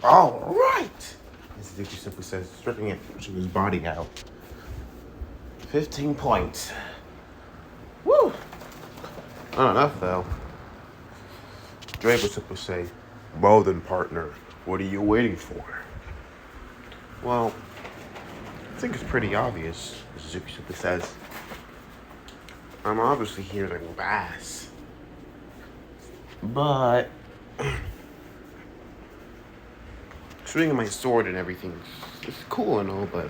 All right, as Dickie simply says, stripping it to his body out. 15 points. Woo! Not enough, though. Drake would simply say, well then, partner, what are you waiting for? Well, I think it's pretty obvious, as Zuki simply says. I'm obviously here to bass. But swinging my sword and everything is cool and all, but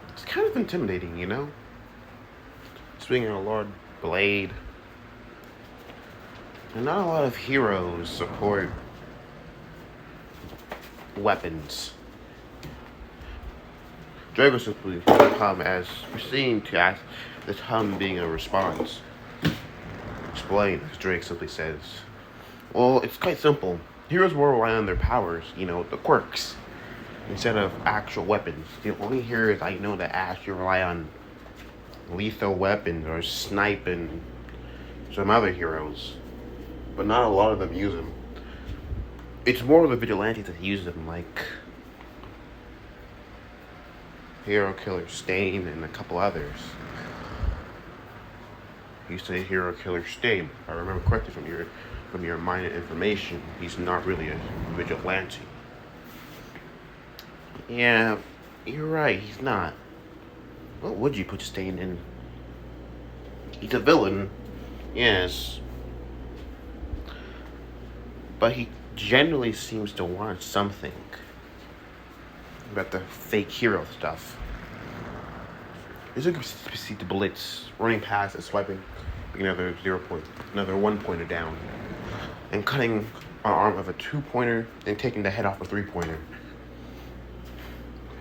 it's kind of intimidating, you know? Swinging a large blade. And not a lot of heroes support weapons. Drago simply come as proceeding to ask the tongue being a response. Explain, as Drake simply says. Well, it's quite simple. Heroes will rely on their powers, the quirks, instead of actual weapons. The only heroes I know that actually rely on lethal weapons or snipe and some other heroes. But not a lot of them use them. It's more of the vigilantes that use them, like Hero Killer Stain and a couple others. You say Hero Killer Stain, if I remember correctly from your minor information, he's not really a vigilante. Yeah, you're right, he's not. What would you put Stain in? He's a villain, yes. But he generally seems to want something about the fake hero stuff. As you can see the Blitz running past and swiping another 1 pointer down, and cutting an arm of a 2-pointer and taking the head off a 3-pointer.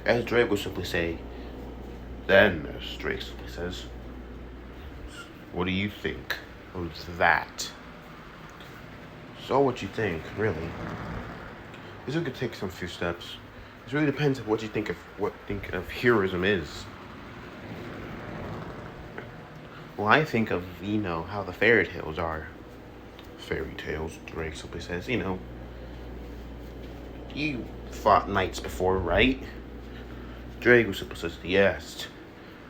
As Drake would simply say, then, as Drake simply says, what do you think of that? So what you think, really. This could take some few steps. It really depends on what you think of heroism is. Well, I think of, how the fairy tales are. Fairy tales, Drake simply says, you fought knights before, right? Drake simply says, yes.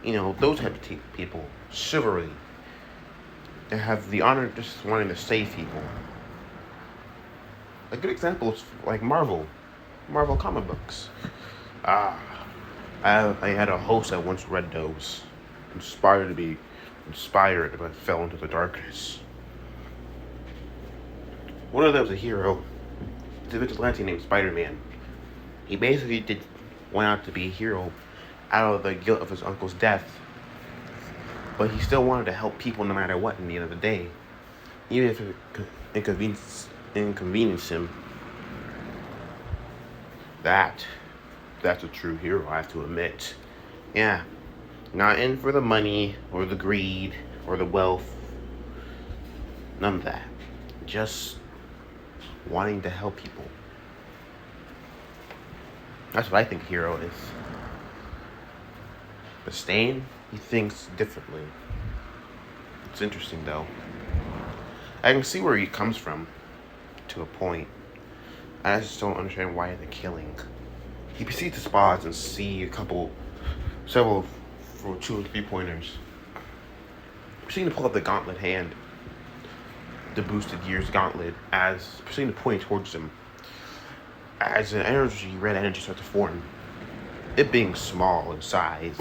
Those type of people, chivalry. They have the honor of just wanting to save people. A good example is like Marvel comic books. I had a host that once read those, inspired, but fell into the darkness. One of them was a hero, the vigilante named Spider-Man. He basically went out to be a hero out of the guilt of his uncle's death, but he still wanted to help people no matter what in the end of the day, even if it inconvenience him. That's a true hero, I have to admit. Yeah, not in for the money or the greed or the wealth. None of that. Just wanting to help people. That's what I think a hero is. But Stain, he thinks differently. It's interesting though. I can see where he comes from to a point. I just don't understand why they're killing. He proceeds to spot and see several for 2 or 3 pointers. Proceeding to pull up the gauntlet hand, the boosted gears gauntlet, as proceeding to point towards him. As red energy starts to form, it being small in size.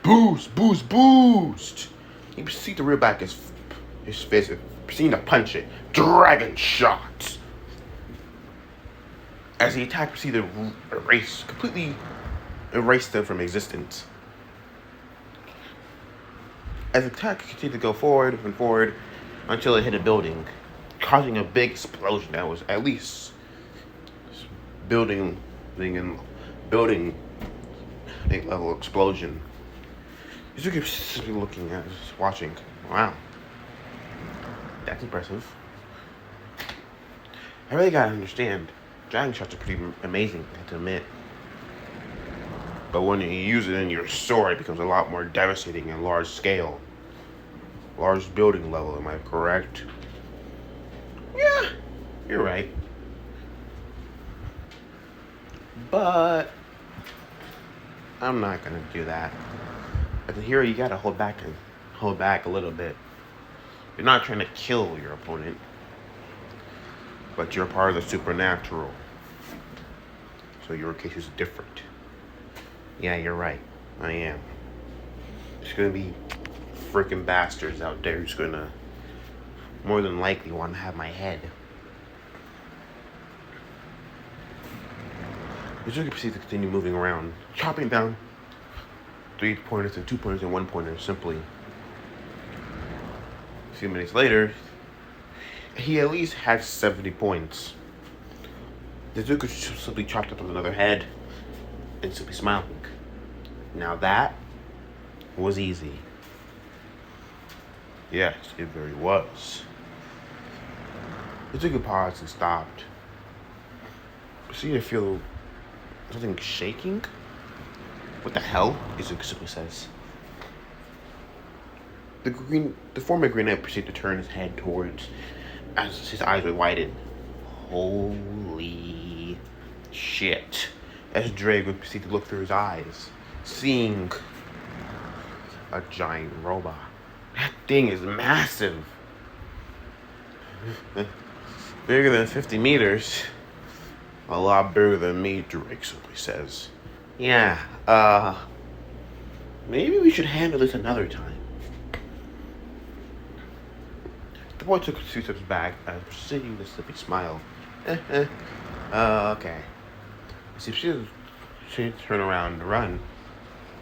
Boost, boost, boost! He proceeds to reel back his fist, proceeding to punch it. Dragon shot! As the attack proceeded to completely erase them from existence. As the attack continued to go forward and forward until it hit a building, causing a big explosion that was at least building level explosion. As you keep looking at, just watching. Wow, that's impressive. I really gotta understand. Dragon shots are pretty amazing, I have to admit. But when you use it in your sword, it becomes a lot more devastating and large scale. Large building level, am I correct? Yeah, you're right. But I'm not gonna do that. As a hero, you gotta hold back a little bit. You're not trying to kill your opponent, but you're part of the supernatural. So your case is different. Yeah, you're right. I am. There's gonna be freaking bastards out there who's gonna more than likely want to have my head. But you can proceed to continue moving around, chopping down 3 pointers and 2 pointers and 1 pointer simply. A few minutes later, he at least had 70 points. The Duke simply chopped up with another head and simply smiling. Now that was easy. Yes, it very was. The Duke paused and stopped. Proceeded to feel something shaking. What the hell? Izuku simply says. The former Green Knight proceeded to turn his head towards as his eyes were widened. Holy shit. As Drake would proceed to look through his eyes, seeing a giant robot. That thing is massive. Bigger than 50 meters. A lot bigger than me, Drake simply says. Yeah, maybe we should handle this another time. The boy took 2 steps back and proceeding to simply smile. Okay. As if she turn around and run,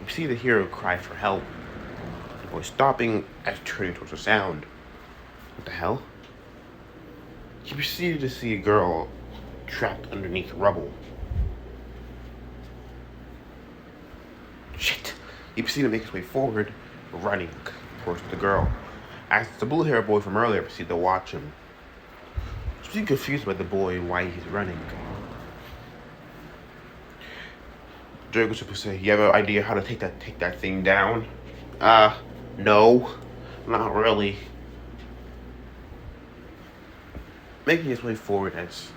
you see the hero cry for help. The boy stopping as turning towards the sound. What the hell? He proceeded to see a girl trapped underneath rubble. Shit! He proceeded to make his way forward, running towards the girl. As the blue-haired boy from earlier proceeded to watch him. He's confused by the boy and why he's running. Drago would say, "You have an idea how to take that thing down?" No, not really. Making his way forward as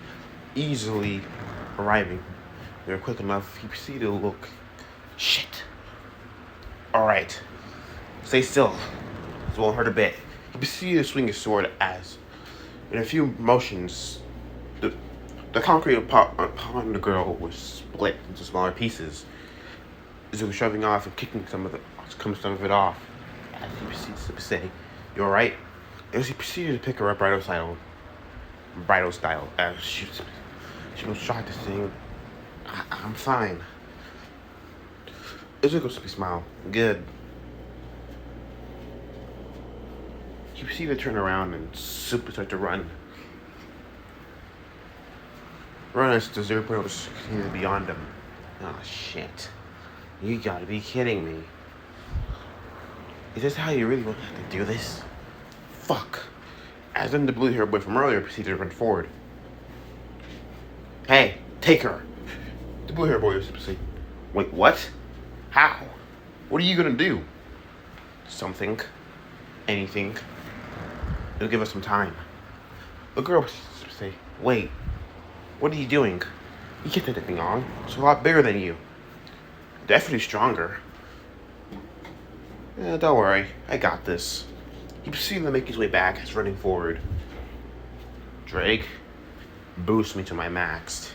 easily arriving. They were quick enough. He proceeded to look. Shit. Alright. Stay still. This won't hurt a bit. He proceeded to swing his sword as, in a few motions, the concrete upon the girl was split into smaller pieces. As he was shoving off and kicking some of it off. As he proceeds to say, "You alright?" As he proceeded to pick her up bridal style, as she was shocked to see, I'm fine. Izuku simply smiled. Good. He proceeded to turn around and simply start to run. Run as the 0 point was beyond him. Oh shit. You gotta be kidding me. Is this how you really want to do this? Fuck. As then the blue-haired boy from earlier proceeded to run forward. Hey, take her. The blue-haired boy was simply, wait, what? How? What are you gonna do? Something. Anything. It'll give us some time. The girl was say, wait, what are you doing? You can't take that thing on. It's a lot bigger than you. Definitely stronger. Yeah, don't worry, I got this. He proceeded to make his way back as running forward. Drake, boost me to my max.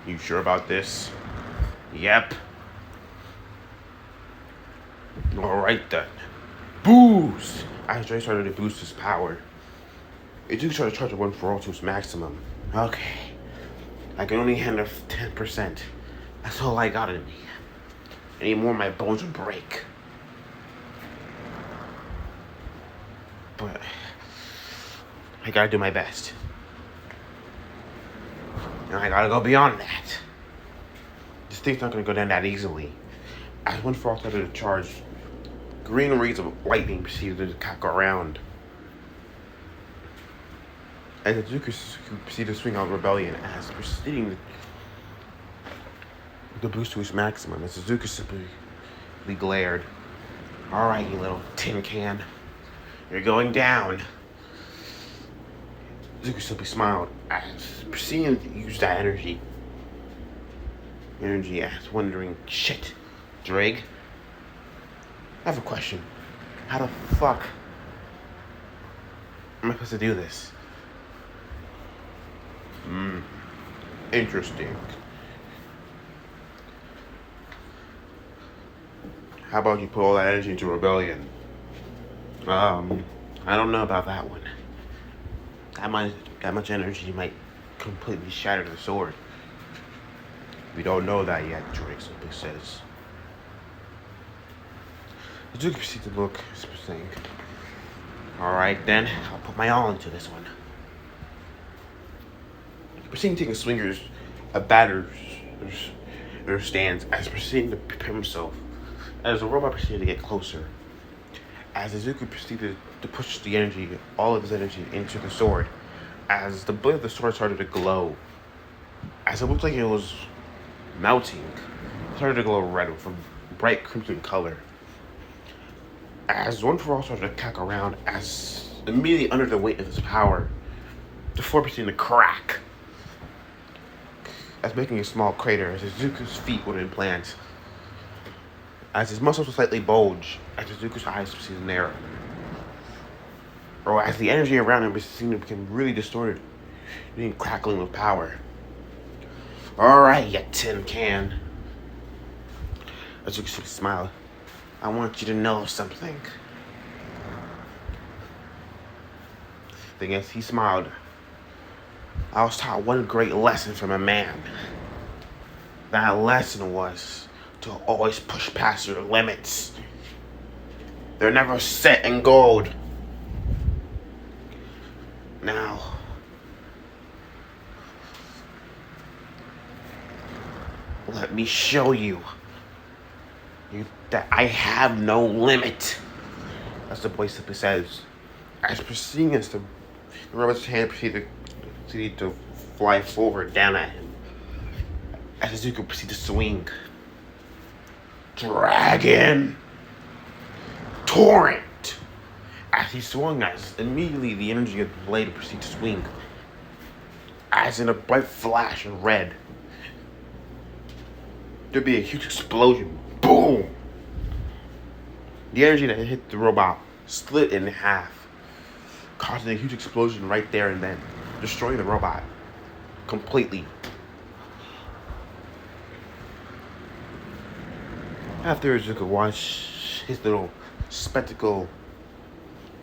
You sure about this? Yep. Alright then. Boost! As Drake started to boost his power, it did try to charge a 1 for all to its maximum. Okay. I can only handle 10%. That's all I got in me. Any more, my bones would break. But I gotta do my best. And I gotta go beyond that. This thing's not gonna go down that easily. As 1 for all started to charge, green rays of lightning proceeded to go around. And the Duke proceeded to swing out Rebellion as proceeding the boost to his maximum. As Suzuki simply glared. Alright, you little tin can. You're going down. Suzuki simply smiled as proceeding to use that energy energy as wondering, shit, Drake, I have a question. How the fuck am I supposed to do this? Interesting. How about you put all that energy into rebellion? I don't know about that one. That much energy might completely shatter the sword. We don't know that yet, Drake simply says. The Duke proceeds to look, saying, alright then, I'll put my all into this one. Proceeding to take a swinger's batter's stands as proceeding to prepare himself. As the robot proceeded to get closer, as Izuku proceeded to push the energy, all of his energy, into the sword, as the blade of the sword started to glow, as it looked like it was melting, it started to glow red with a bright crimson color. As One For All started to cack around, as immediately under the weight of his power, the floor proceeded to crack, as making a small crater as Izuku's feet would implant. As his muscles would slightly bulge, as Izuku's eyes proceeded to narrow. Or as the energy around him seemed to become really distorted, being crackling with power. Alright, you tin can. Izuku smiled. I want you to know something. Thing is, he smiled. I was taught one great lesson from a man. That lesson was to always push past your limits. They're never set in gold. Now, let me show you that I have no limit. As the boy simply says, as proceeding as the robot's hand proceeded to fly forward down at him, as Izuku proceeded to swing. Dragon Torrent! As he swung, as immediately the energy of the blade proceeded to swing, as in a bright flash of red, there'd be a huge explosion. Boom! The energy that hit the robot split in half, causing a huge explosion right there and then, destroying the robot completely. After Izuku watched his little spectacle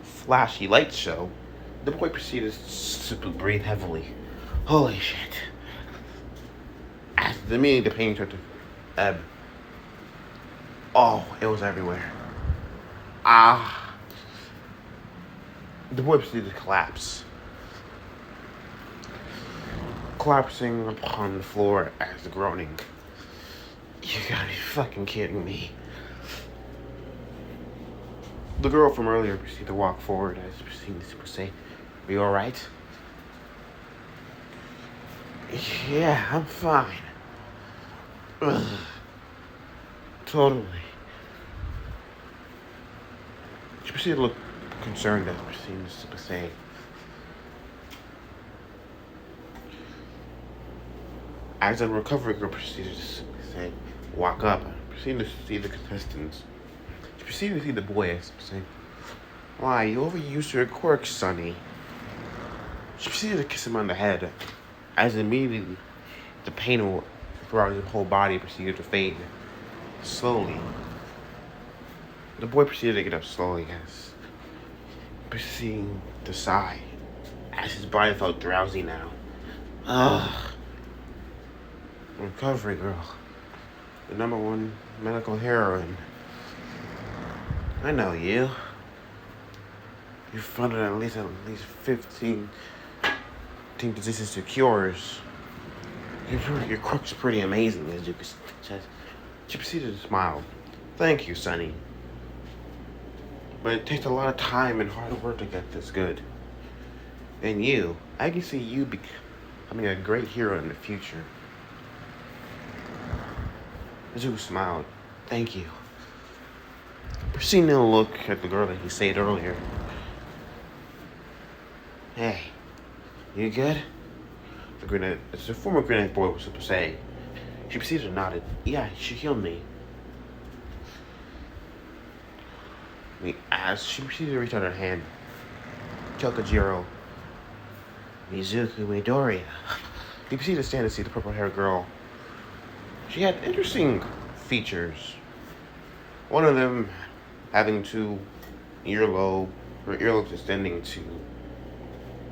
flashy light show, the boy proceeded to breathe heavily. Holy shit. As immediately the pain started to ebb. Oh, it was everywhere. The boy proceeded to collapse. Collapsing upon the floor as groaning. You gotta be fucking kidding me. The girl from earlier proceeded to walk forward as proceeded to say, are you alright? Yeah, I'm fine. Ugh. Totally. She proceeded to look concerned as proceeded to say, as the recovery girl proceeded to say, walk up, proceeded to see the contestants. She proceeded to see the boy as saying, why, you overused your quirks, Sonny. She proceeded to kiss him on the head, as immediately the pain throughout his whole body proceeded to fade. Slowly. The boy proceeded to get up slowly as proceeding to sigh, as his body felt drowsy now. Ugh. Recovery girl. The #1 medical heroine. I know you. You funded at least 15 positions to cures. Your crook's pretty amazing, as you said. She proceeded to smile. Thank you, Sonny. But it takes a lot of time and hard work to get this good. And you, I can see you becoming a great hero in the future. Izuku smiled. Thank you. Proceeding to look at the girl that he saved earlier. Hey, you good? It's the former Grenade boy was supposed to say. She proceeded to nod. Yeah, she healed me. As she proceeded to reach out her hand, Kyokujiro, Mizuku Midoriya. He proceeded to stand and see the purple-haired girl. She had interesting features. One of them having her earlobes extending to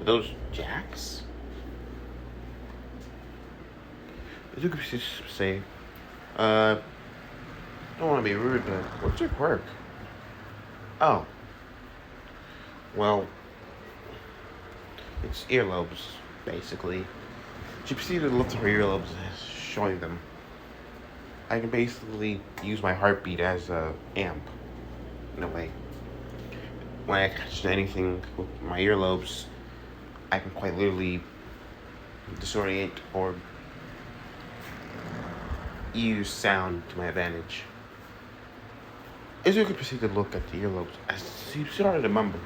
those jacks. Mizuku proceeded to say, don't want to be rude, but what's your quirk? Oh. Well, it's earlobes, basically. She proceeded to lift her earlobes, showing them. I can basically use my heartbeat as a amp, in a way. When I catch anything with my earlobes, I can quite literally disorient or use sound to my advantage. Izuku proceeded to look at the earlobes as he started to mumble.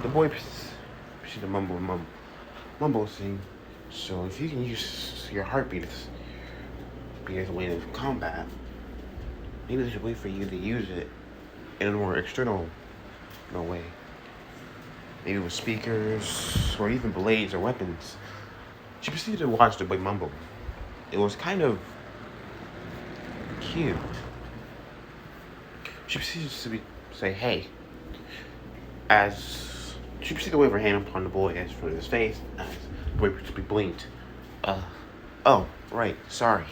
The boy proceeded to mumble, saying, so if you can use your heartbeat as a way of combat, maybe there's a way for you to use it in a more external way. Maybe with speakers, or even blades or weapons. She proceeded to watch the boy mumble. It was kind of cute. She proceeded to say, hey, as she proceeded to wave her hand upon the boy as for his face, as the boy blinked. Oh, right, sorry.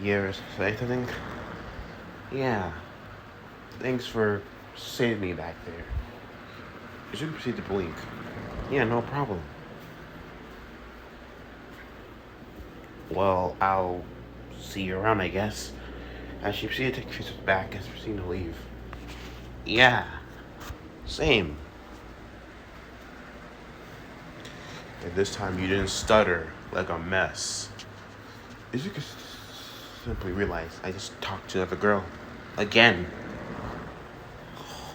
You ever say something? Yeah. Thanks for saving me back there. She proceeded to blink. Yeah, no problem. Well, I'll see you around, I guess. As she proceeded to take a few steps back as proceeded to leave. Yeah. Same. And this time you didn't stutter like a mess. As you could simply realize, I just talked to the other girl. Again.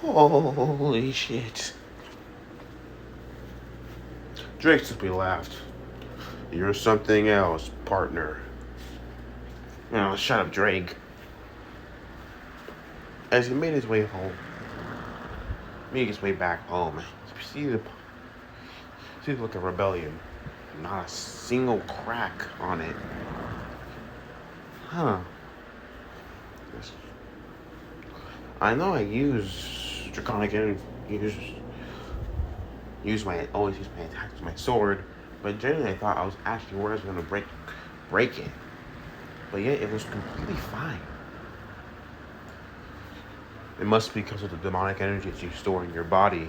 Holy shit. Drake simply laughed. You're something else, partner. No, shut up, Drake. As he made his way back home, he proceeded to look at Rebellion. Not a single crack on it. Huh. I know I use Draconic and always use my attack with my sword, but generally I thought I was actually worried I was gonna break it. But yet it was completely fine. It must be because of the demonic energy that you store in your body.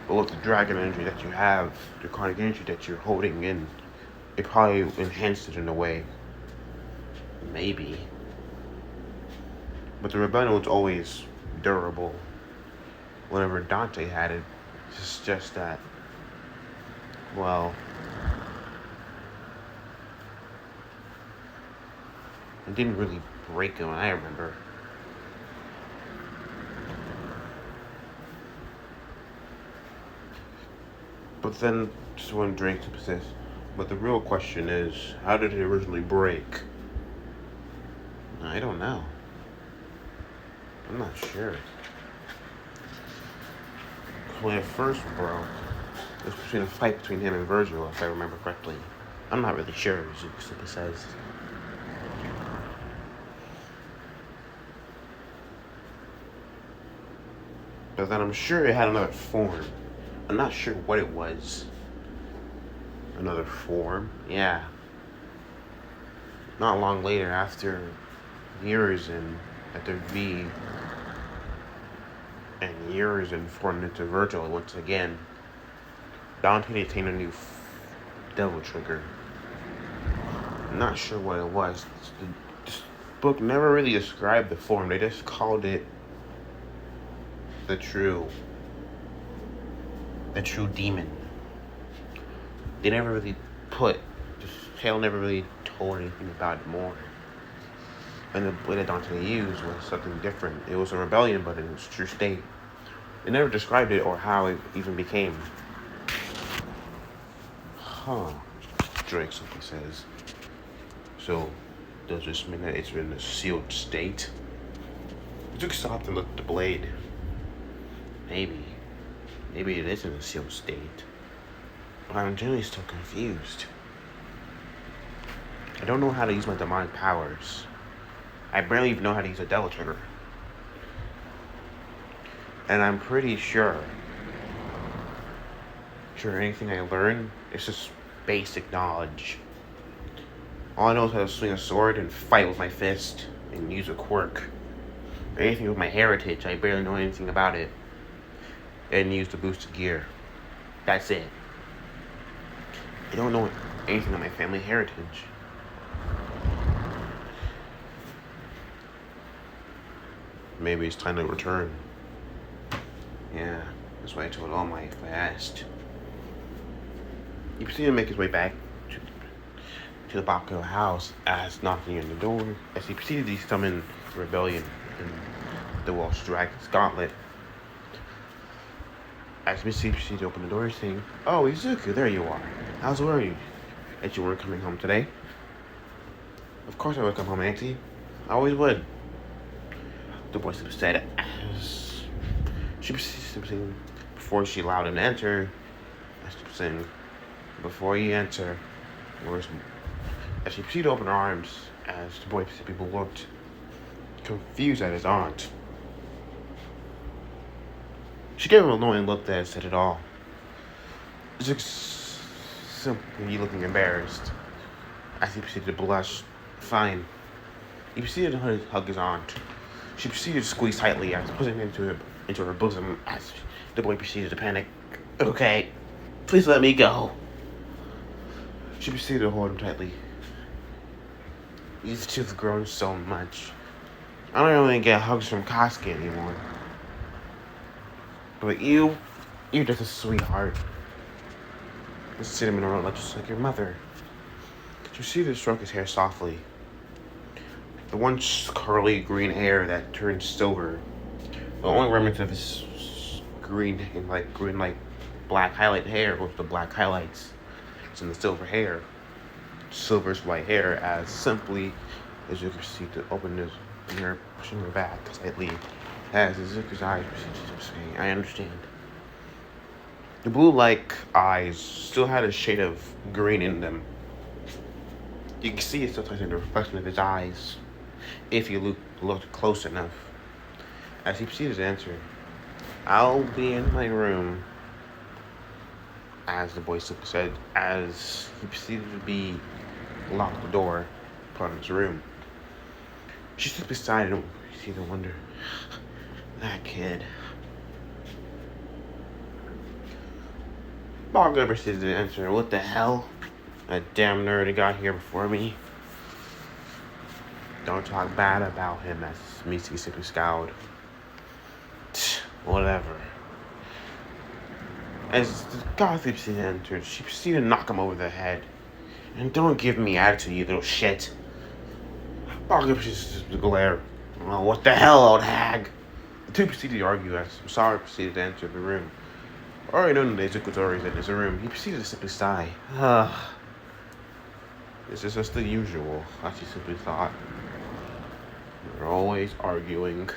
But with the dragon energy that you have, the draconic energy that you're holding in, it probably enhanced it in a way. Maybe. But the rebellion was always durable. Whenever Dante had it, it's just that, well, it didn't really break him, I remember. But then, just when Drake says, but the real question is, how did it originally break? I don't know. I'm not sure. When it first broke, it was between a fight between him and Virgil, if I remember correctly. I'm not really sure, as Zuko simply says. But then I'm sure it had another form. I'm not sure what it was. Another form? Yeah. Not long later, after V, and Urizen formed into Virgil once again, Dante attained a new devil trigger. I'm not sure what it was. This book never really described the form. They just called it the true demon. They never really Hale never really told anything about it more. And the way that Dante used was something different. It was a rebellion, but in its true state. They never described it or how it even became. Huh. strike, simply says. So, does this mean that it's in a sealed state? Izuku stopped and looked at the blade. Maybe. Maybe it is in a sealed state. But I'm generally still confused. I don't know how to use my demonic powers. I barely even know how to use a devil trigger. And I'm pretty sure anything I learn is just basic knowledge. All I know is how to swing a sword and fight with my fist and use a quirk. Anything with my heritage, I barely know anything about it. And use the boosted gear. That's it. I don't know anything of my family heritage. Maybe it's time to return. Yeah, that's why I told All Might if I asked. He proceeded to make his way back to the back of the house as knocking on the door. As he proceeded to summon rebellion in the Welsh Dragon's Gauntlet. As Missy proceeded to open the door, saying, "Oh, Izuku, there you are. How's worry that you weren't coming home today?" "Of course I would come home, Auntie. I always would," the voice said as she proceeded to sing. Before she allowed him to enter, as she sang, "Before you enter," as she proceeded to open her arms, as the boy people looked confused at his aunt. She gave him a knowing look that said it all. Just simply looking embarrassed, as he proceeded to blush. "Fine." He proceeded to hug his aunt. She proceeded to squeeze tightly as pushing him into her bosom as the boy proceeded to panic. "Okay, please let me go." She proceeded to hold him tightly. These two have grown so much. I don't really get hugs from Koski anymore. But you're just a sweetheart. The cinnamon roll just like your mother. She proceeded to stroke his hair softly. The once curly green hair that turned silver. The only remnant of his green black highlight hair was the black highlights. It's in the silver hair. Silver's white hair as simply as you can see to open his mirror, pushing her back slightly. As Izuku's eyes proceeded to say, "I understand." The blue-like eyes still had a shade of green in them. You can see it sometimes in the reflection of his eyes, if you looked close enough. As he proceeded to answer, "I'll be in my room," as the boy simply said, as he proceeded to lock the door upon his room. She stood beside him, proceeded to wonder, that kid. Baga proceeded to answer, "What the hell? That damn nerd got here before me." "Don't talk bad about him," as Missy simply scowled. Whatever. As the gossip entered, she proceeded to knock him over the head. "And don't give me attitude, you little shit." Baga proceeded to glare. "Oh, what the hell, old hag?" The two proceeded to argue as Masara proceeded to enter the room. Already known that Izuku's always in his room, he proceeded to simply sigh. This is just the usual, as he simply thought. They're always arguing.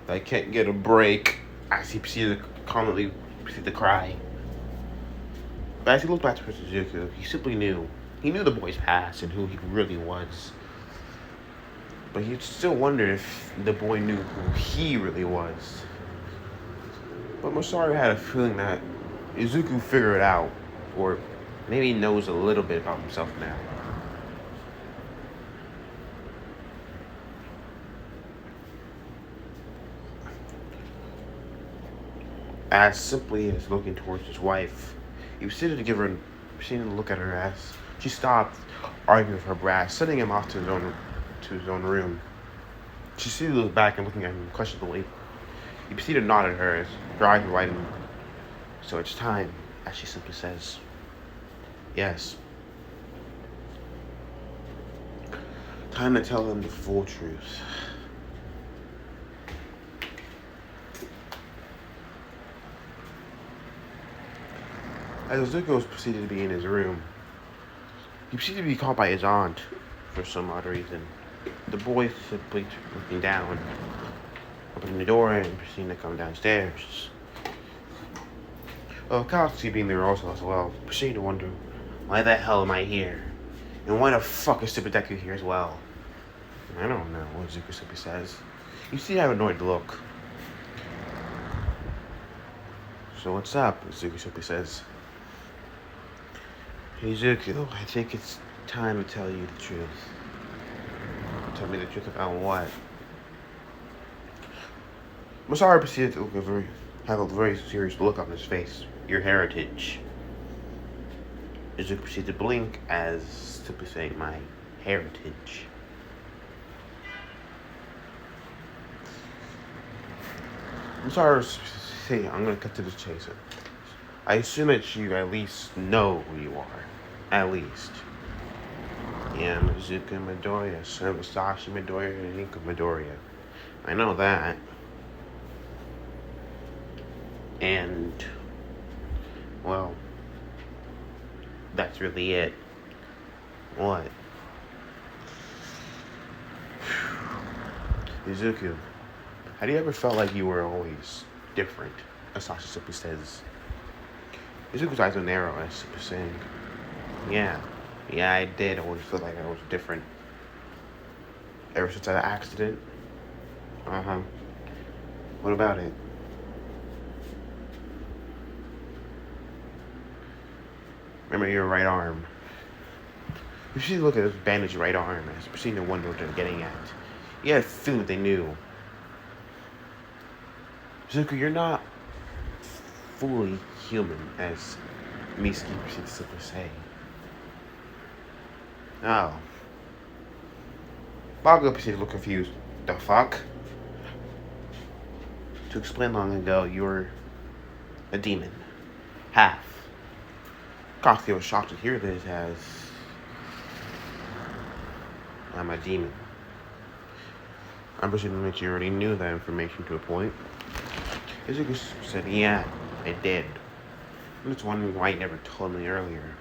I can't get a break, as he proceeded to cry. But as he looked back towards Izuku, he simply knew. He knew the boy's past and who he really was. But he still wondered if the boy knew who he really was. But Masaru had a feeling that Izuku figured it out, or maybe knows a little bit about himself now. As simply as looking towards his wife, he proceeded to look at her as she stopped arguing with her brass, sending him off to his own room. She proceeded to look back and looking at him questionably. He proceeded to nod at her as her eyes widened. "So it's time," as she simply says. "Yes. Time to tell them the full truth." As Zuko proceeded to be in his room, he proceeded to be called by his aunt for some odd reason. The boy simply looking down, opening the door, and proceeding to come downstairs. Kalski being there also as well, proceeding to wonder, why the hell am I here? And why the fuck is Super Deku here as well? I don't know, Zuko simply says. You see, I have an annoyed look. So what's up? Zuko simply says. Hey Zuko, I think it's time to tell you the truth. Tell me the truth about what? Masaru proceeded to have a very serious look on his face. Your heritage. Zuko proceeded to blink as simply saying, my heritage. Masaru say, I'm gonna cut to the chase. I assume that you at least know who you are. At least. Yeah, I'm Zuko Midoriya, son of Masashi Midoriya and Inka Midoriya. I know that. And, well, that's really it. What? Izuku, have you ever felt like you were always different? As Sasha simply says. Izuku's eyes are narrow as simply saying, yeah, I did always feel like I was different. Ever since that accident? Uh-huh. What about it? Remember your right arm. You should look at his bandaged right arm as proceeding to wonder what they're getting at. You had a feeling that they knew. Zuko, you're not fully human, as Miski proceeds to simply say. Oh. Bago proceeds to look confused. The fuck? To explain long ago, you were a demon. Half. Kosuke was shocked to hear this as I'm a demon. I'm presuming that you already knew that information to a point. Izuku said, yeah, I did. I'm just wondering why you never told me earlier.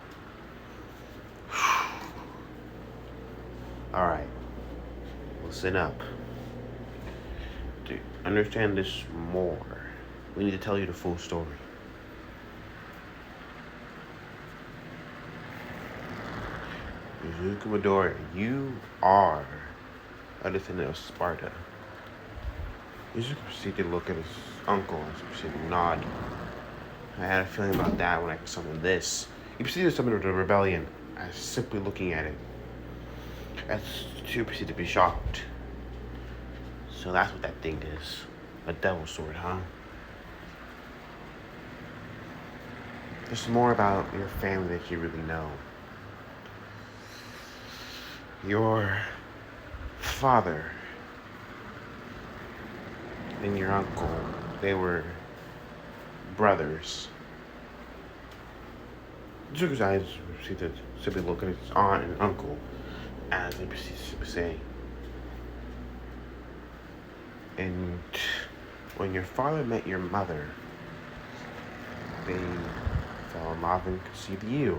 Alright. Listen up. To understand this more, we need to tell you the full story. Izuku Midoriya, you are a descendant of Sparta. Izuku proceeded to look at his uncle and proceeded to nod. I had a feeling about that when I summoned this. He proceeded to summon the rebellion. I was simply looking at it. As two proceeded to be shocked. So that's what that thing is. A devil's sword, huh? There's more about your family that you really know. Your father and your uncle, they were brothers. Zuko's eyes proceeded to simply look at his aunt and uncle as they proceeded to say, and when your father met your mother, they fell in love and conceived you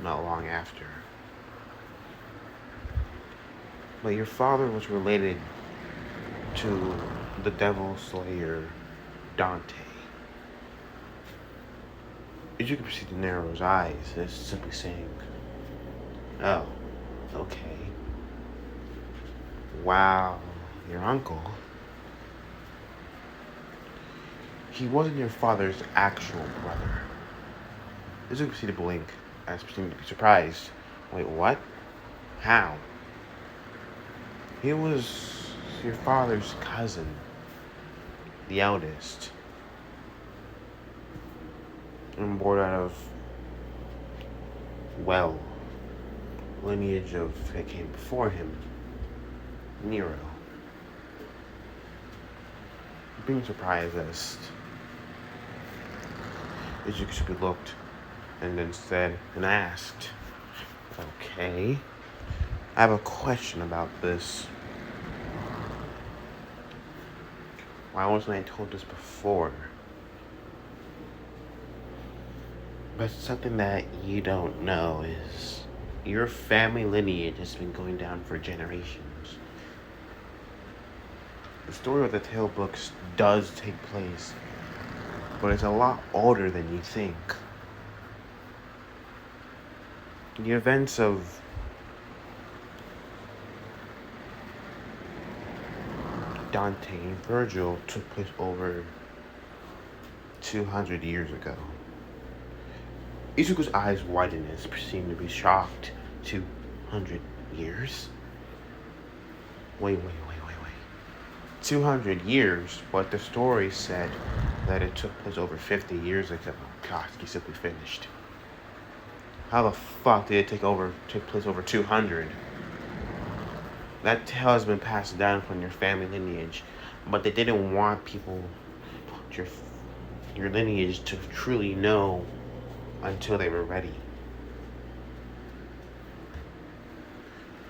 not long after. But your father was related to the devil slayer Dante. Izuku proceeded to narrow his eyes as simply saying, oh, okay. Wow, your uncle. He wasn't your father's actual brother. Izuku proceeded to blink as proceeding to be surprised. Wait, what? How? He was your father's cousin, the eldest, and born out of, well, lineage of that came before him, Nero. Being surprised as Izuku looked and then said and asked, okay, I have a question about this. Why wasn't I told this before? But something that you don't know is your family lineage has been going down for generations. The story of the Tale books does take place, but it's a lot older than you think. The events of Dante and Virgil took place over 200 years ago. Izuku's eyes widened as he seemed to be shocked. 200 years? Wait. 200 years, but the story said that it took place over 50 years ago. Koski simply finished. How the fuck did it take place over 200? That tale has been passed down from your family lineage, but they didn't want your lineage to truly know until they were ready.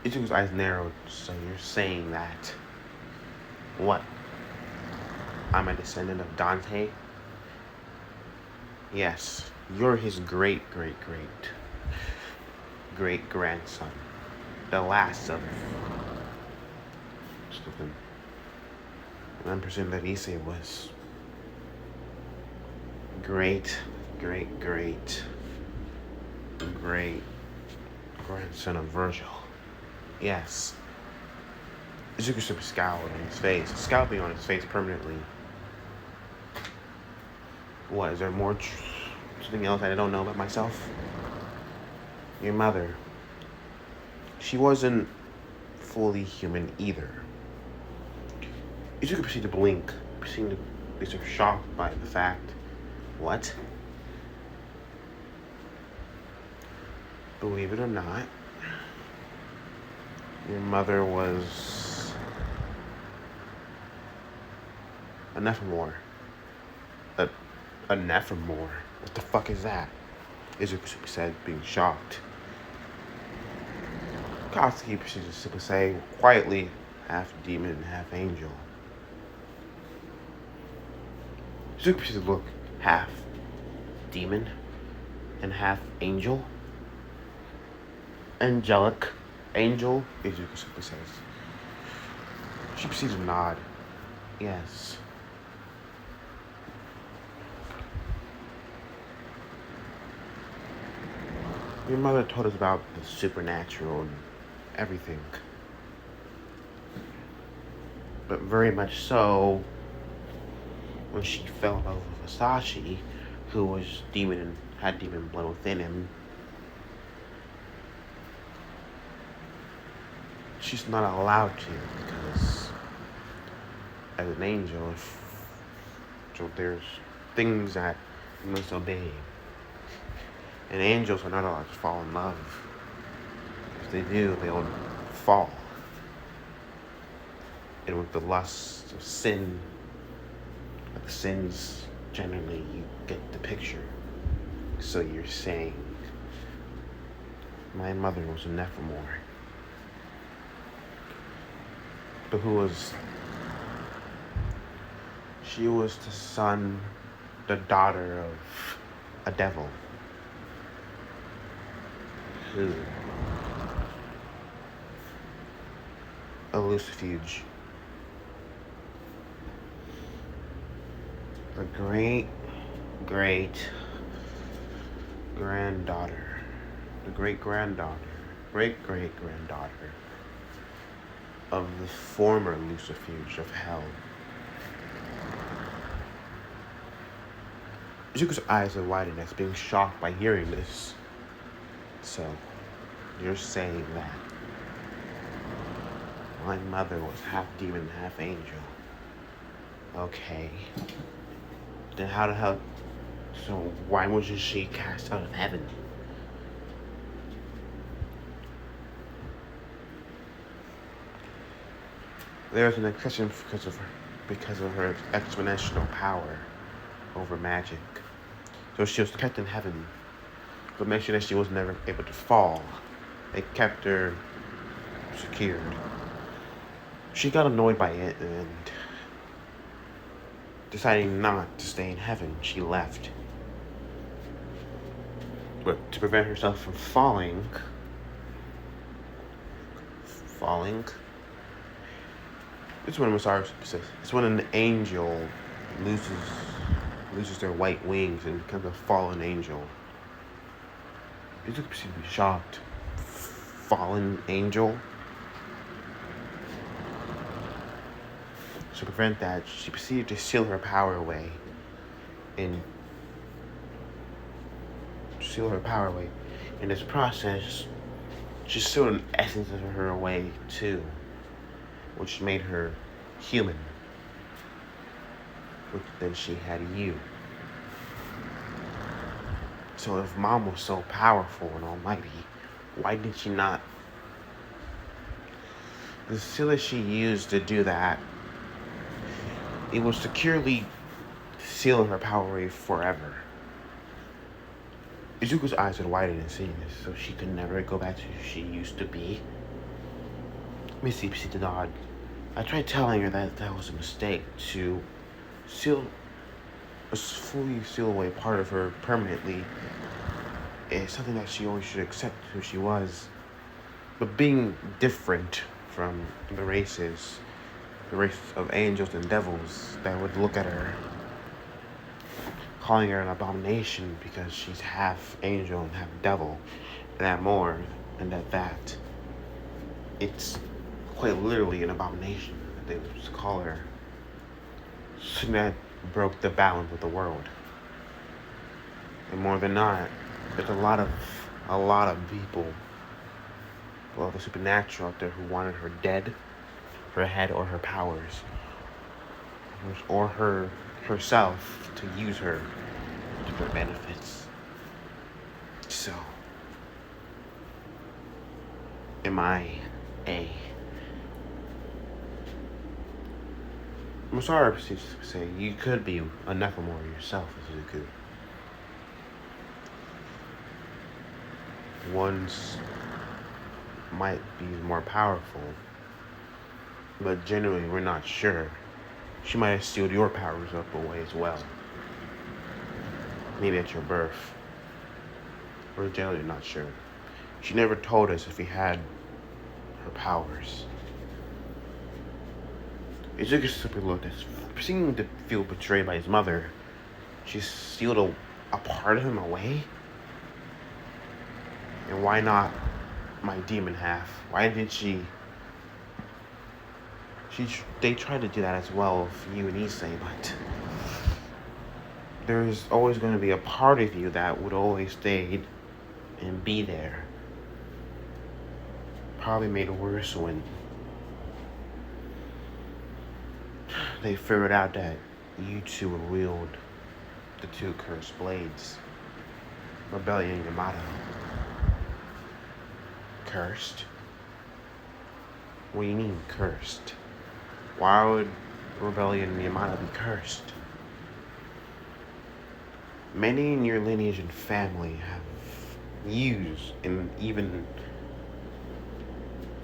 Ichigo's eyes narrowed. So you're saying that... What? I'm a descendant of Dante? Yes, you're his great-grandson. The last of them. And I'm presuming that Issei was great-grandson of Virgil. Yes. Izuku super scowled on his face. Scowling on his face permanently. What, is there more something else I don't know about myself? Your mother. She wasn't fully human either. Izuku proceeded to blink, proceeding to be sort of shocked by the fact. What? Believe it or not, your mother was a Nephimore. A Nephimore? What the fuck is that? Izuku said, being shocked. Koski proceeded to simply say, quietly, half demon and half angel. Izuku proceeded to look half demon and half angel. Angelic angel, Izuku simply says. She proceeded to nod. Yes. Your mother told us about the supernatural and everything. But very much so, when she fell in love with Masashi, who was demon and had demon blood within him, she's not allowed to, because as an angel, so there's things that you must obey. And angels are not allowed to fall in love. If they do, they'll fall. And with the lust of sin, like sins, generally you get the picture. So you're saying, my mother was a Nephimore. But who was... She was the daughter of a devil. Who? A Lucifuge. The great-granddaughter. The great-granddaughter of the former Lucifuge of Hell. Izuku's eyes are widened as being shocked by hearing this. So, you're saying that my mother was half demon, half angel. Okay. Then how the hell... So why wasn't she cast out of heaven? There's an exception because of her exponential power over magic. So she was kept in heaven, but make sure that she was never able to fall. They kept her secured. She got annoyed by it and deciding not to stay in heaven, she left. But to prevent herself from falling, this is when Masaru says, it's when an angel loses their white wings and becomes a fallen angel. Izuku seems to be shocked. Fallen angel? To prevent that, she proceeded to seal her power away. In this process, she sealed an essence of her away too, which made her human. Which then she had you. So if Mom was so powerful and almighty, why did she not? The seal that she used to do that, it was securely sealing her power away forever. Izuku's eyes had widened in seeing this, so she could never go back to who she used to be. Missy proceeded to nod. I tried telling her that was a mistake, to fully seal away part of her permanently. It's something that she always should accept who she was. But being different from the races of angels and devils that would look at her, calling her an abomination because she's half angel and half devil, and that more, and that it's quite literally an abomination that they would call her. So that broke the balance of the world. And more than not, there's a lot of people, well, the supernatural out there who wanted her dead, her head, or her powers, or herself to use her to their benefits. So, am I a... Masaru proceeds to say, you could be a Nekomori yourself, Izuku. One's might be more powerful, but generally we're not sure. She might have sealed your powers up away as well. Maybe at your birth. We're generally not sure. She never told us if we had her powers. Izuku simply looked at us, seeming to feel betrayed by his mother. She sealed a part of him away? And why not my demon half? Why didn't she... They tried to do that as well with you and Issei, but there's always going to be a part of you that would always stay and be there. Probably made it worse when they figured out that you two would wield the two cursed blades. Rebellion and Yamato. Cursed? What do you mean, cursed? Why would Rebellion and Yamato be cursed? Many in your lineage and family have used and even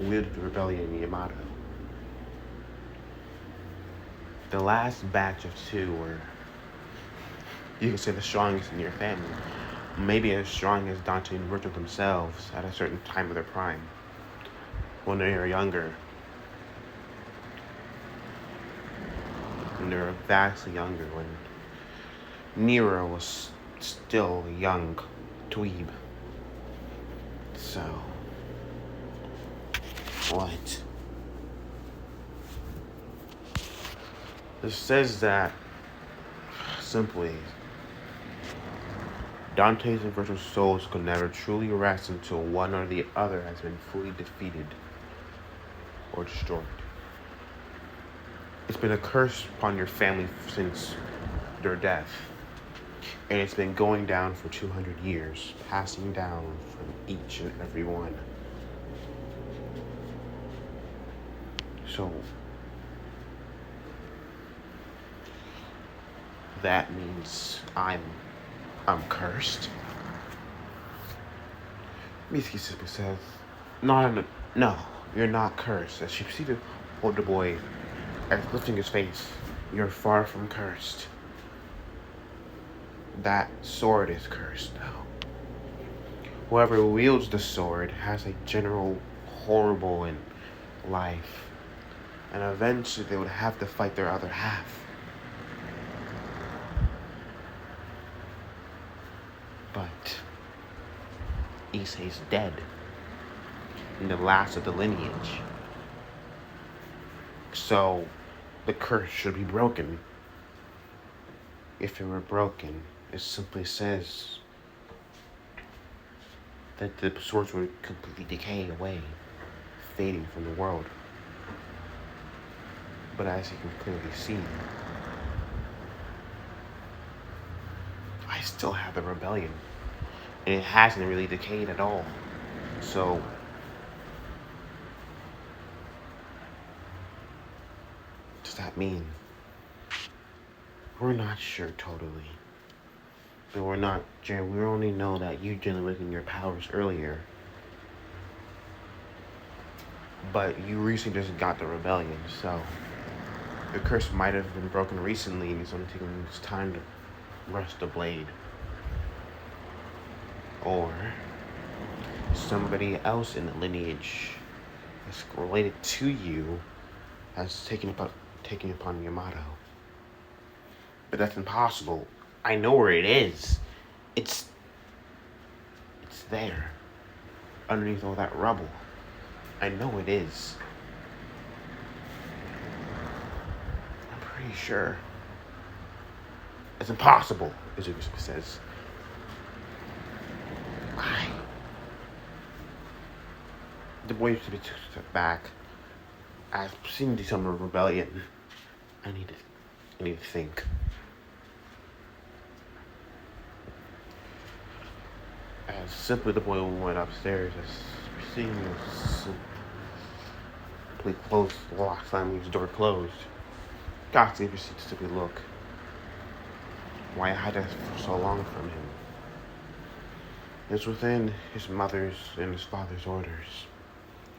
wielded Rebellion and Yamato. The last batch of two were, you can say, the strongest in your family. Maybe as strong as Dante and Virgil themselves at a certain time of their prime, when they were younger. When they were vastly younger, when Nero was still a young dweeb. So, what? This says that, simply, Dante's and Virgil's souls could never truly rest until one or the other has been fully defeated or destroyed. It's been a curse upon your family since their death, and it's been going down for 200 years, passing down from each and every one. So, that means I'm cursed. Mitsuki simply says, no, you're not cursed. As she proceeded to hold the boy, as lifting his face, you're far from cursed. That sword is cursed now. whoever wields the sword has a general horrible in life. And eventually they would have to fight their other half. But Issei's dead. And the last of the lineage. So the curse should be broken. If it were broken, it simply says that the swords would completely decay away, fading from the world. But as you can clearly see, I still have the rebellion. And it hasn't really decayed at all. So does that mean? We're not sure totally. But we're not, Jared, we only know that you didn't awaken your powers earlier. But you recently just got the rebellion, so the curse might have been broken recently and it's only taking its time to rust the blade. Or somebody else in the lineage that's related to you has taken upon Yamato. But that's impossible. I know where it is. It's there. Underneath all that rubble. I know it is. I'm pretty sure. It's impossible, Izuku says. Why? The boy used to be took a step back. I've seen the Summer Rebellion. I need to think. As simply the boy went upstairs, as seeing this simply closed, locked, slamming his door closed. Gotsy proceeded to simply look. Why I hid it for so long from him? It's within his mother's and his father's orders.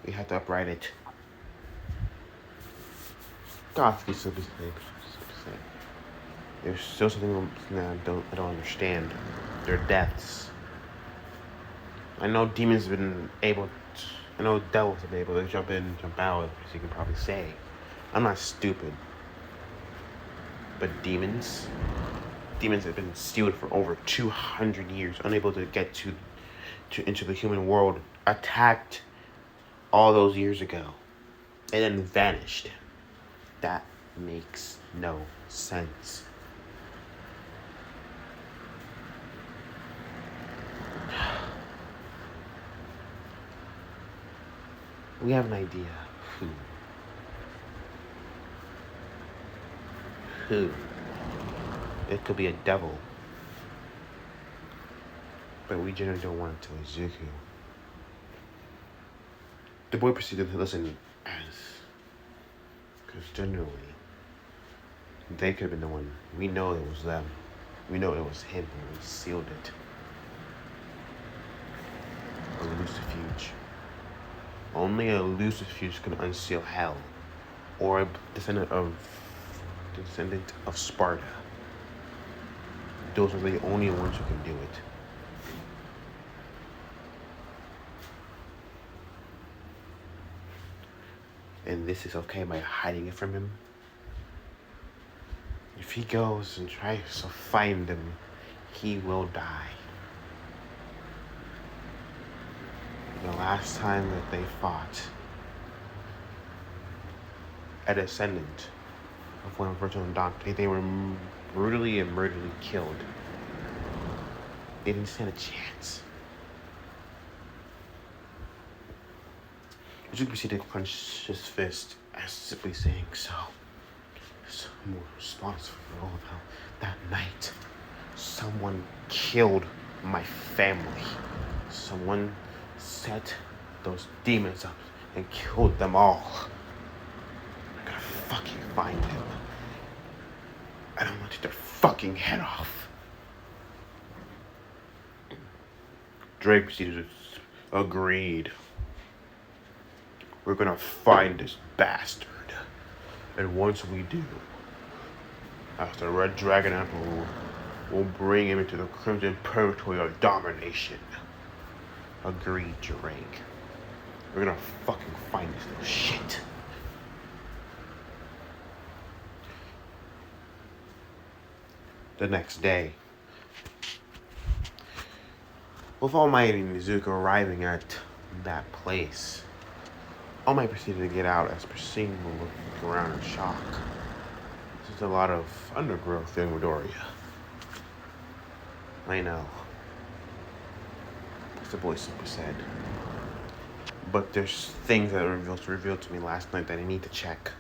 We had to upright it. Gotsky simply said, there's still something that I don't understand. Their deaths. I know demons have been able to, I know devils have been able to jump in and jump out, as you can probably say. I'm not stupid. But demons have been sealed for over 200 years, unable to get into the human world, attacked all those years ago, and then vanished. That makes no sense. We have an idea. Who? It could be a devil. But we generally don't want it to Izuku. The boy proceeded to listen because generally, they could have been the one. We know it was them. We know it was him when we sealed it. A lucifuge. Only a lucifuge can unseal hell. Or a descendant of Sparta. Those are the only ones who can do it. And this is okay by hiding it from him? If he goes and tries to find him, he will die. The last time that they fought, a descendant of one of Virgil and Dante, they were brutally and murderly killed. They didn't stand a chance. Izuku proceeded to clench his fist as simply saying, someone responsible for all of that night. Someone killed my family. Someone set those demons up and killed them all. I'm gonna fucking find him. And I'm gonna take their fucking head off. Drake proceeded to agreed. We're gonna find this bastard. And once we do, as the Red Dragon Emperor, we'll bring him into the Crimson Purgatory of Domination. Agreed, Drake. We're gonna fucking find this little shit. The next day, with All Might and Izuku arriving at that place, All Might proceeded to get out as Persine was looking around in shock. There's a lot of undergrowth in Midoriya. I know. As the boy simply said. But there's things that were revealed to me last night that I need to check.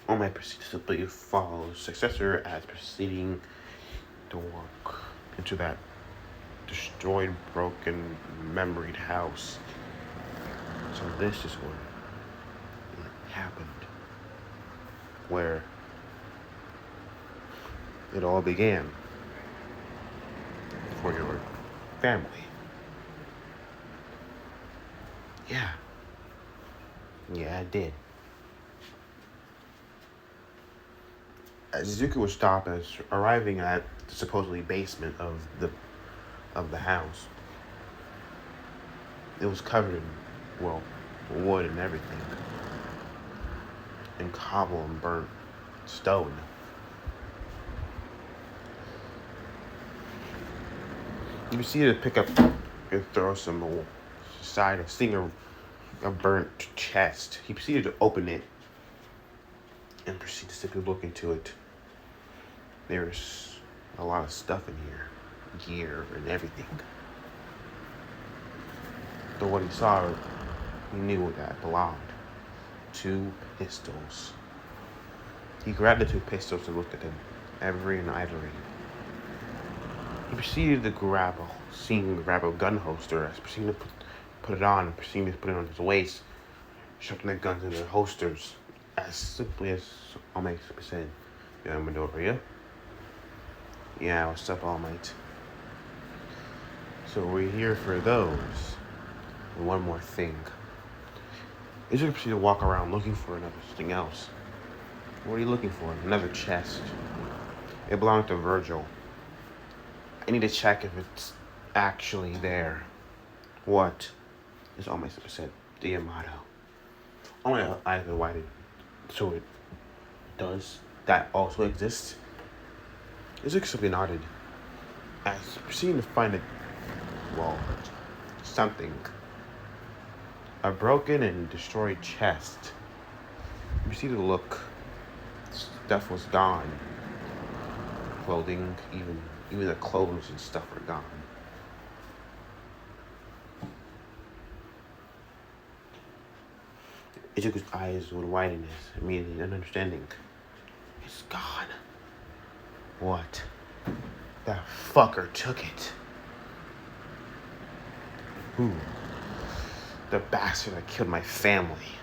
All Might proceeded to simply follow his successor as proceeding to walk into that destroyed, broken, memoried house. So this is what happened. Where it all began for your family. Yeah, it did. As Izuku was stopped as arriving at the supposedly basement of the house. It was covered in, well, wood and everything. And cobble and burnt stone. You proceeded to pick up and throw some aside, seeing a burnt chest. He proceeded to open it and proceeded to simply look into it. There's a lot of stuff in here. Gear and everything. But when he saw it, he knew that belonged. 2 pistols. He grabbed the 2 pistols and looked at them, every and ivory. He proceeded to grab a gun holster, as proceeded to put it on, and proceeded to put it on his waist, shoving the guns in their holsters, as simply as All Might said, "Yeah, Midoriya." "Yeah, what's up, All Might?" "So we're here for those. And one more thing." Izuku proceeded to walk around looking for something else. "What are you looking for?" "Another chest. It belonged to Virgil. I need to check if it's actually there." "What?" As All Might said, "The Yamato." All my eyes were widened. "So it does that also exist?" Izuku simply nodded. As proceeding to find it, well, something. A broken and destroyed chest. You proceeded to look. Stuff was gone. Clothing, even the clothes and stuff were gone. Izuku's eyes would widen as immediately an understanding. "It's gone." "What?" "That fucker took it." "Who?" "The bastard that killed my family."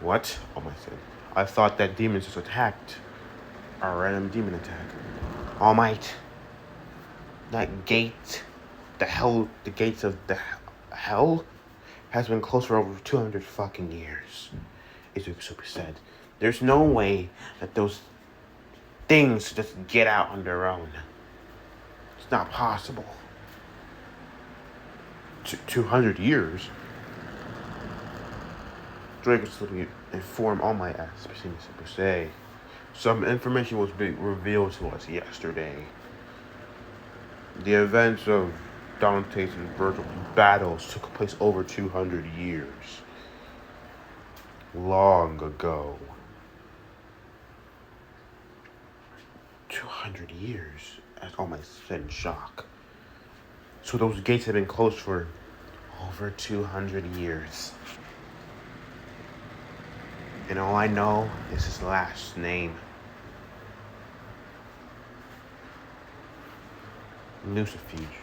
"What?" All Might said. "I thought that demons just attacked. A random demon attack." "All Might, that gate, the gates of the hell has been closed for over 200 fucking years," Izuku said. "There's no way that those things just get out on their own. It's not possible." 200 years? Drake was simply informed All Might as per se. "Some information was being revealed to us yesterday. The events of Dante's and Virgil's battles took place over 200 years. Long ago." 200 years, as All Might said in shock. "So those gates have been closed for over 200 years. And all I know is his last name. Lucifuge.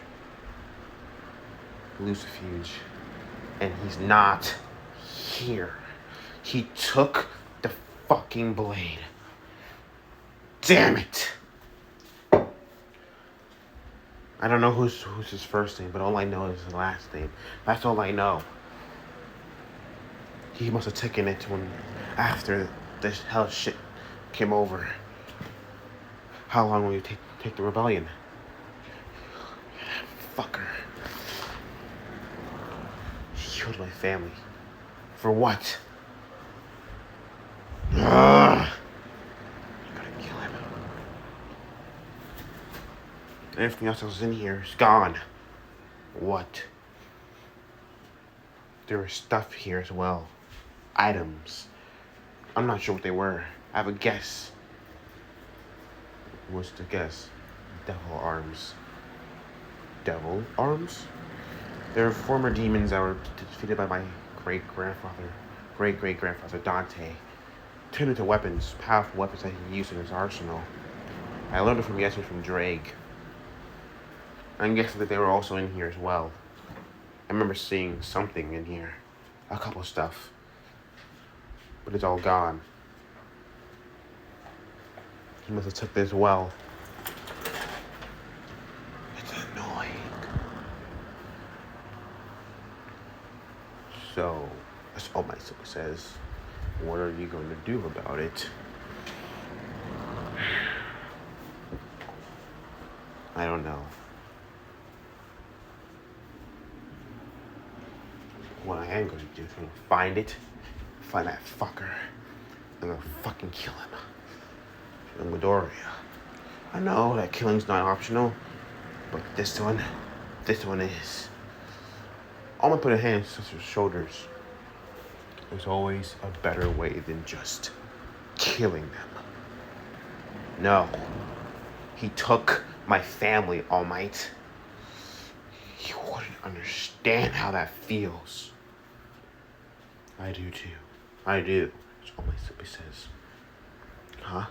And he's not here. He took the fucking blade. Damn it!" I don't know who's his first name, but all I know is his last name. That's all I know. He must have taken it when after this hell shit came over. How long will you take the rebellion? fucker. He killed my family. For what? Ugh. You gotta kill him. Everything else that was in here is gone. What? There was stuff here as well. Items. I'm not sure what they were. I have a guess. What's the guess? Devil arms. Devil arms? They were former demons that were defeated by my great-great-grandfather Dante. Turned into weapons, powerful weapons that he used in his arsenal. I learned it from yesterday from Drake. I'm guessing that they were also in here as well. I remember seeing something in here. A couple stuff. But it's all gone. He must have took this well. It's annoying. So, that's all my sister says. What are you going to do about it? I don't know. What I am going to do is I'm going to find it, find that fucker, I'm going to fucking kill him. In Midoriya. I know that killing's not optional, but this one is. I'm going to put a hand on his sister's shoulders. There's always a better way than just killing them. No. He took my family, All Might. You wouldn't understand how that feels. I do too. I do. That's all my sippy says. Huh?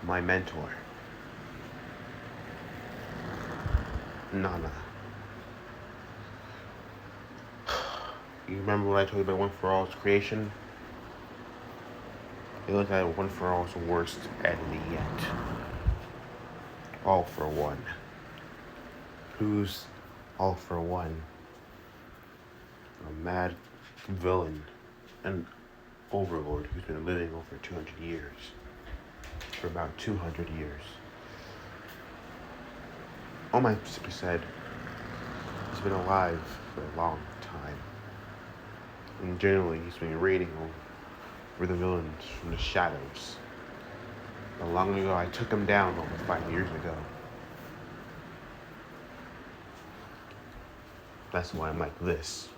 My mentor. Nana. You remember when I told you about One For All's creation? It was like One For All's worst enemy yet. All for one. Who's all for one? A mad villain. An overlord who's been living over 200 years. For about 200 years. All my sister said he's been alive for a long time. And generally he's been reigning over the villains from the shadows. But long ago I took him down over 5 years ago. That's why I'm like this.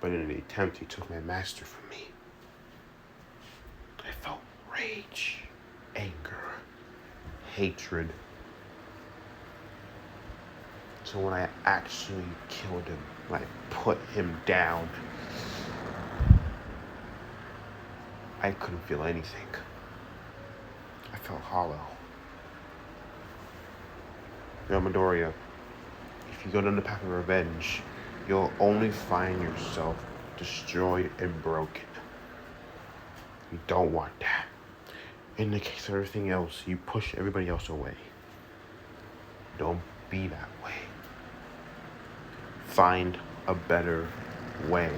But in an attempt he took my master from me. I felt rage, anger, hatred. So when I actually killed him, when I put him down, I couldn't feel anything. I felt hollow. Yo, Midoriya, if you go down the path of revenge, you'll only find yourself destroyed and broken. You don't want that. In the case of everything else, you push everybody else away. Don't be that way. Find a better way.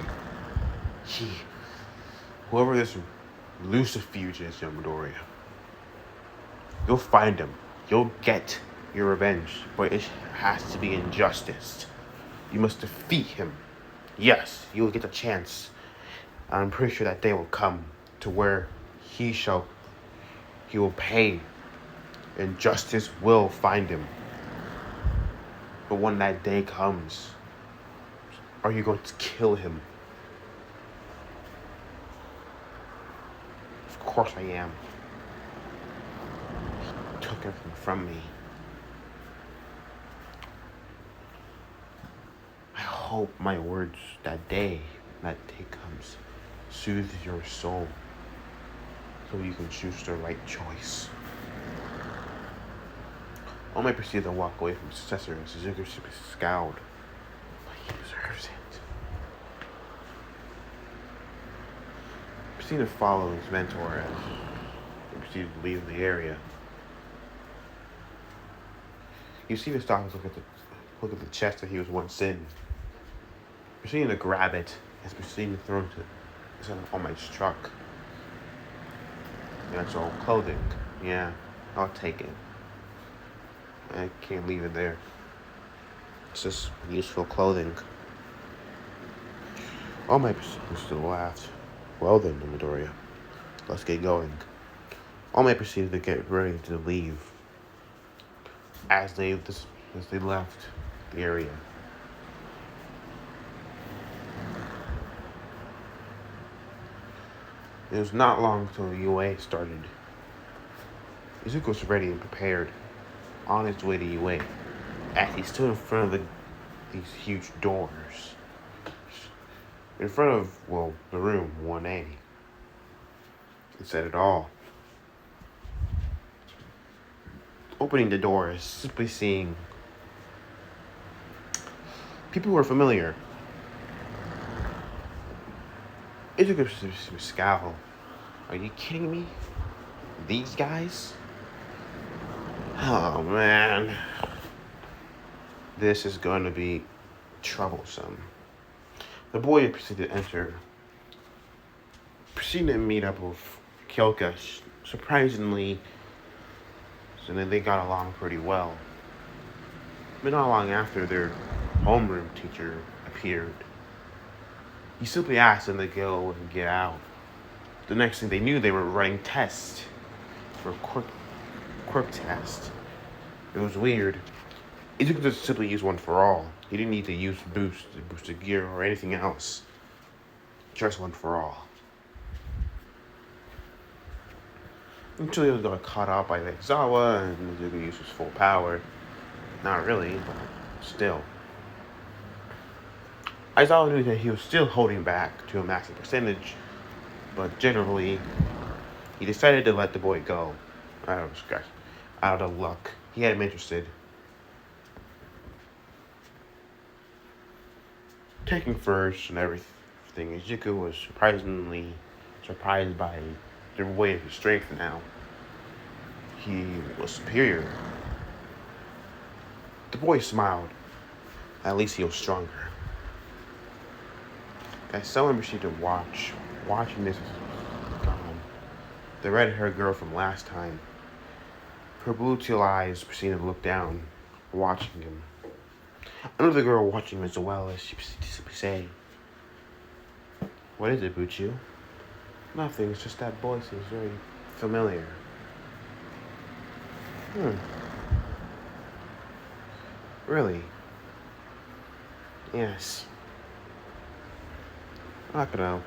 Whoever this Lucifuge is, Midoriya, you'll find him. You'll get your revenge, but it has to be injustice. You must defeat him. Yes, you will get a chance. I'm pretty sure that day will come to where he will pay, and justice will find him. But when that day comes, are you going to kill him? Of course I am. He took everything from me. I hope my words that day comes, soothe your soul so you can choose the right choice. All might proceed to walk away from his successor, and Suzuki should be scowled. But he deserves it. Proceed to follow his mentor as he proceeded to leave the area. You see the stop and look at the chest that he was once in. Proceeding to grab it as proceeding to throw it into All Might's truck. Yeah, it's all clothing. Yeah, I'll take it. I can't leave it there. It's just useful clothing. All my proceedings still laughed. Well then, Midoriya, let's get going. All my proceeded to get ready to leave. As they left the area. It was not long until the UA started. Izuku was ready and prepared, on his way to UA, as he stood in front of these huge doors. In front of, the room 1A. It said it all. Opening the doors, simply seeing people who were familiar. Izuku scowl. Are you kidding me? These guys? Oh man. This is going to be troublesome. The boy proceeded to enter. Proceeded to meet up with Kyoka. Surprisingly, so they got along pretty well. But not long after, their homeroom teacher appeared. He simply asked them to go and get out. The next thing they knew, they were running tests for a quirk test. It was weird. He could just simply use one for all. He didn't need to use boosted gear or anything else. Just one for all. Until he got caught out by Zawa and Izuku used his full power. Not really, but still. Aizawa knew that he was still holding back to a maximum percentage, but generally, he decided to let the boy go. Out of luck. He had him interested. Taking first and everything, Izuku was surprisingly surprised by the way of his strength now. He was superior. The boy smiled. At least he was stronger. As someone proceeded to watching this gone, the red-haired girl from last time, her blue-teal eyes proceeded to look down, watching him. Another girl watching him as well as she proceeded to say, "What is it, Buchu?" "Nothing, it's just that boy seems very familiar." Really? Yes. I'm not gonna.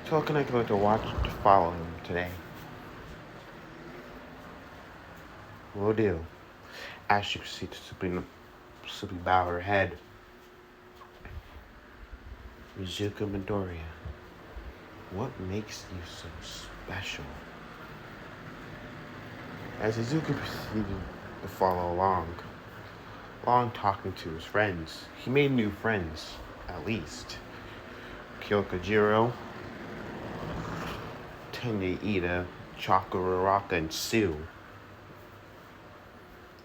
So can I go to follow him today? Will do. As she proceeds to simply bow her head. Mizuka Midoriya, what makes you so special? As Izuku proceeded to follow along talking to his friends, he made new friends, at least. Kyokajiro, Tenya Ida, Chakuraraka, and Sue.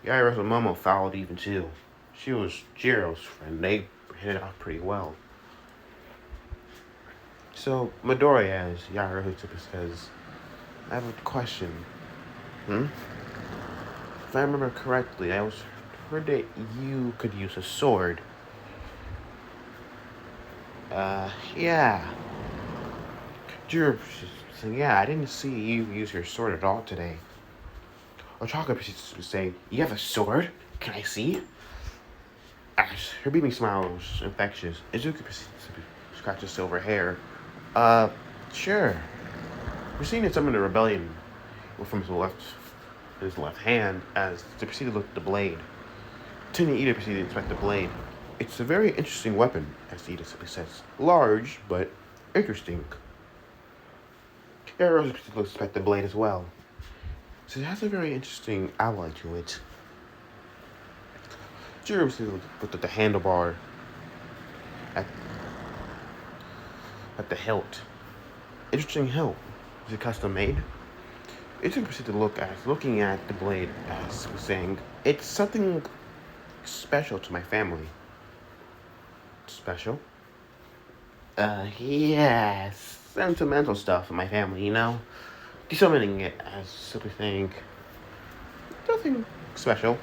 Yaira's Momo followed even too. She was Jiro's friend. They hit it off pretty well. So, Midoriya, as Yaira says, I have a question. If I remember correctly, I heard that you could use a sword. Yeah. Jiro said, yeah, I didn't see you use your sword at all today. Ochaka proceeds to say, you have a sword? Can I see? Ash, her beaming smile was infectious. Izuku proceeds to scratch his silver hair. Sure. We're seeing that some of the rebellion from his left hand as they proceed to look at the blade. Tenya Ida proceeded to inspect the blade. It's a very interesting weapon, as Ida simply says. Large, but interesting. Arrows proceeded to inspect the blade as well. So it has a very interesting alloy to it. Jiro proceeded to look at the handlebar at the hilt. Interesting hilt. Is it custom made? Izuku proceeded to looking at the blade as was saying, it's something special to my family. Special? Yes. Sentimental stuff in my family, you know? Desummoning it as simply saying, nothing special.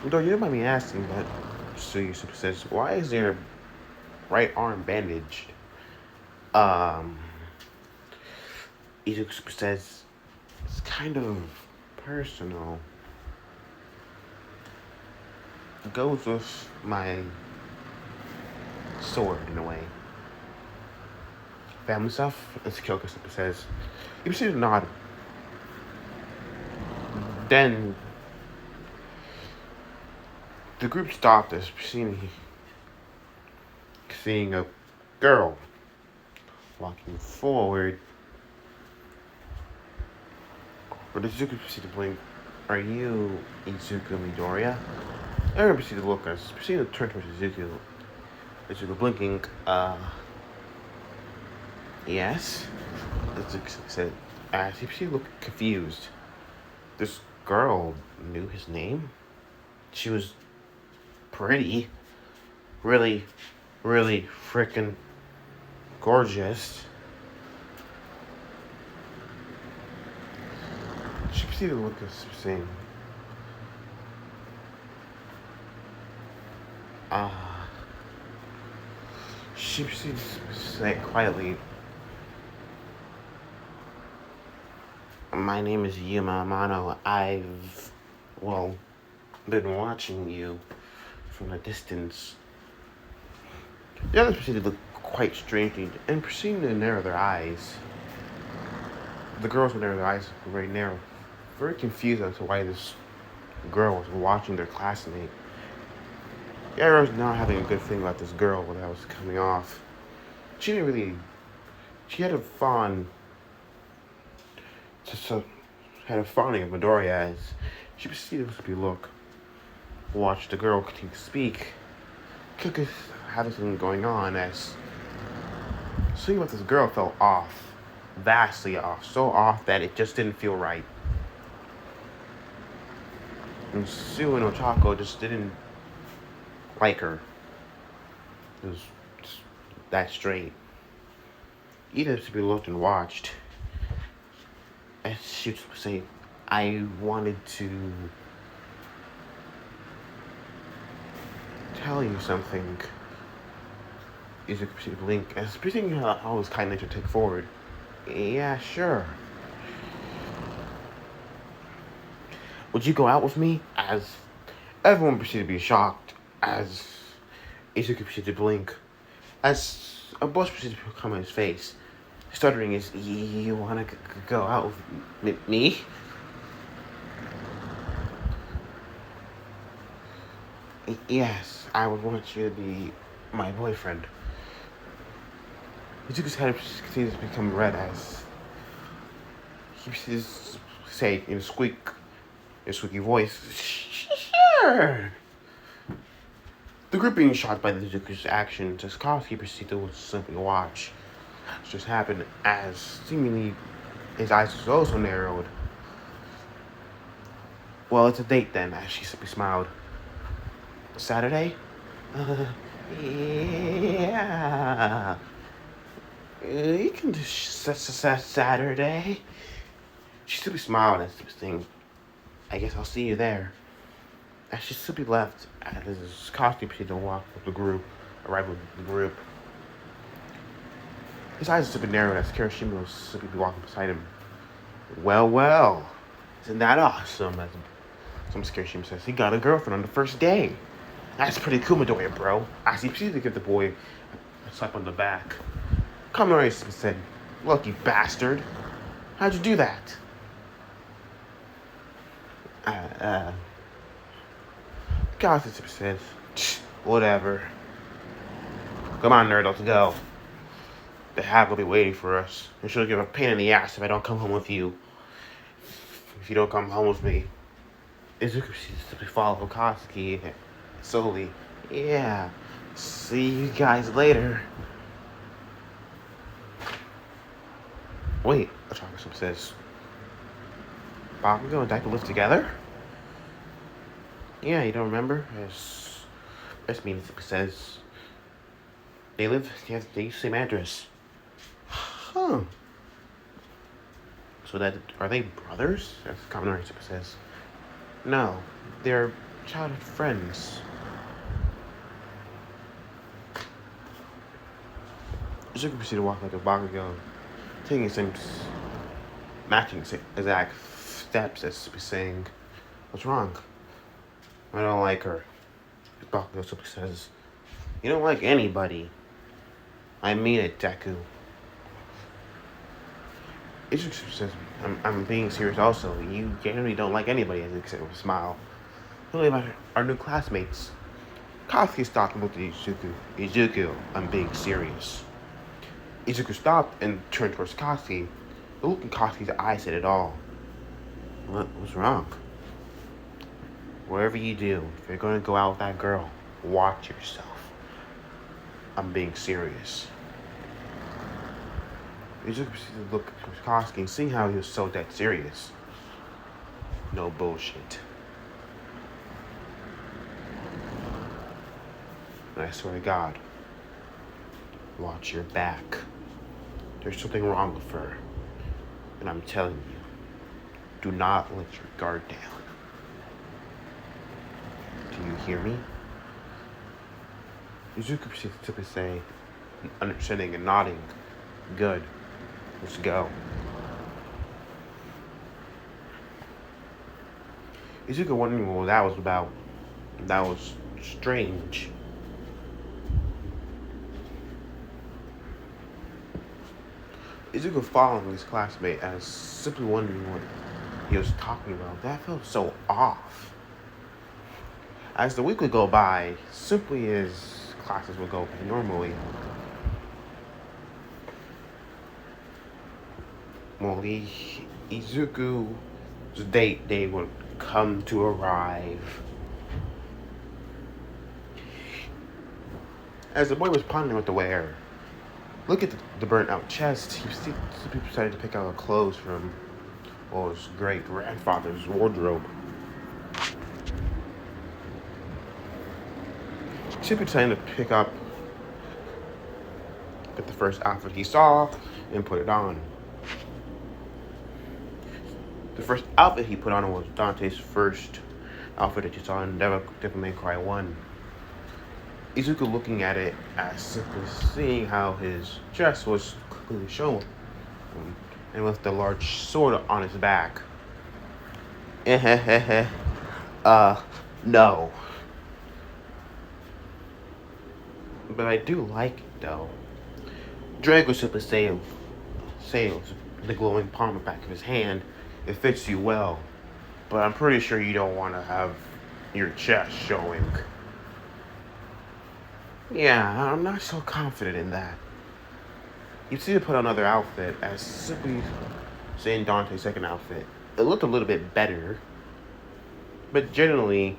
Though you don't mind me asking, but Suzuki says, why is their right arm bandaged? Um, Izuku says, it's kind of personal. It goes with my sword in a way. Family stuff, as Kyoko says. You proceed to nod. Then the group stopped as seeing a girl walking forward. But Izuku proceeded to blink. Are you Izuku Midoriya? Everyone proceeded to look as proceeded to turn towards Izuku. Izuku blinking, yes? Izuku said, as he proceeded to look confused. This girl knew his name? She was pretty. Really, really freaking gorgeous. She proceeded to look at us saying, she proceeded to say quietly, my name is Yuma Amano. I've, been watching you from a distance. The others proceeded to look quite strangely and proceeded to narrow their eyes. The girls would narrow their eyes very narrow, very confused as to why this girl was watching their classmate. Yara was not having a good thing about this girl that was coming off. She had a fawning of Midoriya as she proceeded to look, watch the girl continue to speak. Cook had something going on as something about this girl felt off, vastly off, so off that it just didn't feel right. And Sue and Ochako just didn't like her. It was just that straight. Either to be looked and watched. As she was saying, I wanted to tell you something. Is a proceeded to blink as everything I was kind enough to take forward. Yeah, sure. Would you go out with me? As everyone proceeded to be shocked as Izuku proceeded to blink. As a blush proceeded to come on his face. Stuttering is, you want to go out with me? Yes, I would want you to be my boyfriend. Izuku's head continues to become red as he proceeds to say in a squeaky voice, sure. The group being shocked by the Izuku's actions, as Koski proceeded to simply watch. This just happened as seemingly his eyes was also narrowed. Well, it's a date then, as she simply smiled. Saturday? Yeah. You can do Saturday. She simply smiled and saying, I guess I'll see you there. As she simply left, as his costume proceeded to walk with the group, arrive with the group. His eyes simply narrowed as Kirishima was simply walking beside him. Well, isn't that awesome? As some Kirishima says, he got a girlfriend on the first day. That's pretty cool, Midoriya, bro. As he proceeded to give the boy a slap on the back. Kaminari said, look, you bastard. How'd you do that? Gossip said, whatever. Come on, nerd, let's go. The hag will be waiting for us. And she'll give a pain in the ass if I don't come home with you. If you don't come home with me. Izuku simply follow Koski slowly. Yeah. See you guys later. Wait, Ochako says, Bakugo and Daiku live together? Yeah, you don't remember? Yes. Best means says they use the same address. Huh. So that, are they brothers? As Kaminari Super says. No, they're childhood friends. Izuku proceeded to walk like a Bakugo, taking some matching exact steps as saying, "What's wrong? I don't like her." Bakugo simply says, "You don't like anybody. I mean it, Deku." Izuku says, I'm being serious also. You generally don't like anybody," as he said with a smile. "Really about our new classmates." Katsuki stopped and looked at Izuku. "Izuku, I'm being serious." Izuku stopped and turned towards Katsuki. The look in Katsuki's eyes said it all. What's wrong? "Whatever you do, if you're going to go out with that girl, watch yourself. I'm being serious." Izuku proceeded to look at Katsuki and seeing how he was so dead serious. "No bullshit. And I swear to God, watch your back. There's something wrong with her. And I'm telling you, do not let your guard down. Do you hear me?" Izuku proceeded to simply say, understanding and nodding, "Good. Let's go." Izuku wondering what that was about. That was strange. Izuku following his classmate as simply wondering what he was talking about. That felt so off. As the week would go by, simply as classes would go by normally, Izuku's date day would come to arrive. As the boy was pondering what to wear, look at the burnt out chest, he decided to pick out clothes from his great grandfather's wardrobe. He decided to pick up the first outfit he saw and put it on. The first outfit he put on was Dante's first outfit that you saw in Devil May Cry 1. Izuku looking at it as simply seeing how his chest was clearly shown, and with the large sword on his back. No. But I do like it though. Drago simply saying the glowing palm back of his hand, "It fits you well, but I'm pretty sure you don't want to have your chest showing." "Yeah, I'm not so confident in that." You see to put on another outfit as simply saying Dante's second outfit. It looked a little bit better, but generally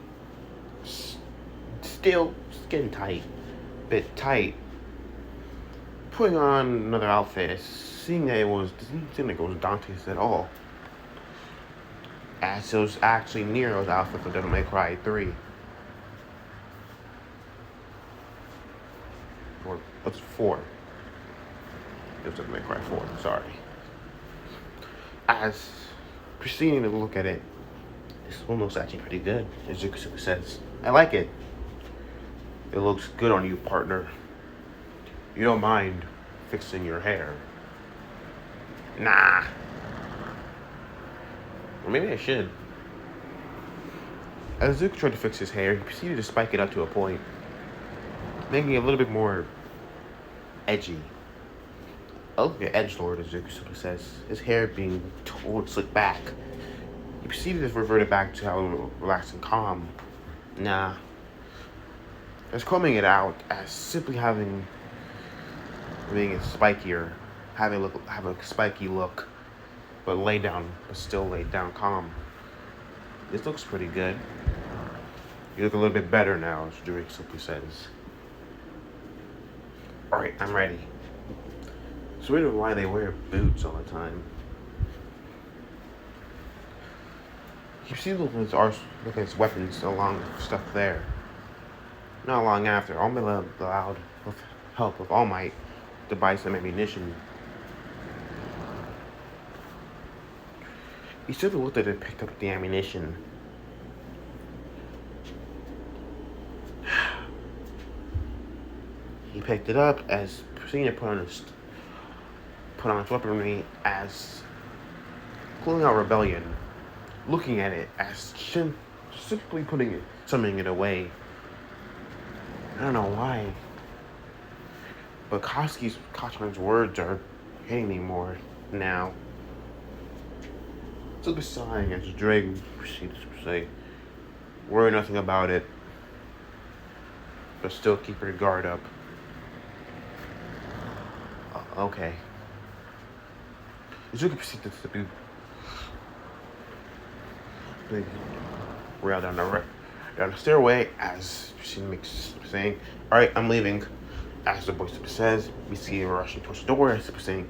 still skin tight, bit tight. Putting on another outfit, seeing that didn't seem like it was Dante's at all, as it was actually Nero's outfit for Devil May Cry 3. Or what's 4? It was Devil May Cry 4, sorry. As proceeding to look at it, this one looks actually pretty good, as Izuku says. "I like it. It looks good on you, partner. You don't mind fixing your hair?" "Nah. Or maybe I should." As Izuku tried to fix his hair, he proceeded to spike it up to a point, making it a little bit more edgy. "I look at edgelord," as Izuku simply says, his hair being totally slicked back. He proceeded to revert it back to how relaxed and calm. "Nah." As combing it out, as simply having it spikier, have a spiky look, but still laid down calm. "This looks pretty good. You look a little bit better now," as Drake simply says. "Alright, I'm ready." So we don't know why they wear boots all the time. You see look at his weapons along with stuff there. Not long after, All Might allowed with help of All Might to buy some ammunition. He simply looked at it and picked up the ammunition. He picked it up as proceeding to put on his weaponry as cooling out rebellion, looking at it as simply summoning it away. I don't know why, but Kachiman's words are hitting me more now. Simply sighing as Drake proceeds to say, "Worry nothing about it, but still keep your guard up." Okay. Izuku proceeds to be rail down the stairway as she makes saying, "Alright, I'm leaving." As the boy says, we see her rushing towards the door as saying,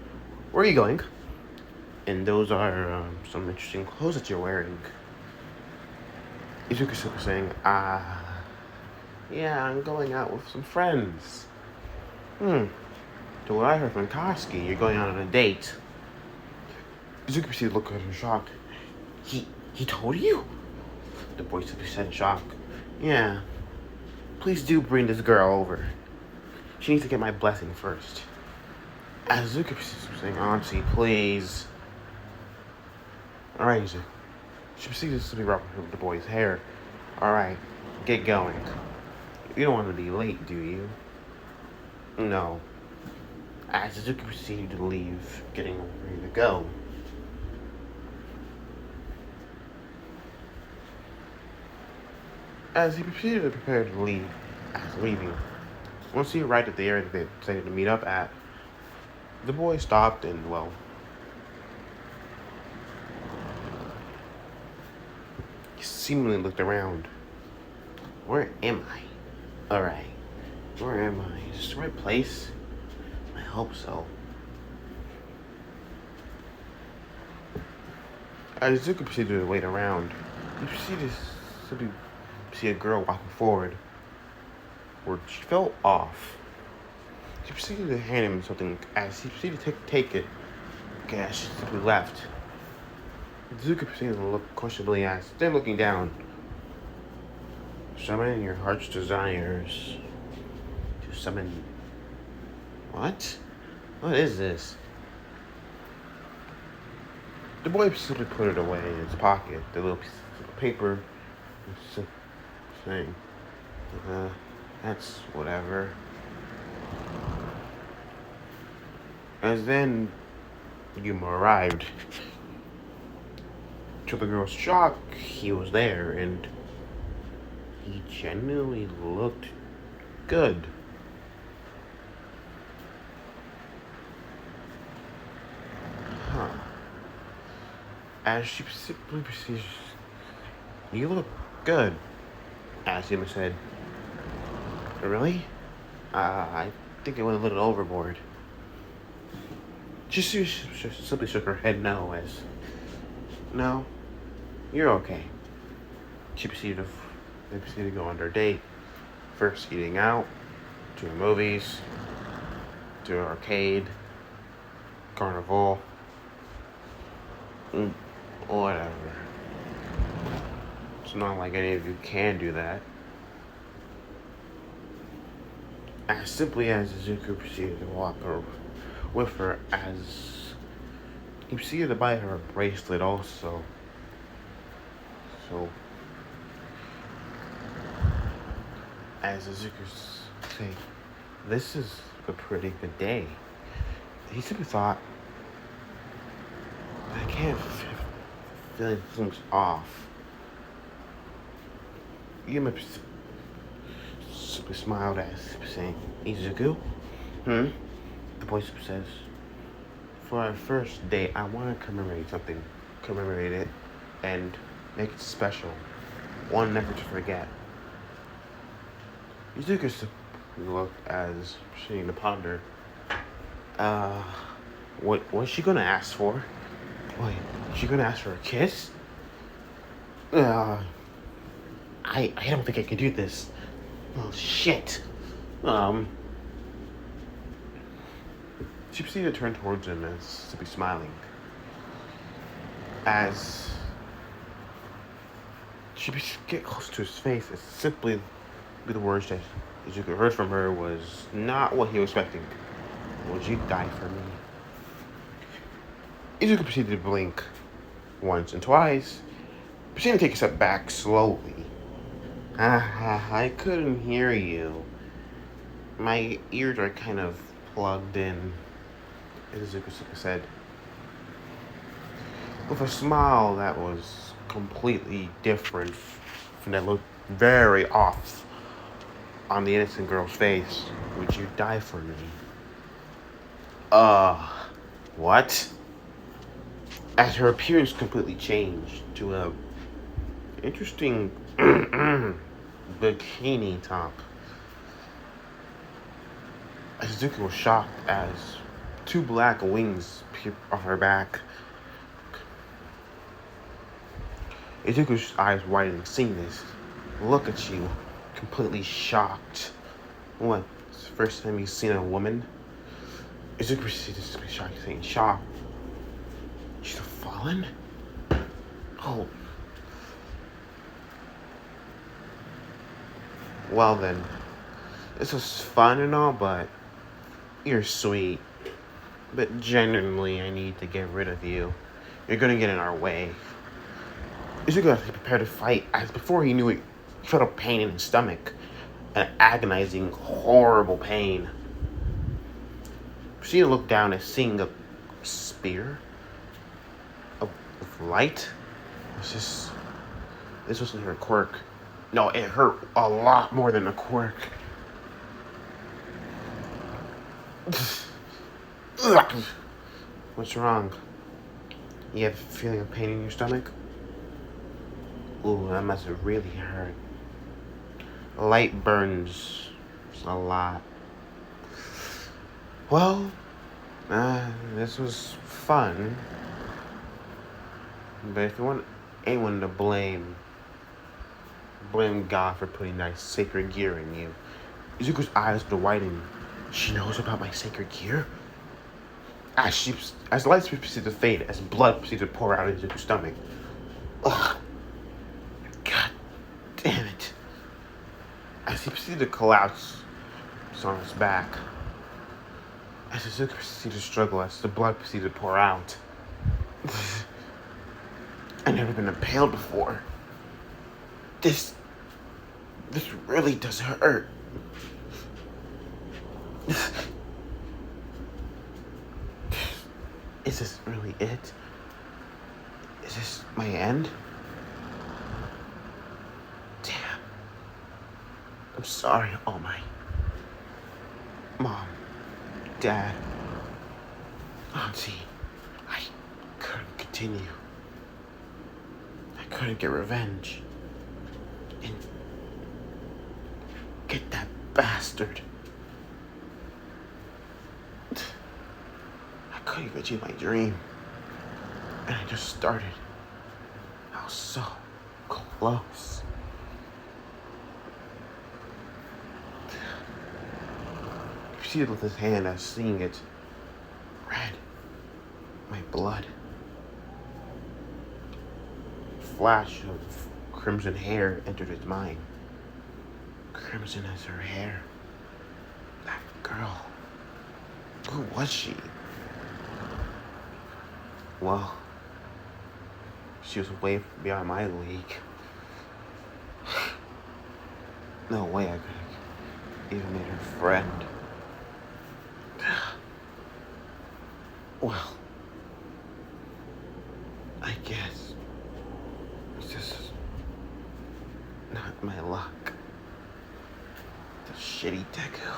"Where are you going?" And those are some interesting clothes that you're wearing. Izuku simply saying, yeah, I'm going out with some friends. To what I heard from Koski, you're going out on a date. Izuku proceeded to look at her in shock. He told you? The boy simply said in shock, "Yeah. Please do bring this girl over. She needs to get my blessing first." As Izuku proceeds to saying, "Auntie, please." Alright, Izuku. She proceeds to rub the boy's hair. "Alright, get going. You don't want to be late, do you?" "No." As Izuku proceeded to leave, getting ready to go. As he proceeded to prepare to leave, leaving, once he arrived at the area that they decided to meet up at, the boy stopped and, well, he seemingly looked around. Where am I? Alright, where am I? Is this the right place? I hope so. As Izuku proceeded to wait around, he proceeded to see a girl walking forward, where she fell off. She proceeded to hand him something as he proceeded to take it, as she simply left. Izuku proceeded to look questionably as, then looking down. "Summon your heart's desires." To summon... What? What is this? The boy simply put it away in his pocket, the little piece of paper, saying, that's whatever. As then Yuma arrived. To the girl's shock, he was there, and he genuinely looked good. As she simply proceeds, "You look good," as Yuma said. "Really? I think it went a little overboard." She simply shook her head no, as, "No, you're okay." They proceeded to go on their date. First eating out, to the movies, to an arcade, carnival, whatever. It's not like any of you can do that. As simply as Izuku proceeded to walk with her, as he proceeded to buy her a bracelet also. So, as Izuku's saying, "This is a pretty good day," he simply thought, "I can't feel things off." Yuma simply smiled as saying, "Izuku? The boy says, "For our first date, I want to commemorate it, and make it special. One never to forget." Izuku looked as proceeding to ponder. What's she gonna ask for? Wait, is she gonna ask for a kiss? I don't think I can do this. Oh, shit. She proceeded to turn towards him as to be smiling. As she get close to his face, it's simply the words that Izuku heard from her was not what he was expecting. Would you die for me? Izuku proceeded to blink once and twice, proceeding to take a step back slowly. I couldn't hear you. My ears are kind of plugged in, Izuku said, with a smile that was completely different from that looked very off on the innocent girl's face. Would you die for me? What? As her appearance completely changed to a interesting bikini top. Izuku was shocked as two black wings appeared on her back. Izuku's eyes widened, seeing this. Look at you, completely shocked. What? It's the first time you've seen a woman? Izuku proceeded to be shocked, saying, shocked. She's fallen? Oh. Well then, this was fun and all, but you're sweet. But genuinely, I need to get rid of you. You're gonna get in our way. Izuku had to prepare to fight, as before he knew it, he felt a pain in his stomach. An agonizing, horrible pain. She looked down and seeing a spear of light. This wasn't her quirk. No, it hurt a lot more than a quirk. What's wrong? You have a feeling of pain in your stomach? Ooh, that must have really hurt. Light burns a lot. Well, this was fun. But if you want anyone to blame God for putting that sacred gear in you. Izuku's eyes were widening. She knows about my sacred gear? As the lights proceeded to fade, as blood proceeded to pour out of Izuku's stomach. Ugh. God damn it. As he proceeded to collapse on his back. As Izuku proceeded to struggle, as the blood proceeded to pour out. I've never been impaled before. This really does hurt. Is this really it? Is this my end? Damn. I'm sorry, all my mom, dad, auntie. I couldn't continue. I couldn't get revenge. And get that bastard. I couldn't even achieve my dream. And I just started. I was so close. He proceeded with his hand as seeing it. Red. My blood. Flash of crimson hair entered his mind. Crimson as her hair. That girl. Who was she? Well, she was way beyond my league. No way I could have even made her friend. Well, I guess it's just not my luck. The shitty deku.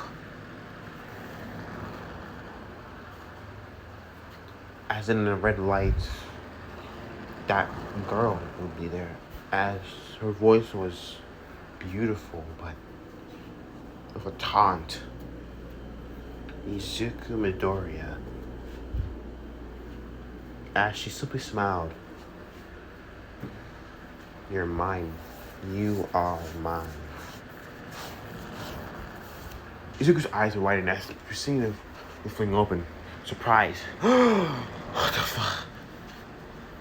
As in the red lights, that girl would be there. As her voice was beautiful, but with a taunt. Izuku Midoriya. As she simply smiled. You're mine. You are mine. Izuku's eyes were widened as he seen the fling open. Surprise. What the fuck?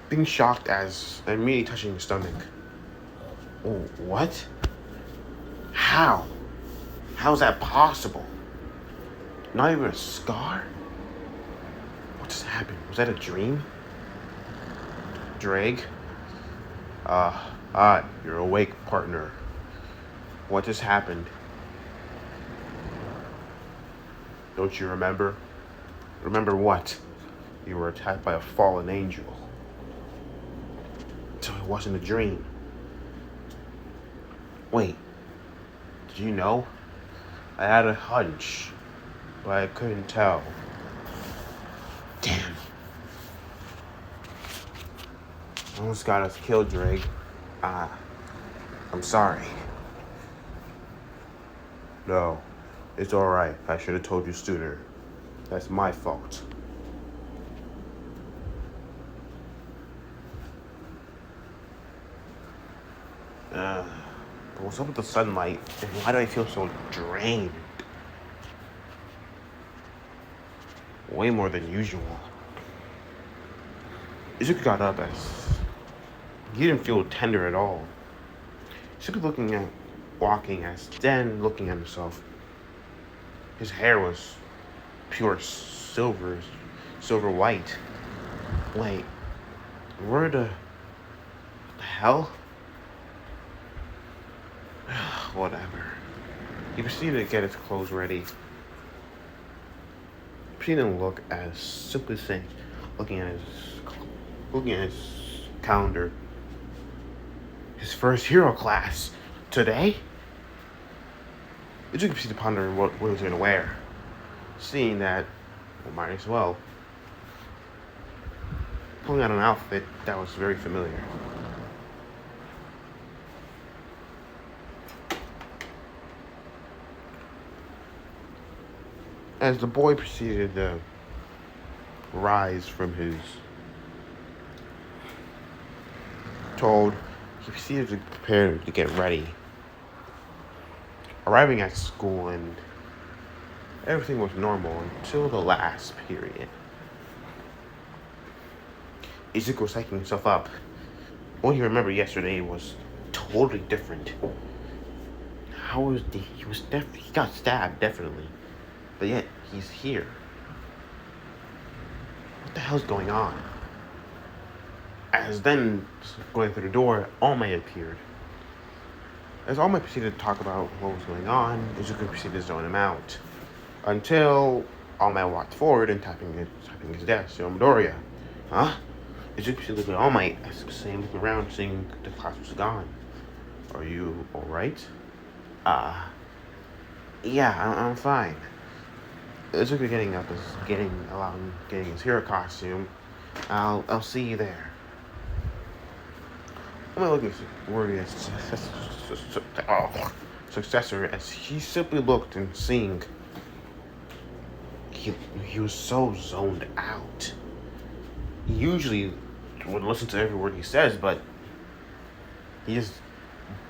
being shocked as immediately touching his stomach. Oh, what? How? How is that possible? Not even a scar? What just happened? Was that a dream? Drake? You're awake, partner. What just happened? Don't you remember? Remember what? You were attacked by a fallen angel. So it wasn't a dream. Wait, did you know? I had a hunch, but I couldn't tell. Damn. Almost got us killed, Drake. I'm sorry. No, it's alright. I should have told you sooner. That's my fault. But what's up with the sunlight? And why do I feel so drained? Way more than usual. Izuku got up as he didn't feel tender at all. Izuku walking as then looking at himself. His hair was pure silver white. Wait, where the hell? Whatever. He proceeded to get his clothes ready. He didn't look as simply saying, looking at his calendar. His first hero class today. Izuku proceeded to ponder what he was going to wear, seeing that, well, might as well. Pulling out an outfit that was very familiar. As the boy proceeded to rise from his told, he proceeded to prepare to get ready. Arriving at school, and everything was normal until the last period. Izuku was psyching himself up. What he remembered yesterday was totally different. He got stabbed, definitely. But yet, he's here. What the hell's going on? As then, going through the door, All Might appeared. As All Might proceeded to talk about what was going on, Izuku proceeded to zone him out. Until All Might walked forward and tapping his desk. Yo, Midoriya. Huh? Izuku proceeded to look at All Might, as same looking around, seeing the class was gone. Are you alright? Yeah, I'm fine. Izuku getting up is getting his hero costume. I'll see you there. I'm not looking worthy as successor as he simply looked and seeing he was so zoned out. He usually would listen to every word he says, but he just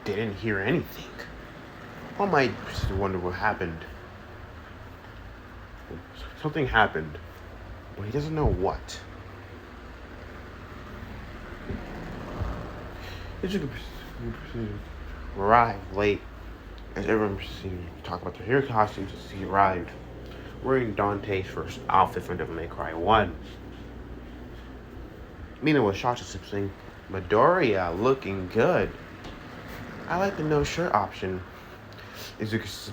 didn't hear anything. One might wonder what happened. Something happened, but he doesn't know what. Izuku arrived late as everyone proceeded to talk about their hero costumes as he arrived, wearing Dante's first outfit from Devil May Cry 1. Mina was shocked at saying, Midoriya, looking good. I like the no shirt option. Izuku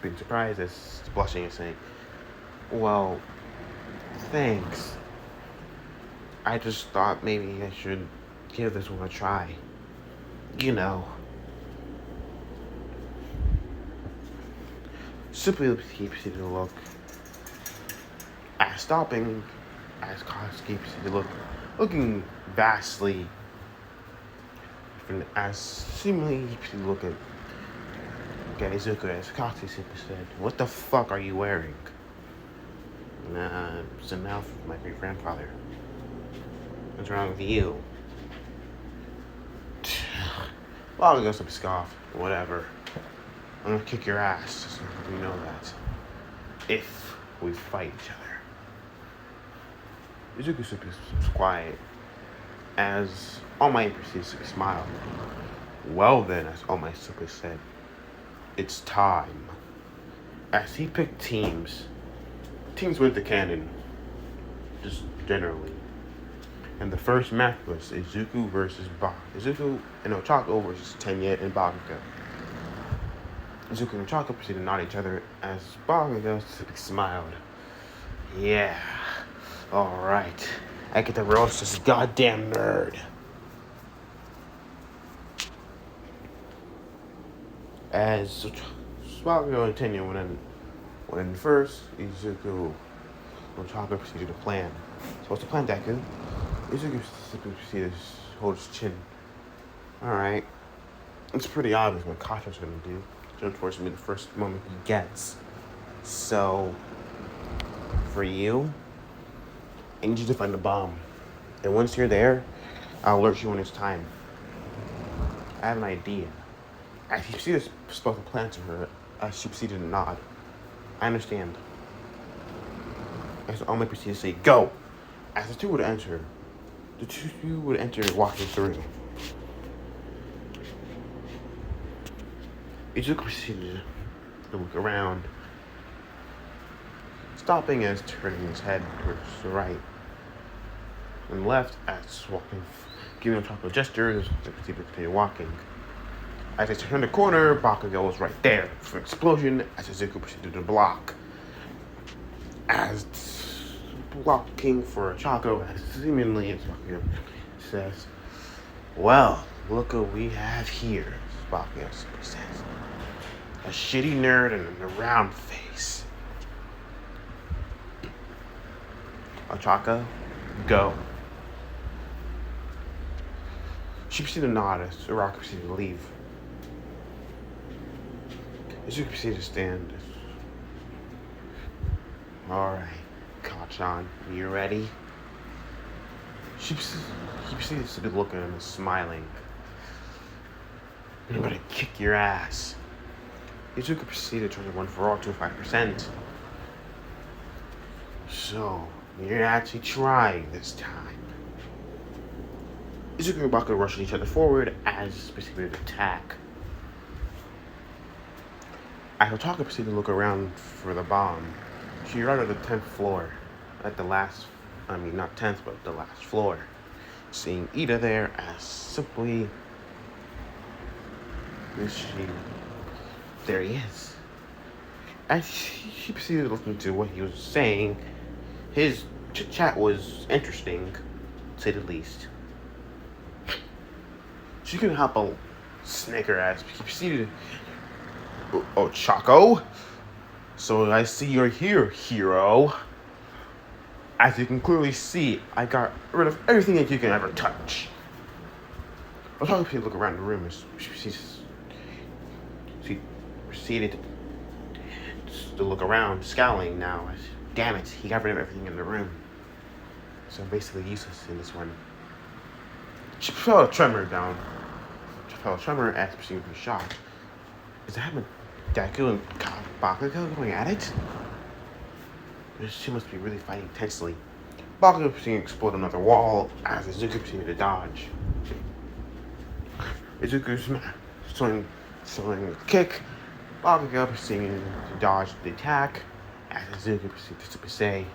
being surprised as blushing and saying, well, thanks. I just thought maybe I should give this one a try. You know. Simply he proceeded to look. As Koski proceeded to look, looking vastly different, as seemingly he proceeded to look at Izuku as Koski simply said, what the fuck are you wearing? It's a mouth of my great grandfather. What's wrong with you? Well, I'll go some scoff. Whatever. I'm gonna kick your ass. Just so you know that. If we fight each other. Izuku was quiet. as All Might proceeds to smile. Well then, as All Might simply said, it's time. As he picked teams went to canon, just generally. And the first match was Izuku versus Ochako versus Tenya and Bakugo. Izuku and Ochako proceeded to nod at each other as Bakugo smiled. Yeah, alright. I get to roast this goddamn nerd. As Bakugo and Tenya went in first, Izuku and Ochako proceeded to plan. So what's the plan, Deku? Izuku proceeded to hold his chin. Alright. It's pretty obvious what Kasha's gonna do. Which unfortunately the first moment he gets. So, for you, I need you to find the bomb. And once you're there, I'll alert you when it's time. I have an idea. As you see this spoken plan to her, she proceeded to nod. I understand. As All Might proceeded to say, go! As the two would enter walking through. Izuku proceeded to look around, stopping as turning his head towards the right and left as walking, giving a tropical gesture as they continued walking. As they turned the corner, Bakugo was right there for an explosion as Izuku proceeded to block. As blocking for Ochako, as seemingly as Bakugo says, well, look what we have here, Bakugo says. A shitty nerd and a round face. Ochako, go. She proceeded to nod as Uraka proceeded to leave. Izuku proceeded to stand. Alright, Kachan, you ready? He proceeded to be looking at him and smiling. I'm gonna kick your ass. Izuku proceeded to turn the one for all to 5%. So, you're actually trying this time. Izuku and Bakugo rushed each other forward as proceeded to attack. As Ochako proceeded to look around for the bomb, she arrived at the 10th floor, not 10th, but the last floor, seeing Ida there as simply, there he is. As she proceeded to listen to what he was saying, his chit-chat was interesting, to say the least. She couldn't help but snicker as he proceeded to, Ochako, so I see you're here, hero. As you can clearly see, I got rid of everything that you can ever touch. Ochako proceeded to look around the room as she proceeded to look around, scowling now. Damn it, he got rid of everything in the room. So I'm basically useless in this one. She felt a tremor down. She felt a tremor as she was shocked. Is that Deku and Bakugo going at it? She must be really fighting tensely. Bakugo proceeded to explode another wall as Izuku proceeded to dodge. Izuku throwing a kick. Bakugo proceeded to dodge the attack as Izuku proceeded to say,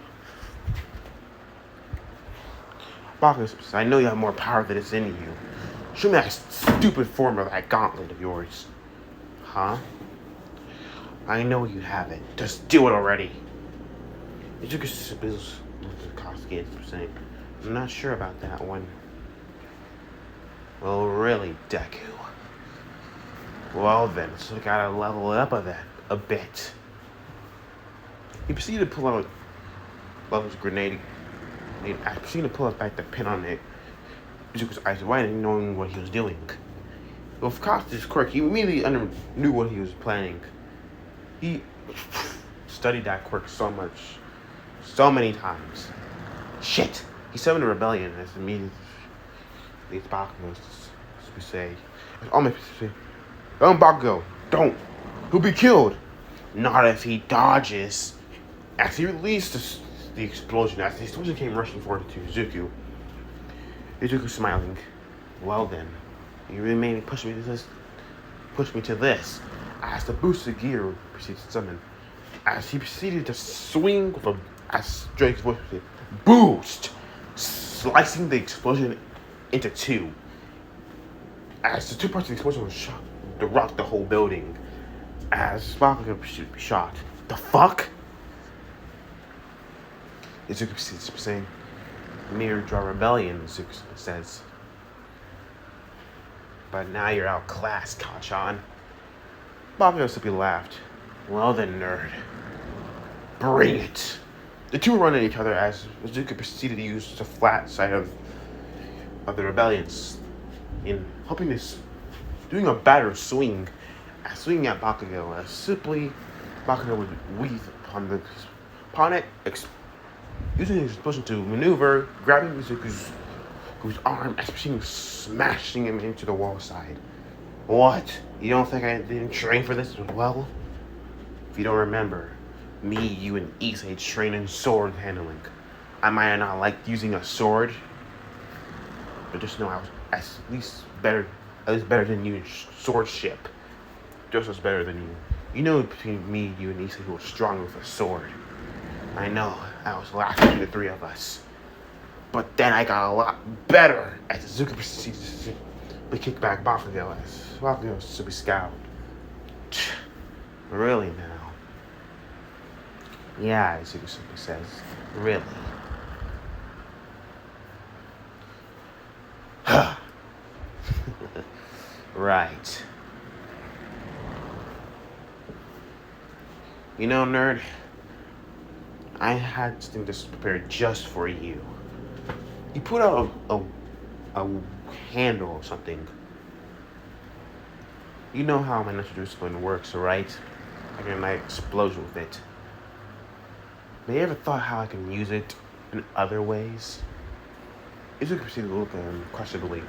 Bakugo, I know you have more power than is in you. Show me that stupid form of that gauntlet of yours. Huh? I know you have it. Just do it already. Izuku spills the Kosuke saying, I'm not sure about that one. Well, really, Deku. Well then, so I gotta level up a bit. He proceeded to pull out his grenade. I proceeded to pull back the pin on it. Izuku's eyes wide, knowing what he was doing. Well, if Kosuke is correct, he immediately knew what he was planning. He studied that quirk so many times. Shit! He summoned a rebellion as immediately Bakugo to say, Bakugo, don't! He'll be killed! Not if he dodges. As he released the explosion, as the explosion came rushing forward to Izuku, Izuku smiling. Well then, you really made me push me to this. As the boosted gear proceeds to summon, as he proceeded to swing with as Drake's voice said, boost, slicing the explosion into two. As the two parts of the explosion were shot to rock the whole building, as Bakugo proceeded to be shot. The fuck? Izuku proceeds to saying, Mirror Draw Rebellion, Izuku says. But now you're outclassed, Kachan. Bakugo simply laughed. Well then, nerd. Bring it! The two run at each other as Izuku proceeded to use the flat side of the rebellions in hoping this, doing a better swing, swinging at Bakugo as simply Bakugo would weave upon it, using his explosion to maneuver, grabbing Izuku's arm and proceeding smashing him into the wall side. What? You don't think I didn't train for this as well? If you don't remember, me, you, and Issei train in sword handling. I might not like using a sword, but just know I was at least better than you in swordship. Just as better than you. You know, between me, you, and Issei, who was strong with a sword. I know, I was last between the three of us. But then I got a lot better as Izuku proceeds to kick back Bakugo as Bakugo super scout. Really now? Yeah, Izuku simply says. Really? Right. You know, nerd, I had something this prepared just for you. You put out a handle or something. You know how my natural discipline works, right? I can ignite explosion with it. Have you ever thought how I can use it in other ways? Izuku proceeded to look at him questionably.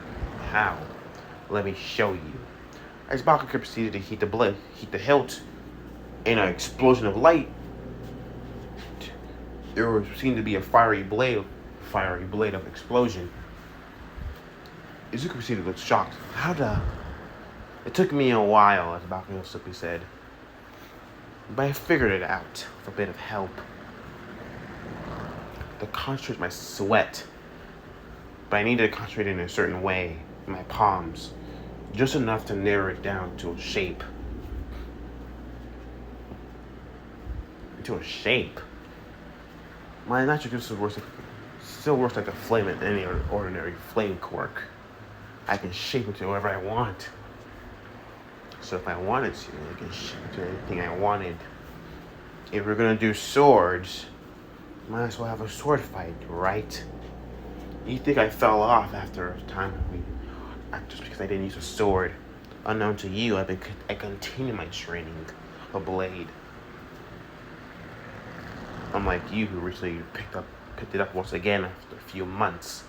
How? Let me show you. As Bakugo proceeded to heat the hilt, in an explosion of light, there seemed to be a fiery blade of explosion. Izuku proceeded to look shocked. How the? It took me a while, as Bakugo simply said. But I figured it out with a bit of help. To concentrate my sweat. But I needed to concentrate in a certain way, in my palms. Just enough to narrow it down to a shape. Into a shape? My natural discipline still works like a flame in any ordinary flame quirk. I can shape it to whatever I want. So if I wanted to, I can shape it to anything I wanted. If we're gonna do swords, might as well have a sword fight, right? You think I fell off after a time? Just because I didn't use a sword. Unknown to you, I continue my training of blade. Unlike you, who recently picked it up once again after a few months.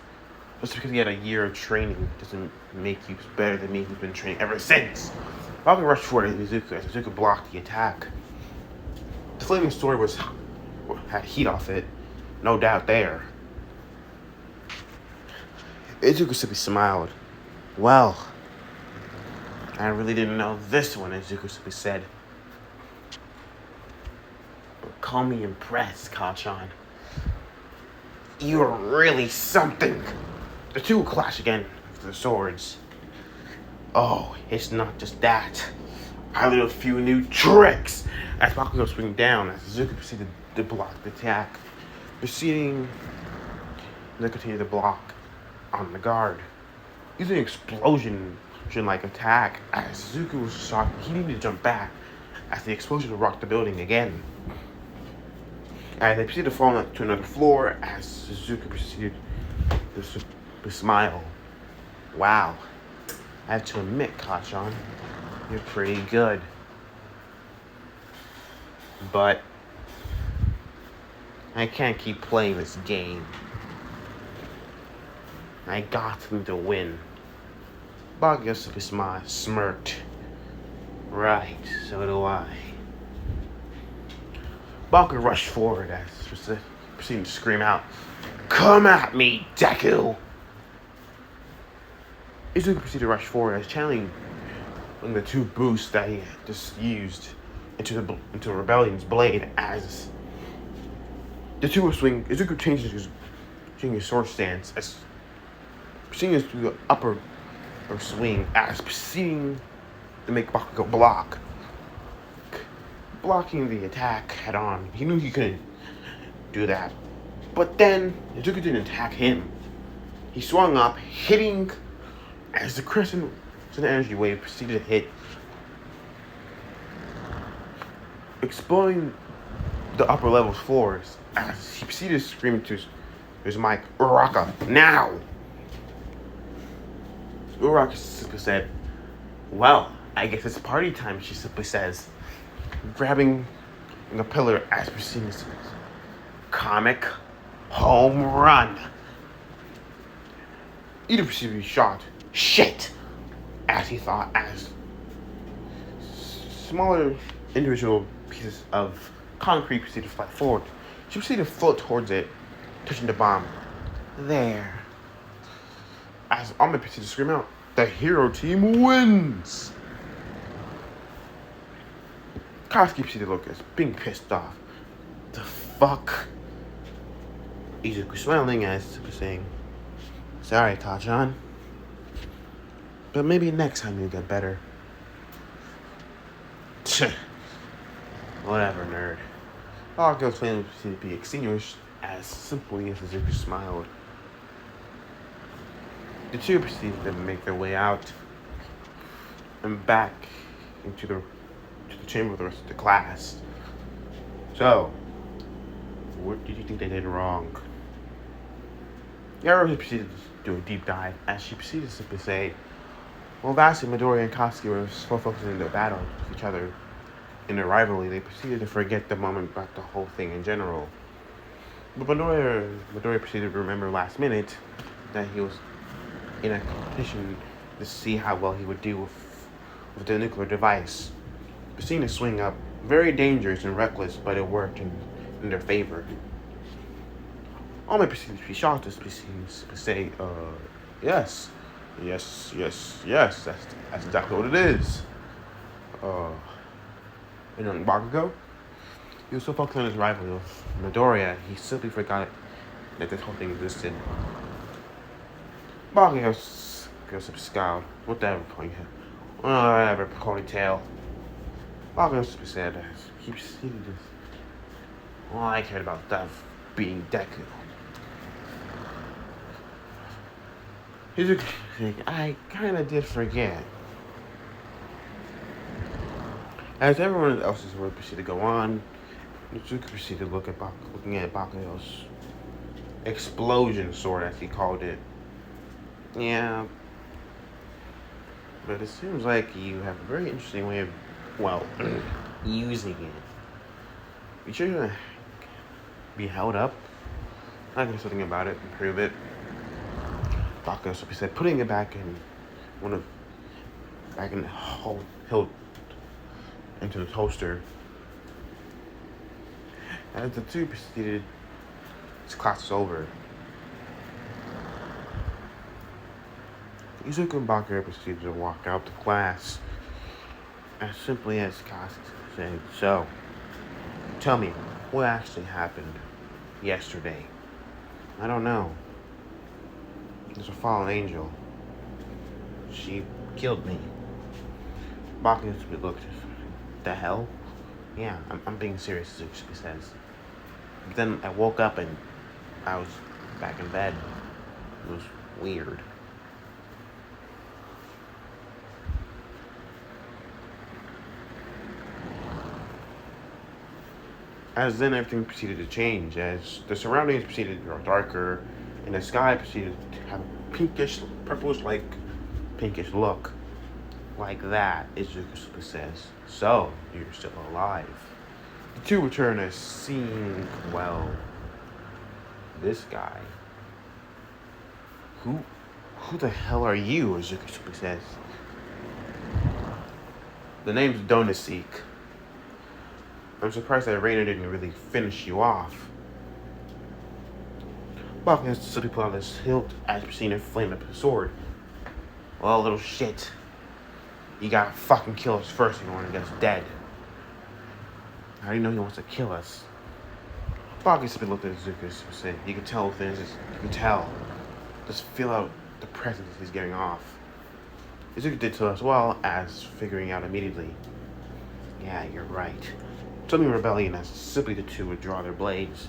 Just because you had a year of training doesn't make you better than me, who's been training ever since. Bakugo rushed forward at Izuku as Izuku blocked the attack. The flaming sword had heat off it, no doubt there. Izuku simply smiled. Well, I really didn't know this one, Izuku simply said. But call me impressed, Kachan. You're really something. The two will clash again with the swords. Oh, it's not just that. I learned a few new tricks as Bakugo swing down as Izuku proceeded to block the attack, proceeding to continue to block on the guard. Using an explosion-like attack as Izuku was shocked, he needed to jump back as the explosion rocked the building again. As they proceeded to fall to another floor as Izuku proceeded to smile. Wow. I have to admit, Kachan, you're pretty good. But I can't keep playing this game. I got him to win. Bakugo simply smirked. Right, so do I. Bakugo rushed forward as proceeding to scream out, "Come at me, Deku!" Izuku proceeded to rush forward as channeling the two boosts that he had just used into Rebellion's blade as the two were swinging. Izuku changed his sword stance as proceeding to the upper or swing as proceeding to make Bakugo block. Blocking the attack head on. He knew he couldn't do that. But then Izuku didn't attack him. He swung up, hitting as the crescent energy wave proceeded to hit, exploding the upper level's floors as he proceeded to scream into his mic, "Uraraka, now!" Uraraka simply said, "Well, I guess it's party time," she simply says, grabbing the pillar as proceeding to comic home run. Ida proceeded to be shocked. Shit! As he thought, as smaller individual pieces of concrete proceeded to fly forward. She proceeded to float towards it, touching the bomb. There. As Ahmed proceeded to scream out, the hero team wins! Katsuki proceeded to look as being pissed off. The fuck? Izuku smiling as saying, sorry, Tachan. But maybe next time you'll get better. Whatever, nerd. Bakugo's plan proceeded to be extinguished as simply as Izuku smiled. The two proceeded to make their way out and back to the chamber with the rest of the class. So, what did you think they did wrong? Yaro proceeded to do a deep dive as she proceeded to simply say, well, lastly, Midoriya and Katsuki were so focused in their battle with each other in their rivalry, they proceeded to forget the moment about the whole thing in general. But Midoriya proceeded to remember last minute that he was in a competition to see how well he would do with the nuclear device. Proceeding to swing up, very dangerous and reckless, but it worked in their favor. All proceeded to be shocked as proceeds to say, yes, that's exactly what it is. And on Bakugo, he was so focused on his rivalry with Midoriya, he simply forgot that this whole thing existed. Bakugo goes up scowl, whatever ponytail. Bakugo simply said, he proceeded to, all I cared about that being Deku. I kinda did forget. As everyone else's word proceeded to go on, Izuku proceeded to looking at Bakugo's explosion sword, as he called it. Yeah, but it seems like you have a very interesting way of, using it. You sure you're gonna be held up? I can do something about it and prove it. Bakugo simply said, putting it back in the hilt into the toaster. As the two proceeded, his class was over. Izuku and Bakugo proceeded to walk out the class as simply as Katsuki said, so, tell me, what actually happened yesterday? I don't know. There's a fallen angel. She killed me. Bakugo looked. The hell? Yeah, I'm being serious, she says. But then I woke up and I was back in bed. It was weird. As then everything proceeded to change, as the surroundings proceeded to grow darker, and the sky proceeded to have a pinkish look. Like that, Izuku says. So, you're still alive. The two return as seeing, this guy. Who the hell are you? Izuku says. The name's Donaseek. I'm surprised that Reina didn't really finish you off. Bakugo simply pulled out his hilt as proceeding to flame up his sword. Well, little shit. You gotta fucking kill us first if you want to get us dead. How do you know he wants to kill us? Baki simply looked at Izuku and said, you can tell things, you can tell. Just feel out the presence he's getting off. Izuku did so as well as figuring out immediately. Yeah, you're right. Something rebellion as simply the two would draw their blades.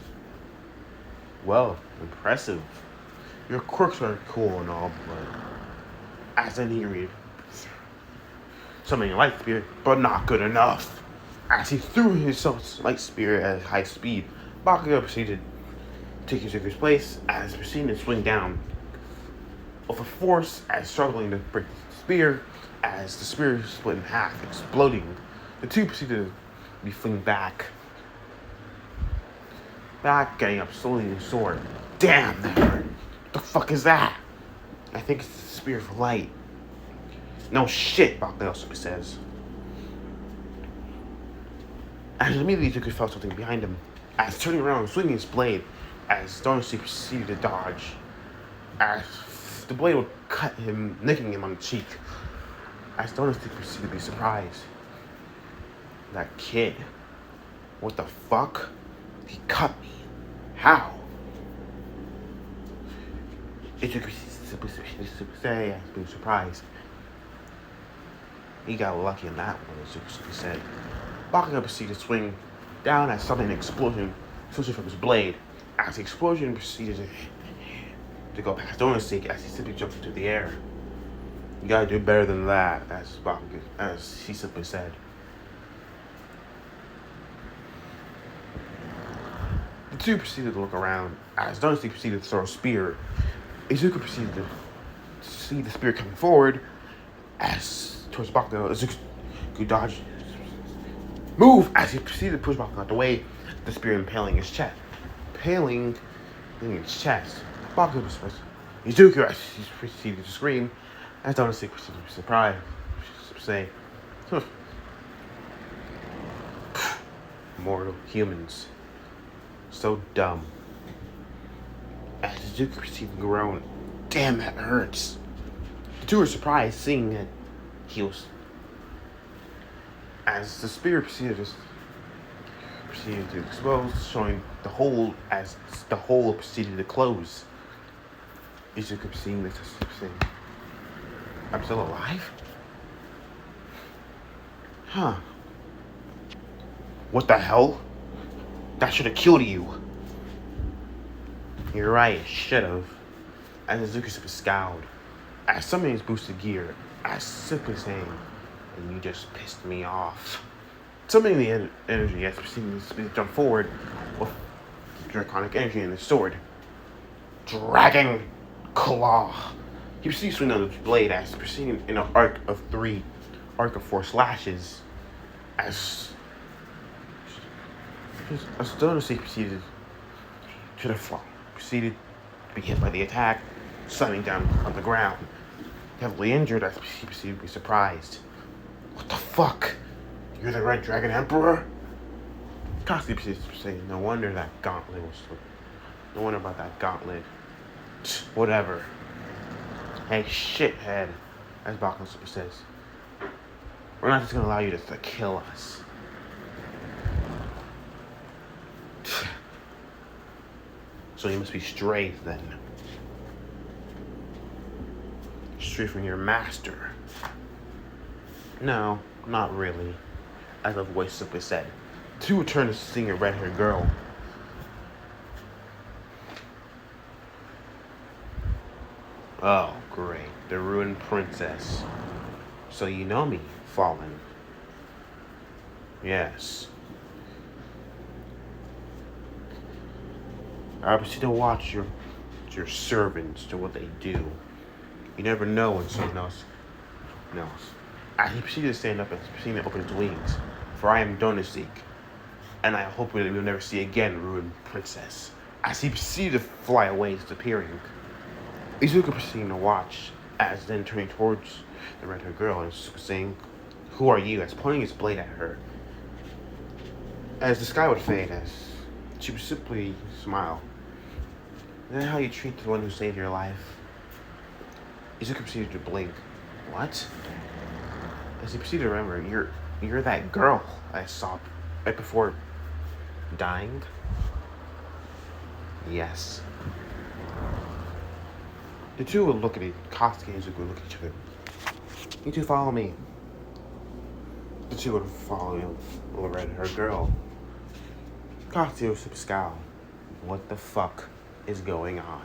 Well, impressive. Your quirks are cool and all, but as an eerie, something light spear, but not good enough. As he threw his light spear at high speed, Bakugo proceeded to take Izuku's place as proceeding to swing down with a force as struggling to break the spear as the spear split in half, exploding. The two proceeded to be flinged back, getting up slowly in the sword. Damn, that hurt. What the fuck is that? I think it's the spear for light. No shit, Bakugo says. As immediately Izuku felt something behind him, as turning around and swinging his blade, as Darcy proceeded to dodge, as the blade would cut him, nicking him on the cheek, as Darcy proceeded to be surprised. That kid, what the fuck? He cut me. How? Izuku simply say as being surprised. He got lucky on that one, Izuku said. Bakugo proceeded to swing down as something an explosion switched from his blade. As the explosion proceeded to go past Donasek as he simply jumped into the air. You gotta do better than that, as he simply said. The two proceeded to look around as Donasek proceeded to throw a spear. Izuku proceeded to see the spear coming forward as towards Bakugo. Izuku dodged. Move! As he proceeded to push Bakugo out the way, the spear impaling his chest. Impaling in his chest. Bakugo was Izuku as he proceeded to scream, as Donasek proceeded to be surprised. Say, mortal humans. So dumb. As Izuku proceeded to groan, damn, that hurts. The two were surprised, seeing that he was. As the spear proceeded to expose, showing the hole as the hole proceeded to close. Izuku seeing this, saying, I'm still alive? Huh. What the hell? That should have killed you. You're right, it should have. As Izuku scowled, as summoning his boosted gear, as simply saying, and you just pissed me off. Summoning the energy as proceeding to jump forward with draconic energy in his sword. Dragon Claw. He proceeds to swing on his blade as proceeding in an arc of 4 slashes. As Donasek proceeded to the fall, proceeded to be hit by the attack, slamming down on the ground. Heavily injured as he proceeded to be surprised. What the fuck? You're the Red Dragon Emperor? Kasti proceeds to say, no wonder that gauntlet was slipped. No wonder about that gauntlet. Whatever. Hey, shithead, as Bakugo says. We're not just gonna allow you to kill us. So you must be straight then. Straight from your master. No, not really, as the voice simply said. Two returned to seeing a red-haired girl. Oh, great. The ruined princess. So you know me, Fallen. Yes. I proceed to watch your servants do what they do. You never know when someone else knows. As he proceeded to stand up and proceeded to open his wings. For I am Donasek, and I hope that we will never see again ruined princess. As he proceeded to fly away, disappearing. Izuku proceeded to watch, as then turning towards the red-haired girl and saying, who are you? As pointing his blade at her. As the sky would fade, as she would simply smile. Is that how you treat the one who saved your life? Izuku proceeded to blink, What? As you proceed to remember, you're that girl I saw right before dying? Yes. The two would look at it, Kosuke and Izuku would look at each other. You two follow me. The two would follow over at her girl. Kosuke would scowl. What the fuck is going on?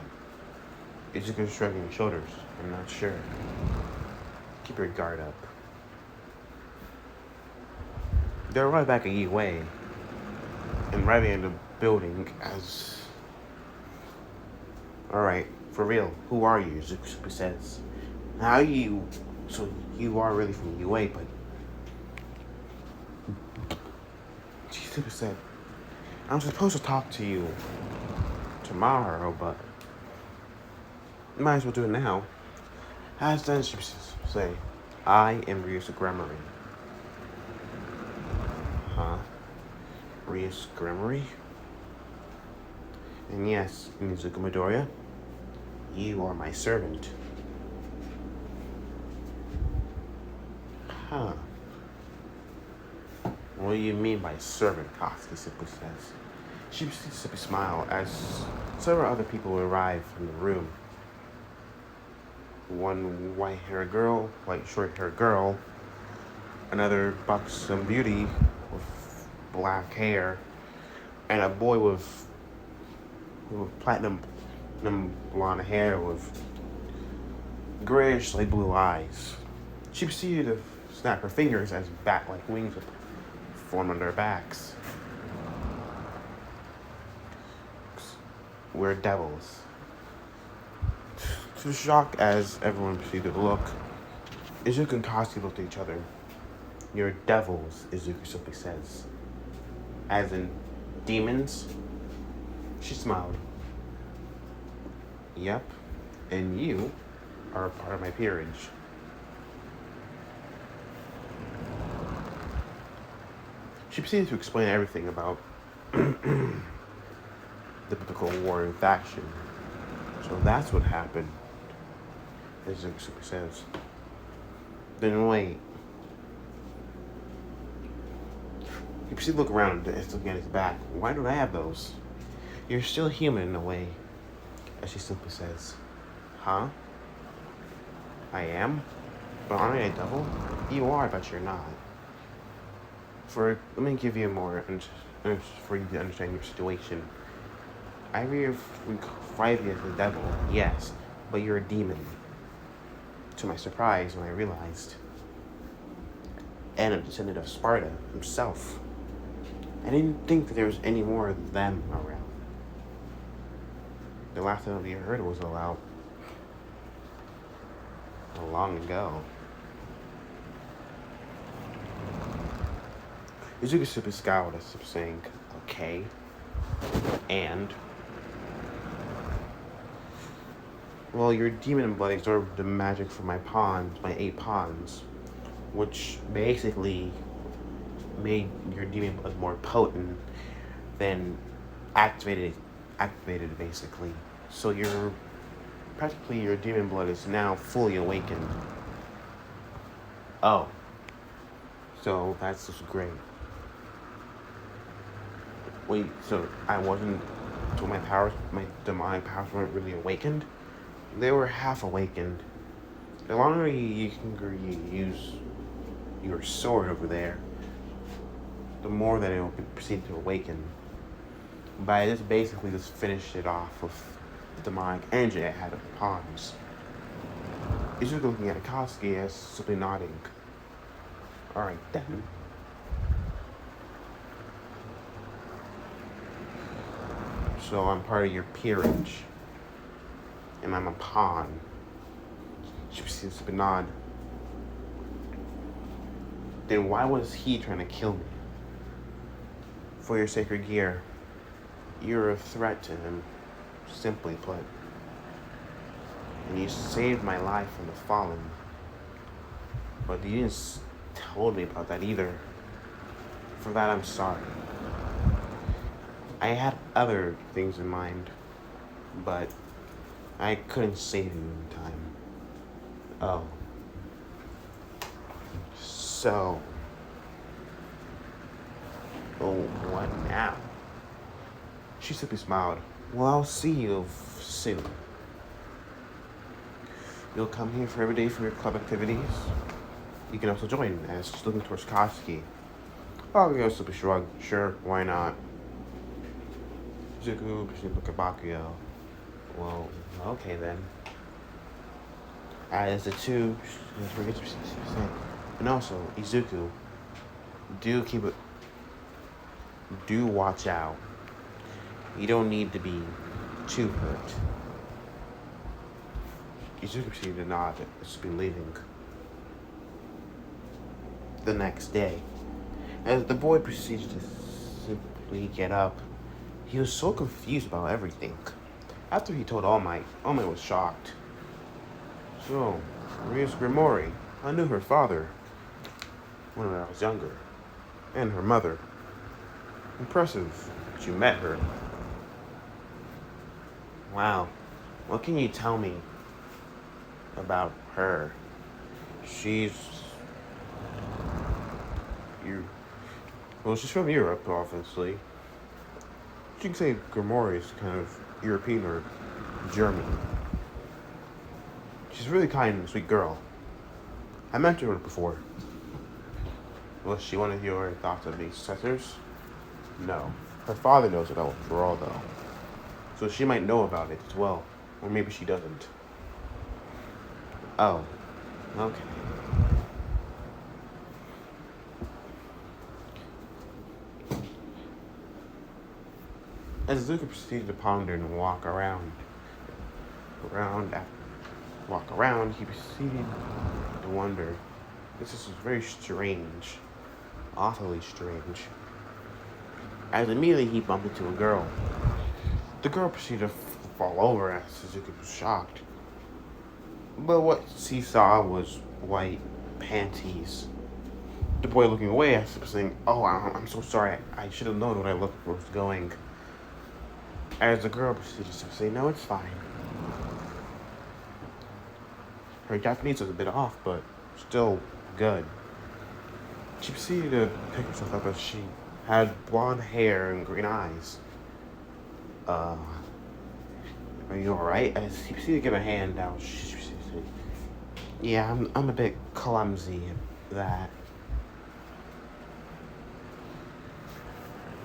Izuku shrugging his shoulders. I'm not sure. Keep your guard up. They're right back a Yi way. And right in the building as... Alright, for real, who are you? Izuku says. How you... So you are really from UA, but... Izuku said, I'm supposed to talk to you tomorrow, but... Might as well do it now. As then she say, I am Ryusa Gremory. Huh? Ryusa Gremory? And yes, Izuku Midoriya, you are my servant. Huh. What do you mean by servant, Kosuke simply says. She proceeds to smile as several other people arrive from the room. One white-haired girl, short-haired girl, another buxom beauty with black hair, and a boy with platinum blonde hair with grayish light blue eyes. She proceeded to snap her fingers as bat-like wings would form on their backs. We're devils. To shock as everyone proceeded to look, Izuku and Kosuke looked at each other. You're devils, Izuku simply says. As in demons? She smiled. Yep, and you are a part of my peerage. She proceeded to explain everything about the biblical warring faction. So that's what happened, as Izuku says. Then wait. He proceeded to look around and looking at his back. Why do I have those? You're still human in a way, as she simply says. Huh? I am? But aren't I a devil? You are, but you're not. Let me give you more, for you to understand your situation. I revive you as the devil, yes, but you're a demon. To my surprise, when I realized, and a descendant of Sparta himself. I didn't think that there was any more of them around. The last time we heard was about long ago. Izuku super scowled as if saying, okay, and... Well, your demon blood absorbed the magic from my 8 pawns, which basically made your demon blood more potent than activated basically. So practically your demon blood is now fully awakened. Oh. So that's just great. Wait, so my demonic powers weren't really awakened? They were half awakened. The longer you use your sword over there, the more that it will proceed to awaken. But I just basically finished it off with the demonic energy I had of the pawns. Izuku looking at Kosuke as simply nodding. Alright then. So I'm part of your peerage. And I'm a pawn. She proceeds to nod. Then why was he trying to kill me? For your sacred gear. You're a threat to him, simply put. And you saved my life from the fallen. But you didn't tell me about that either. For that, I'm sorry. I had other things in mind, but I couldn't save you in time. Oh. So, oh, what now? She simply smiled. Well, I'll see you soon. You'll come here for every day for your club activities. You can also join, as she's looking towards Koski. Bakugo simply shrugged. Sure, why not? Izuku proceeded to look at Bakugo. Well, okay then. As the two, and also Izuku, do keep it. Do watch out. You don't need to be too hurt. Izuku proceeded to nod as to be leaving. The next day, as the boy proceeded to simply get up, he was so confused about everything. After he told All Might was shocked. So, Maria's Grimori. I knew her father when I was younger, and her mother. Impressive that you met her. Wow. What can you tell me about her? She's she's from Europe, obviously. You can say Grimori is kind of European or German. She's a really kind and sweet girl. I mentioned her before. Was she one of your thoughts of the successors? No. Her father knows it all, for all though. So she might know about it as well. Or maybe she doesn't. Oh. Okay. As Zuka proceeded to ponder and walk around, he proceeded to wonder. This is very strange. Awfully strange. As immediately he bumped into a girl. The girl proceeded to fall over as Suzuki was shocked. But what he saw was white panties. The boy looking away as he was saying, "Oh, I'm so sorry. I should have known when I looked where it was going." As the girl proceeded to say, "No, it's fine." Her Japanese was a bit off, but still good. She proceeded to pick herself up as she had blonde hair and green eyes. Are you alright? As he proceeded to give a hand out, she proceeded to say, "Yeah, I'm a bit clumsy at that."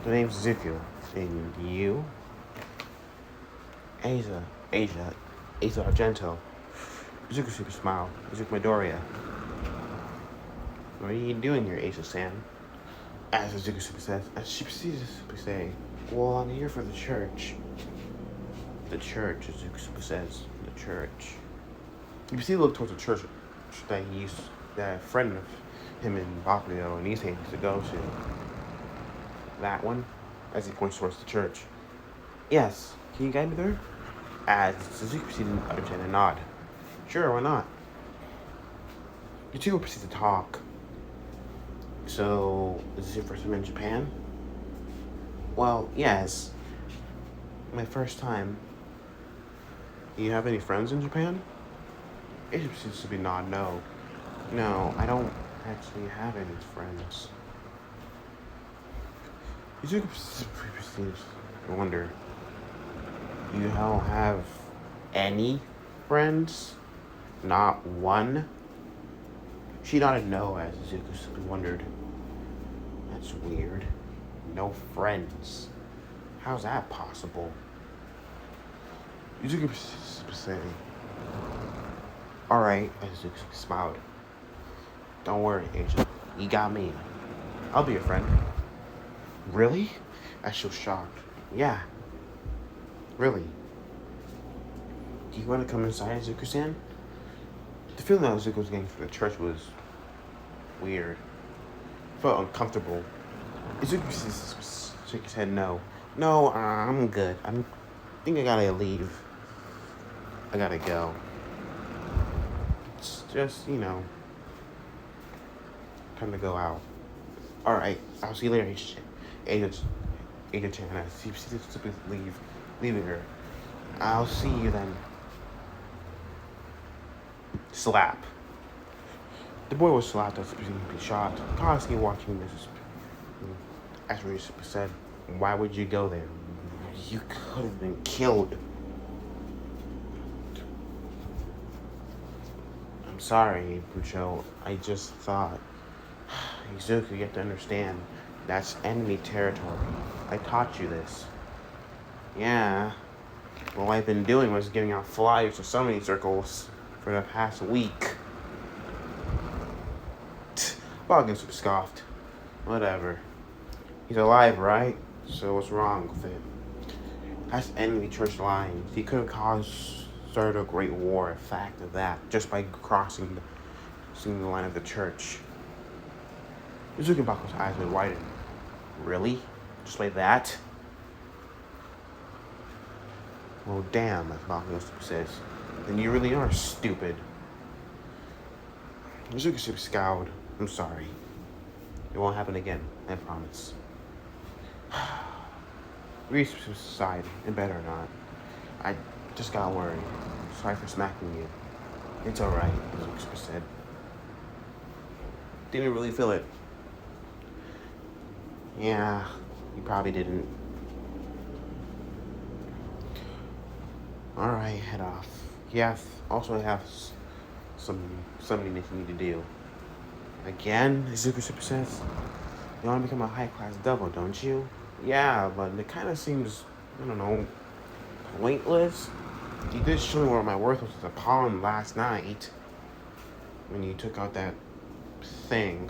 The name's Zuko. And you? Asa Argento. Izuku super smiled. Izuku Midoriya. What are you doing here, Asa-san? As Izuku super says, as she proceeds to simply say, "Well, I'm here for the church." The church, Izuku super says. The church. You proceed to look towards the church that a friend of him and Bakugo and Issei used to go to. That one? As he points towards the church. Yes. Can you guide me there? As Suzuki proceeded to understand and nod. Sure, why not? You two will proceed to talk. So, is this your first time in Japan? Well, yes. My first time. Do you have any friends in Japan? It proceeds to be nod, no. No, I don't actually have any friends. You two proceeds to wonder. You don't have any friends? Not one? She nodded no as Izuku simply wondered. That's weird. No friends. How's that possible? Izuku simply saying. Alright, as Izuku smiled. Don't worry, Agent. You got me. I'll be your friend. Really? As she was shocked. Yeah. Really? Do you want to come inside, Izuku-san? The feeling that Izuku was getting from the church was weird. Felt uncomfortable. Izuku shook his head no. No, I'm good. I think I gotta leave. I gotta go. It's just, time to go out. Alright, I'll see you later, Ada-chan. I see leaving her. I'll see you then. Slap. The boy was slapped as he shot, constantly watching this. As Reese said, why would you go there? You could have been killed. I'm sorry, Pucho. I just thought, Izuku, you have to understand, that's enemy territory. I taught you this. Yeah. All I've been doing was giving out flyers to summoning circles for the past week. Boggins scoffed. Whatever. He's alive, right? So what's wrong with it? That's enemy church lines. He could have started a great war, a fact of that, just by crossing the line of the church. Izuku Baku's eyes would widen. Really? Just like that? Well, damn, as Baku says. Then you really are stupid. Izuku scowled. I'm sorry. It won't happen again, I promise. Reese sighed, it better not. I just got worried. Sorry for smacking you. It's alright, Izuku said. Didn't really feel it. Yeah, you probably didn't. Alright, head off. Also have something that you need to do. Again, Izuku says. You want to become a high-class devil, don't you? Yeah, but it kind of seems, I don't know, pointless. You did show me where my worth was as a pawn last night. When you took out that thing.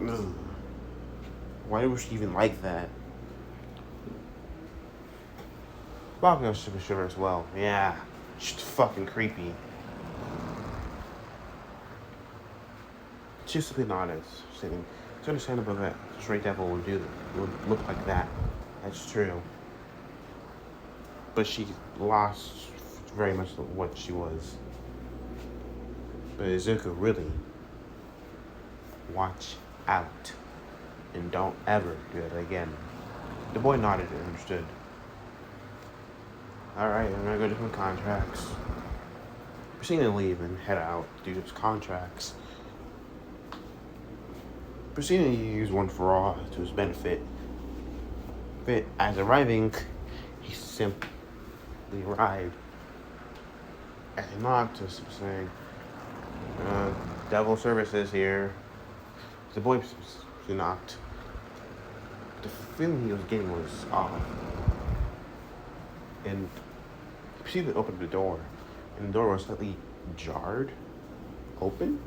Ugh. Why was she even like that? Bakugo shiver as well. Yeah, she's fucking creepy. She's simply nodded, saying, it's understandable that a straight devil would look like that. That's true. But she lost very much what she was. But Izuku, really, watch out. And don't ever do it again. The boy nodded and understood. Alright, I'm gonna go do some contracts. We're seeing him leave and head out to do his contracts. Proceeding to use one for all to his benefit. But as arriving, he simply arrived. As he knocked, saying, Devil Services here. The boy knocked. The feeling he was getting was off. And he proceeded to open the door. And the door was slightly jarred open.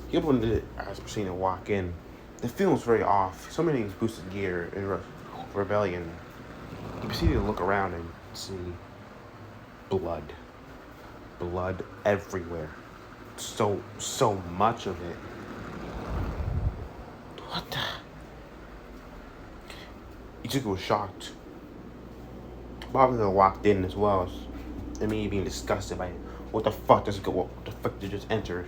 He opened it as proceeding to walk in. The feeling was very off. Summoning his boosted gear in rebellion. He proceeded to look around and see blood. Blood everywhere. So much of it. What the? Izuku was shocked. Bakugo walked in as well as me being disgusted by what the fuck did just enter.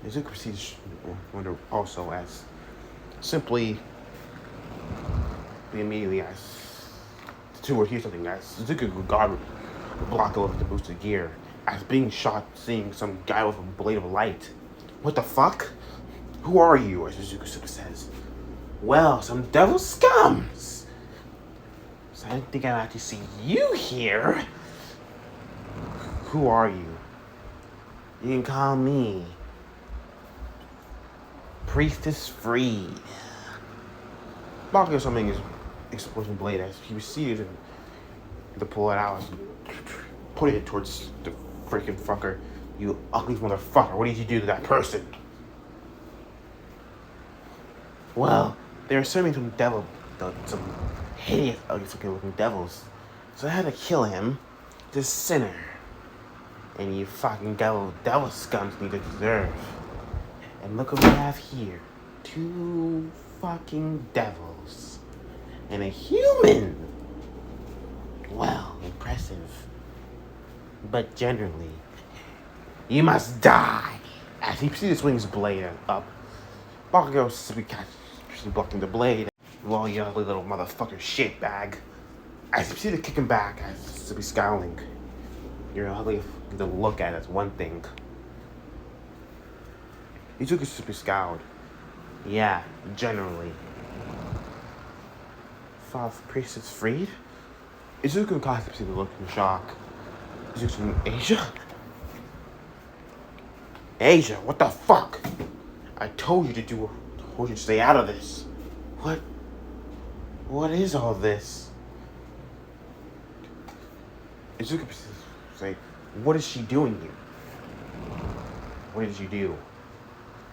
Izuku proceeds to wonder also as simply immediately as the two were here something as Izuku regarded Bakugo with the boosted gear as being shot, seeing some guy with a blade of light. What the fuck? Who are you? As Izuku says. Well, some devil scums. So I didn't think I'd actually see you here. Who are you? You can call me Priestess Freed. Bakugo summoning his explosion blade as he proceeded to pull it out, putting it towards the freaking fucker. You ugly motherfucker! What did you do to that person? Well, they were serving some hideous, ugly-looking devils. So I had to kill him, this sinner. And you fucking devil scums need to deserve. And look what we have here. 2 fucking devils. And a human. Well, impressive. But generally, you must die. As he proceeded to swing his blade up, Bakugo blocking the blade. Well, you ugly little motherfucker shitbag. As he proceeded to kick him back, as to be scowling. You're ugly to look at as one thing. Izuku super scowled. Yeah, generally. Five priestess freed? Izuku and Katsuki looked in shock. Izuku, Asia? Asia, what the fuck? I told you to stay out of this. What is all this? Izuku say, what is she doing here? What did you do?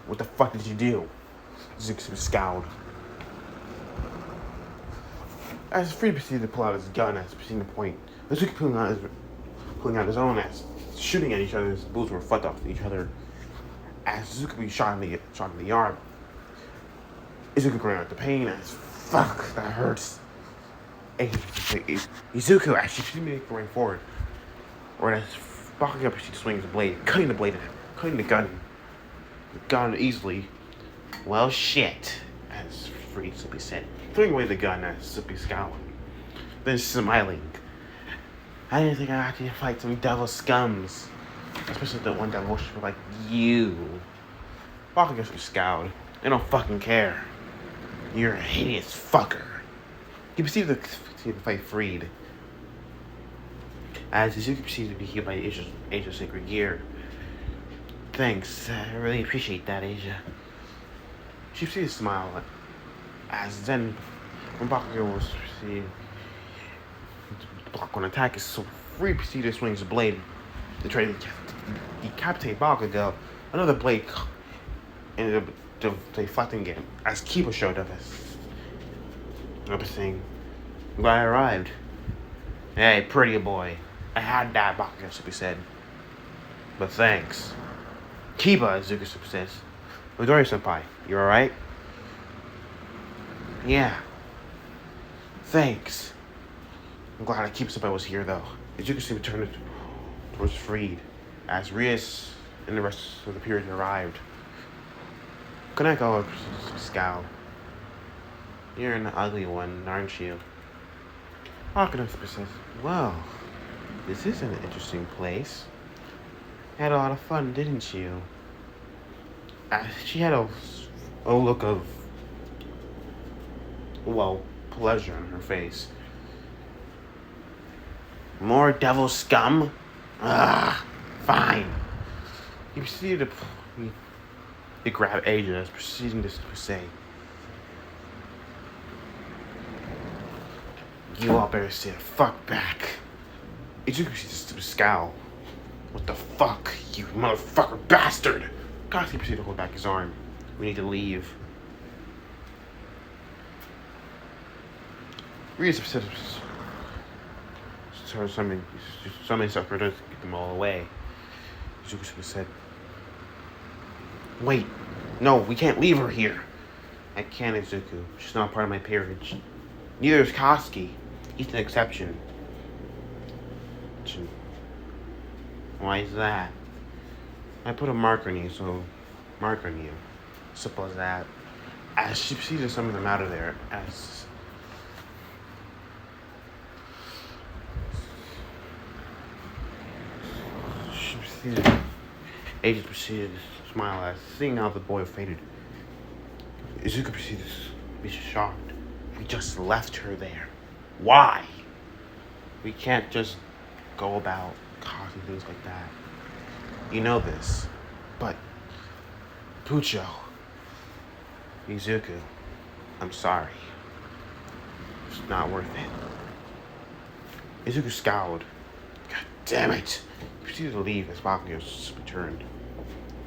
What the fuck did you do? Izuku scowled. As Free proceeded to pull out his gun as proceeding to point, Izuku pulling out his own as shooting at each other as the bullets were flipped off each other. As Izuku shot in the arm, Izuku grunted out the pain as fuck, that hurts. Izuku actually proceeded to going forward. Or as Bakugo proceeded to swing his blade, cutting the gun easily. Well, shit, as Free simply said, throwing away the gun as simply scowling, then smiling. I didn't think I had to fight some devil scums, especially the one devil worshiper like you. Bakugo scowled. They don't fucking care. You're a hideous fucker. He proceeded to fight Freed. As Izuku proceeded to be healed by Asia's sacred gear. Thanks, I really appreciate that, Asia. She proceeded to smile. As then, when Bakugo was proceeding to block one attack, so Freed proceeded to swing his blade to try to decapitate Bakugo. Another blade ended up deflecting it as Kiba showed up saying, I'm glad I arrived. Hey, pretty boy. I had that, Bakugo simply said. But thanks. Kiba, Izuku says. Midori-senpai, you alright? Yeah. Thanks. I'm glad Kiba-senpai was here, though. Izuku turned towards Freed as Rias and the rest of the period arrived. Kaneko scowled. You're an ugly one, aren't you? Kaneko says, well, this is an interesting place. Had a lot of fun, didn't you? She had a look of, well, pleasure on her face. More devil scum? Ah, fine. He proceeded to grab Asia as proceeding to say, you all better stay the fuck back. Izuku proceeded to scowl. What the fuck, you motherfucker bastard! Katsuki proceeded to hold back his arm. We need to leave. Rias said, somebody stuff to get them all away. Izuku said, wait, no, we can't leave her here. I can't, Izuku. She's not part of my peerage. Neither is Katsuki. He's an exception. Why is that? I put a mark on you, so mark on you. Simple as that. As she proceeded to summon them out of there, as she proceeded, Asia proceeded to smile as seeing how the boy faded. Izuku proceeded to be shocked. We just left her there. Why? We can't just go about causing things like that. You know this. But Pucho, Izuku, I'm sorry. It's not worth it. Izuku scowled. God damn it. He proceeded to leave as Bakugo returned.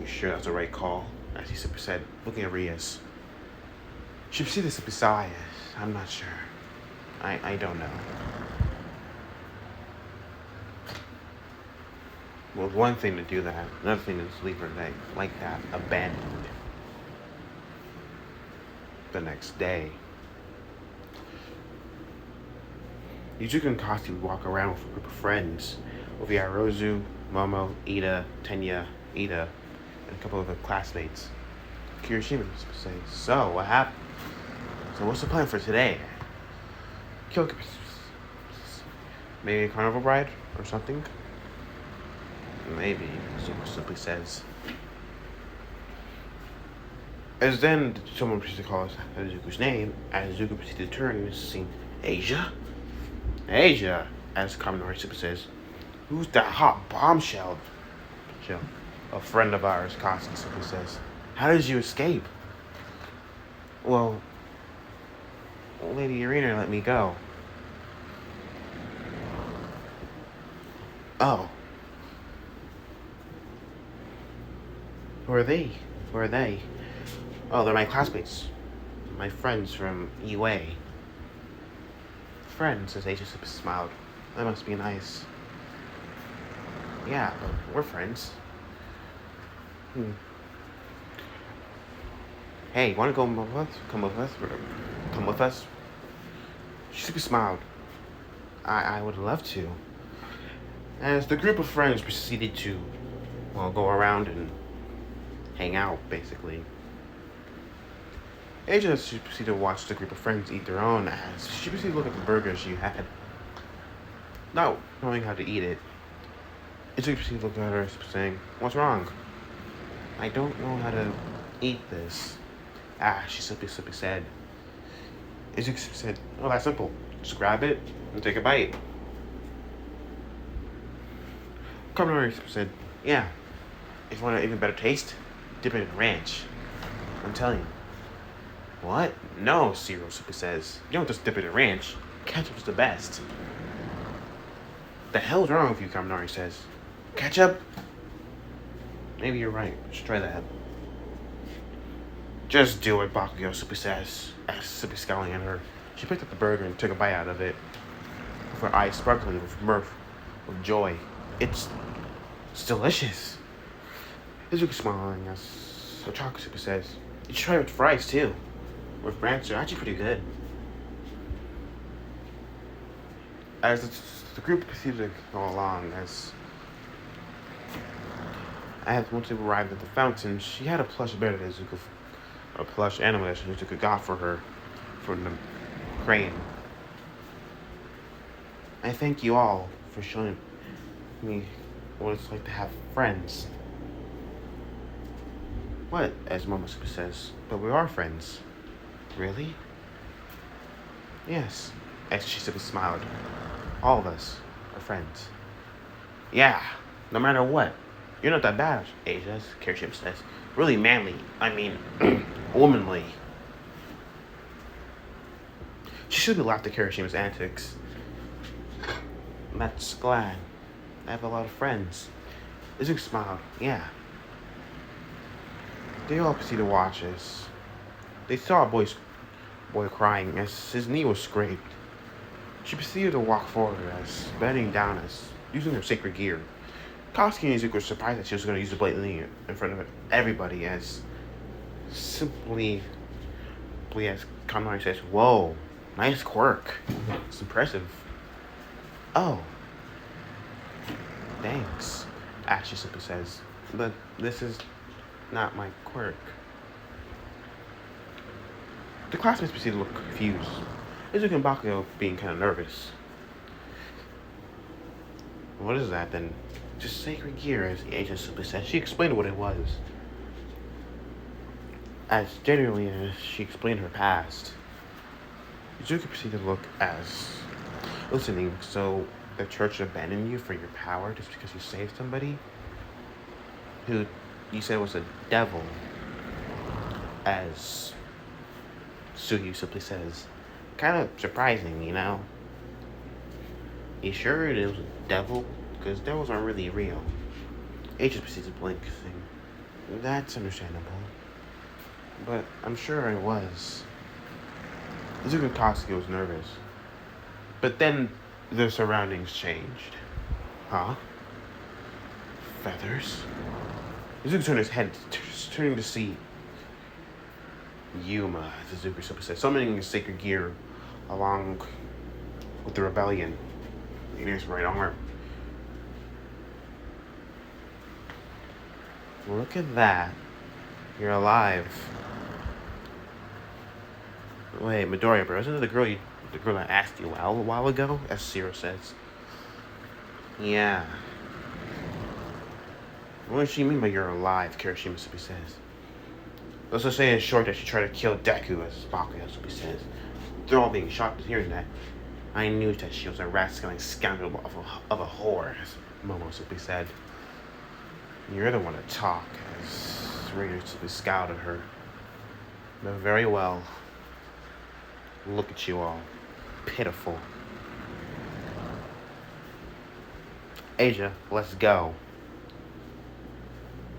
You sure that's the right call? As he said, looking at Rias. She proceeded to sigh. I'm not sure. I don't know. Well, one thing to do that, another thing is leave her like that, abandoned. The next day, Izuku and Kasi would walk around with a group of friends, with Yarozu, Momo, Ida, Tenya, Ida, and a couple of her classmates. Kirishima would say, so, what happened? So what's the plan for today? Kyoko, maybe a carnival ride or something? Maybe, Izuku simply says. As then someone proceeded to call Izuku's name, as Izuku proceeded to turn, he was seeing Asia? Asia, as Kaminari Super says. Who's that hot bombshell? A friend of ours, Koski Super says. How did you escape? Well, Lady Irina let me go. Oh. Who are they? Who are they? Oh, they're my classmates. My friends from UA. Friends, as Asia smiled. That must be nice. Yeah, but we're friends. Hey, wanna go with us? Come with us? Come with us? She smiled. I would love to. As the group of friends proceeded to, well, go around and hang out, basically. Asia proceeded to watch the group of friends eat their own as she proceeded to look at the burger she had. Not knowing how to eat it, Asia proceeded to look at her, saying, "What's wrong?" "I don't know how to eat this." She simply said. Asia said, "Oh, that's simple. Just grab it and take a bite." Kaminari said, "Yeah, if you want an even better taste, dip it in ranch. I'm telling you." "What? No," Zero Super says. "You don't just dip it in ranch. Ketchup's the best." "The hell's wrong with you?" Kaminari says. "Ketchup?" "Maybe you're right. Let's try that." "Just do it," Bakugo Super says, as Super scowling at her. She picked up the burger and took a bite out of it, with her eyes sparkling with mirth, with joy. It's delicious." Izuku smiling as Ochako Super says, "You should try it with fries too. With ranch, they're actually pretty good." As the group proceeded to go along, once they arrived at the fountain, she had a plush bear that a plush animal that Izuku got for her from the crane. "I thank you all for showing me what it's like to have friends." "What?" as Momosuke says. "But we are friends." "Really?" "Yes," as Shizuka smiled. "All of us are friends." "Yeah, no matter what. You're not that bad," Asia's Kirishima says. "Really manly. I mean, womanly." Shizuka laughed at Kirishima's antics. "That's glad. I have a lot of friends." Izuku smiled. "Yeah." They all proceeded to watch us. They saw a boy crying as his knee was scraped. She proceeded to walk forward as bending down as using her sacred gear. Koski and Izuku were surprised that she was going to use the blade in front of everybody as simply as Kaminari says, "Whoa, nice quirk. It's impressive." "Oh, thanks," Ashley simply says. "But this is not my quirk." The classmates proceeded to look confused. Izuku and Bakugo being kind of nervous. "What is that then?" "Just sacred gear," as the agent simply said. She explained what it was. As generally as she explained her past. Izuku proceeded to look as listening. "So the church abandoned you for your power just because you saved somebody who you said was a devil," as Suyu simply says. "Kind of surprising, you know." "You sure it was a devil? Because devils aren't really real." H proceeds to blink, saying, "That's understandable. But I'm sure it was." Izuku Katsuki was nervous. But then the surroundings changed. "Huh? Feathers?" Izuku turned his head, turning to see Yuma, as Izuku simply said, summoning his sacred gear along with the rebellion in his right arm. "Look at that. You're alive." "Wait, Midoriya, bro, isn't it the girl that asked you out a while ago?" as Zero says. "Yeah." "What does she mean by you're alive?" Kirishima says. Let's just say in short that she tried to kill Deku, as Bakugo says. They're all being shocked at hearing that. I knew that she was a rascally scoundrel of a whore, as Momo simply said. You're the one to talk, as Rainer simply scowled at her. But very well. Look at you all. Pitiful. Asia, let's go.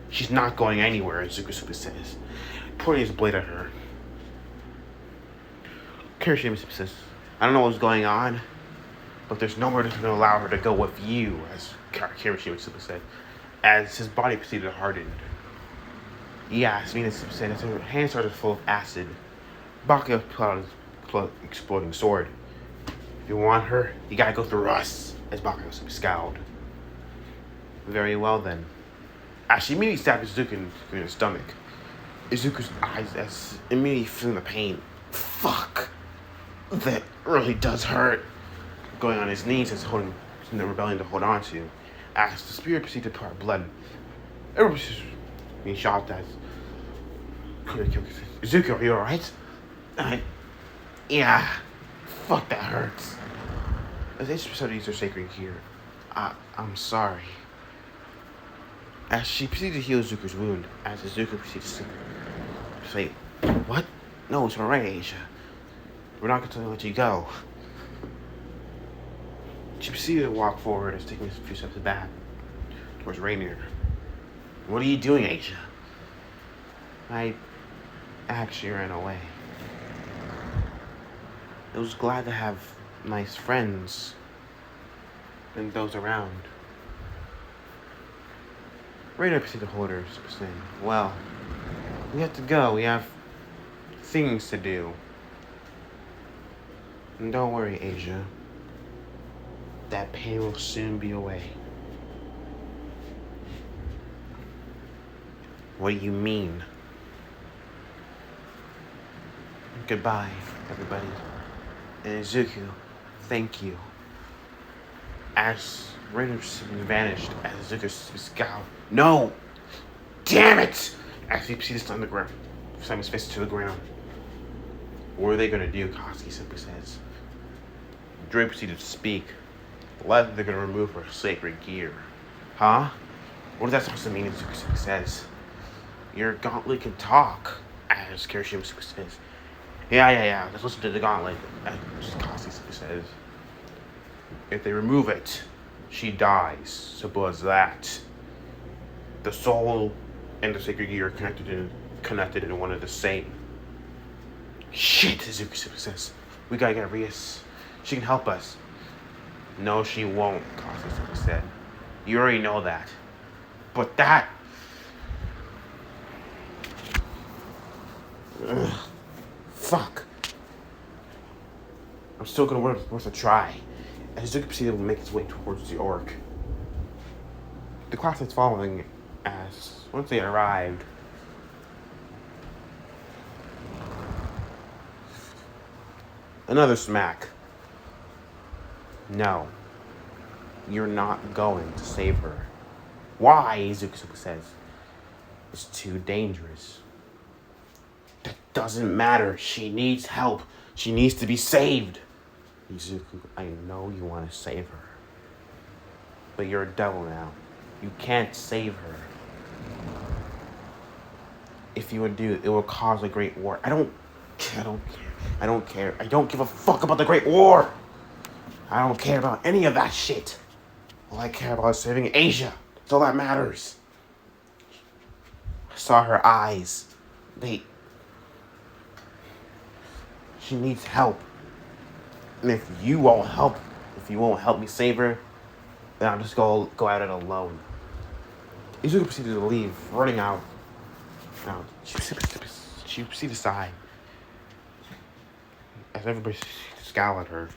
She's not going anywhere, as Zuko says, pointing his blade at her. Kirishima says, I don't know what's going on, but there's nowhere that's going to allow her to go with you, as Kirishima said, as his body proceeded to harden. Yes, Mina said, as her hands started full of acid. Bakugo pulled out his exploding sword. If you want her, you gotta go through us, as Bakugo scowled. Very well then. As she immediately stabbed Izuku in the stomach, Izuku's eyes as immediately feeling the pain. Fuck! That really does hurt. Going on his knees as holding the rebellion to hold on to. As the spirit proceeded to pour blood. Everybody's being shocked as Izuku, are you alright? Yeah. Fuck, that hurts. As they decided to use their sacred gear, I'm sorry. As she proceeded to heal Zuko's wound, as Zuko proceeded to say, what? No, it's alright, Asia. We're not going to let you go. She proceeded to walk forward as taking a few steps back towards Rainier. What are you doing, Asia? I actually ran away. I was glad to have nice friends and those around. Rainier proceeded to hold her, saying, well, we have to go. We have things to do. And don't worry, Asia. That pain will soon be away. What do you mean? Goodbye, everybody. And Izuku, thank you. As Rainer vanished, as Izuku scowled. No! Damn it! As he proceeded to on the ground, slam his fist to the ground. What are they gonna do? Koski simply says. Dre proceeded to speak. Likely they're gonna remove her sacred gear. Huh? What is that supposed to mean? Izuku simply says. Your gauntlet can talk, as Kirishima says. Yeah. Let's listen to the gauntlet, as Koski simply says. If they remove it, she dies. Simple as that. The soul and the sacred gear are connected in one of the same. Shit, Izuku says. We gotta get Rias. She can help us. No, she won't, Koski said. You already know that. But that... Ugh. Fuck. I'm still gonna worth a try. As Izuku proceeded to make his way towards the orc. The classmates following as once they arrived. Another smack. No. You're not going to save her. Why? Izuku says. It's too dangerous. That doesn't matter. She needs help. She needs to be saved. Izuku, I know you want to save her. But you're a devil now. You can't save her. If you would do, it will cause a great war. I don't care. I don't give a fuck about the Great War. I don't care about any of that shit. All I care about is saving Asia. That's all that matters. I saw her eyes. She needs help. And if you won't help me save her, then I'll just go at it alone. Izuku proceeded to leave, running out. Now, she proceeded to sigh. As everybody scowled at her.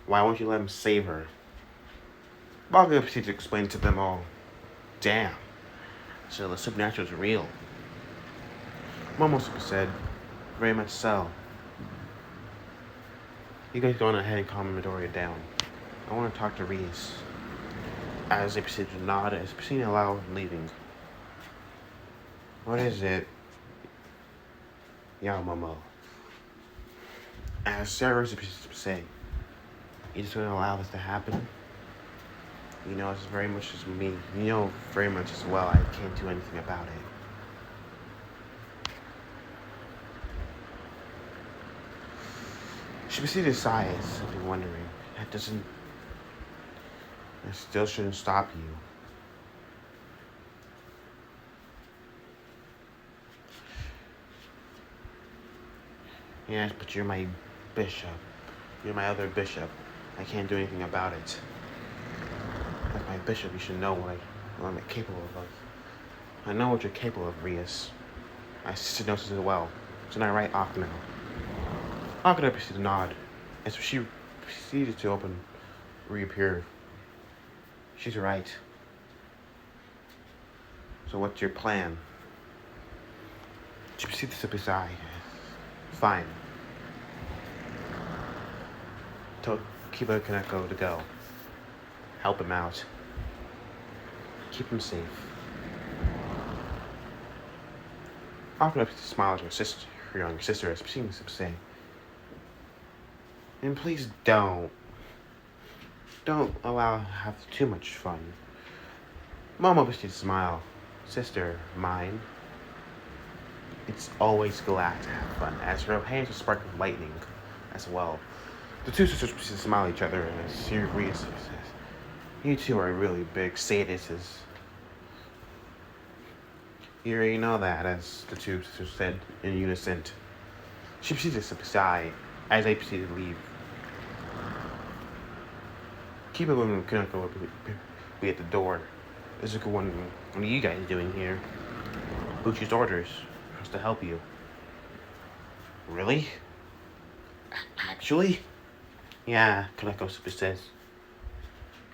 Why won't you let him save her? Bakugo proceeded to explain to them all. Damn. So the supernatural is real. Momosuke said, very much so. You guys go on ahead and calm Midoriya down. I want to talk to Reese. As they proceeded to nod, as proceeding to allow leaving. What is it? Yeah, Momo. As Sarah was saying, you just gonna allow this to happen? You know, it's very much as me. You know very much as well I can't do anything about it. She proceeded to sigh as something wondering. That still shouldn't stop you. Yes, but you're my bishop. You're my other bishop. I can't do anything about it. As my bishop, you should know what I'm capable of. I know what you're capable of, Rias. My sister knows this as well. Isn't that right, Akano? Akano proceeded to nod. And so she proceeded to reappear. She's right. So what's your plan? She proceeded to step aside. Fine. Told Kiba Kaneko to go. Help him out. Keep him safe. Akano smiled at her younger sister as she was saying, and please don't allow her to have too much fun. Momo proceeded to smile. Sister, mine. It's always glad to have fun, as her hands were sparked with lightning as well. The two sisters proceeded to smile at each other as Sirius says, you two are really big sadists. You already know that, as the two sisters said in unison. She proceeded to step aside as they proceeded to leave. Keep it when Kaneko would be at the door. Izuku wondering, what are you guys doing here? Buchi's orders for us to help you. Really? Actually? Yeah, Kaneko super says.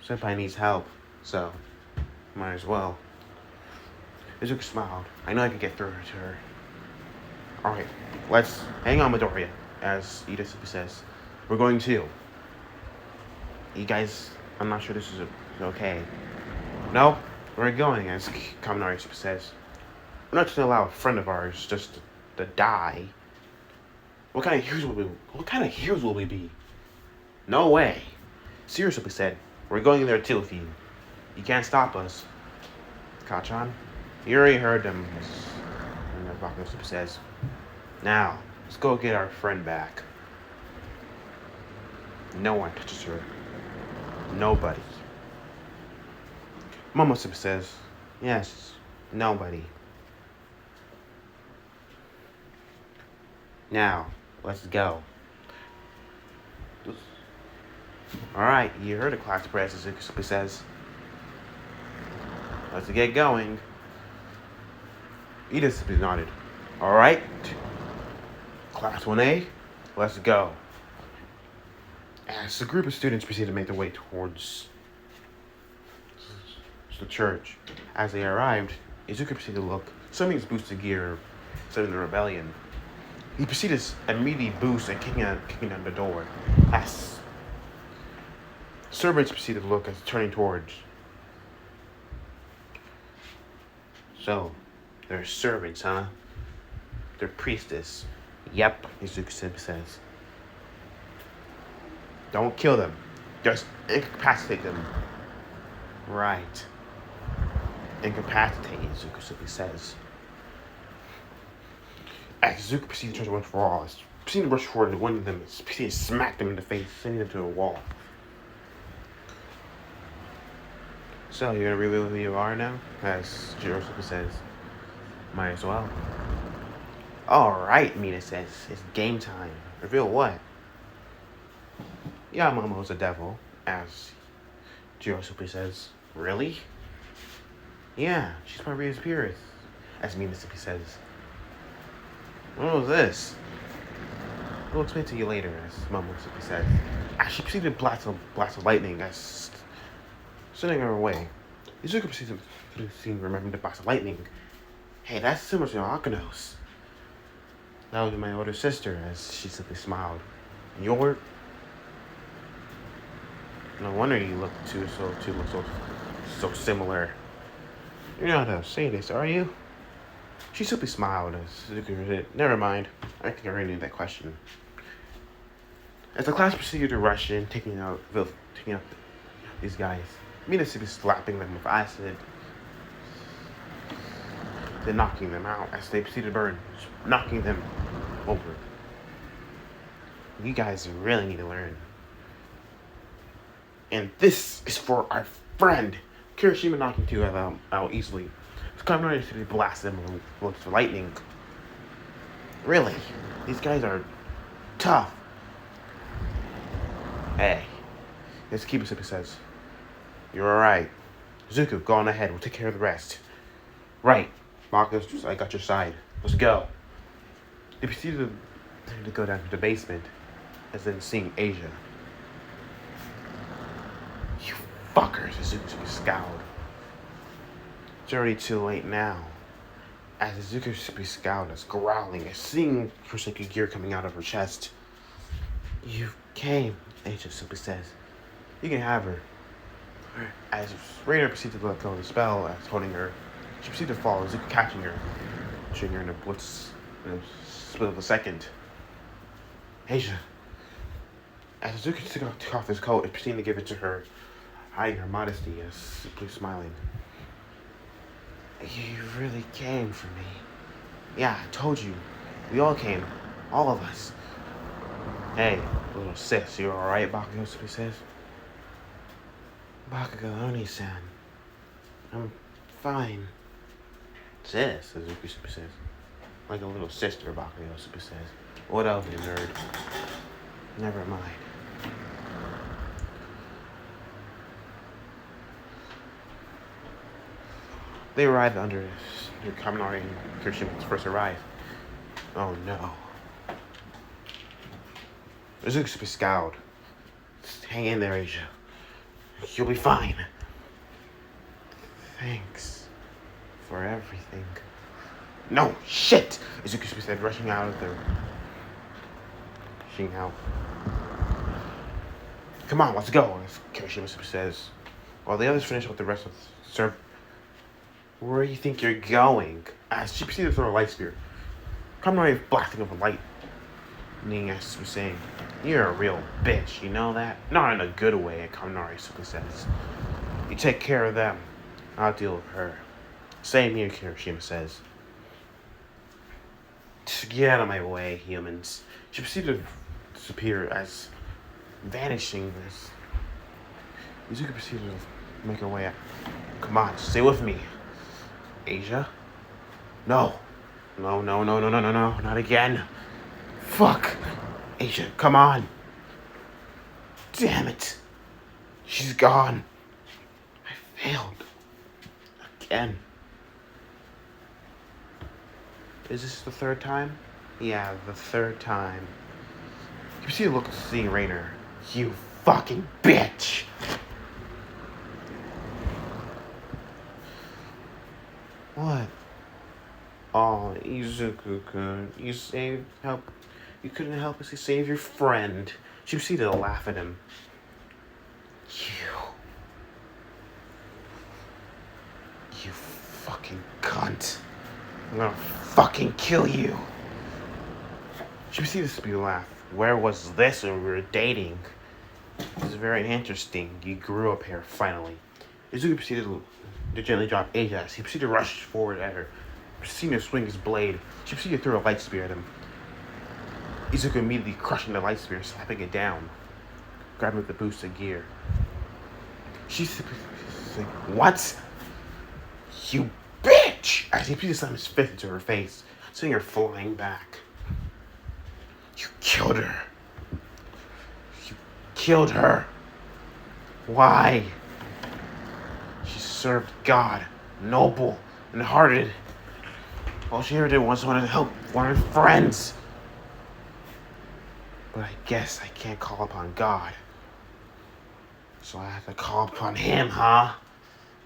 Senpai needs help, so might as well. Izuku smiled. I know I can get through to her. Alright, let's hang on, Midoriya, as Ida super says. We're going too. You guys, I'm not sure this is okay. No, we're going, as Kaminari super says. We're not just gonna allow a friend of ours just to die. What kind of heroes will we be? No way. Seriously said, we're going in there too if you can't stop us. Kachan, you already heard them, as Bakano super says. Now, let's go get our friend back. No one touches her. Nobody. Momo super says, yes, nobody. Now, let's go. Alright, you heard the class press, as Izuku says. Let's get going. Ida nodded. Alright. Class 1A, let's go. As the group of students proceeded to make their way towards the church, as they arrived, Izuku proceeded to look. Summoning his boosted gear, summoning the rebellion. He proceeded to immediately boost and kicking down the door. As servants proceeded to look as turning towards. So, they're servants, huh? They're priestess. Yep, Izuku says. Don't kill them. Just incapacitate them. Right. Incapacitate, Izuku simply says. As Izuku proceeded to run for all, proceeded to rush forward to one of them, proceeded to smack them in the face, sending them to a wall. So, you're gonna reveal who you are now? As Jirosuke says. Might as well. Alright, Mina says. It's game time. Reveal what? Yamamo's a devil, as Jirosuke says. Really? Yeah, she's my Ria's Purist, as Minasuke says. What was this? We'll explain to you later, as Momosuke says. As she proceeded to blast of lightning, as sending her away. Izuku proceeded to remember the blast of lightning. Hey, that's similar to Akano's. That would be my older sister, as she simply smiled. And your? No wonder you look so similar. You're not a sadist, are you? She simply smiled as Suzuki said, "Never mind. I think I already knew that question." As the class proceeded to rush in, taking out these guys, Mina simply slapping them with acid, then knocking them out as they proceeded to burn, knocking them over. You guys really need to learn. And this is for our friend. Kirishima knocking two out easily. Kaminari simply blasted them with lightning. Really? These guys are tough. Hey. As Kiba simply says, "You're alright. Zuko, go on ahead. We'll take care of the rest." "Right. Marcus, I got your side. Let's go." They proceeded to go down to the basement, as then seeing Asia. "You fuckers," Zuko scowled. It's already too late now. As Zuko scowled, as growling, as seeing her sacred gear coming out of her chest. "You came," Asia simply says. "You can have her." As Rainer proceeded to let go of the spell, as holding her, she proceeded to fall, Zuko catching her, shooting her in a blitz in a split of a second. "Asia." As Zuko took off his coat and proceeded to give it to her, hiding her modesty, as simply smiling. "You really came for me." "Yeah, I told you. We all came. All of us." "Hey, little sis, you alright?" Bakugo simply says. "Bakugo Oni-san, I'm fine." "Sis," Suzuki simply says. "Like a little sister," Bakugo simply says. "What of it, nerd?" "Never mind." They arrived under Kaminari and Kirishima's first arrive. Oh no. Suzuki scowled. "Hang in there, Asia. You'll be fine." "Thanks for everything." "No, shit!" Suzuki said, rushing out of there. Rushing out. "Come on, let's go," Kirishima says. While the others finish with the rest of the serve. "Where do you think you're going?" As she proceeded to throw a light spear. Kaminari blasting of a lightning as she was saying, "You're a real bitch, you know that?" "Not in a good way," Kaminari simply says. "You take care of them. I'll deal with her." "Same here," Kirishima says. "Get out of my way, humans." She proceeded to disappear as vanishing as Izuku proceeded to make her way out. "Come on, stay with me. Asia?" No, not again. Fuck. Asia, come on. Damn it. She's gone. I failed. Again. Is this the third time? Yeah, the third time. You see the look of seeing Rainer. You fucking bitch! What? Oh, Izuku-kun, you couldn't help us to save your friend. She proceeded to laugh at him. You fucking cunt. I'm gonna fucking kill you. She proceeded to laugh. Where was this when we were dating? It was very interesting. You grew up here, finally. Izuku proceeded to gently drop Asia as he proceeded to rush forward at her. Proceeding to swing his blade. She proceeded to throw a light spear at him. Izuku immediately crushing the light spear, slapping it down, grabbing with the boosted gear. She's like, "What? You bitch!" As he proceeded to slam his fist into her face, sending her flying back. You killed her. You killed her. Why? She served God, noble and hearted. All she ever did was want to help one of her friends. But I guess I can't call upon God. So I have to call upon him, huh?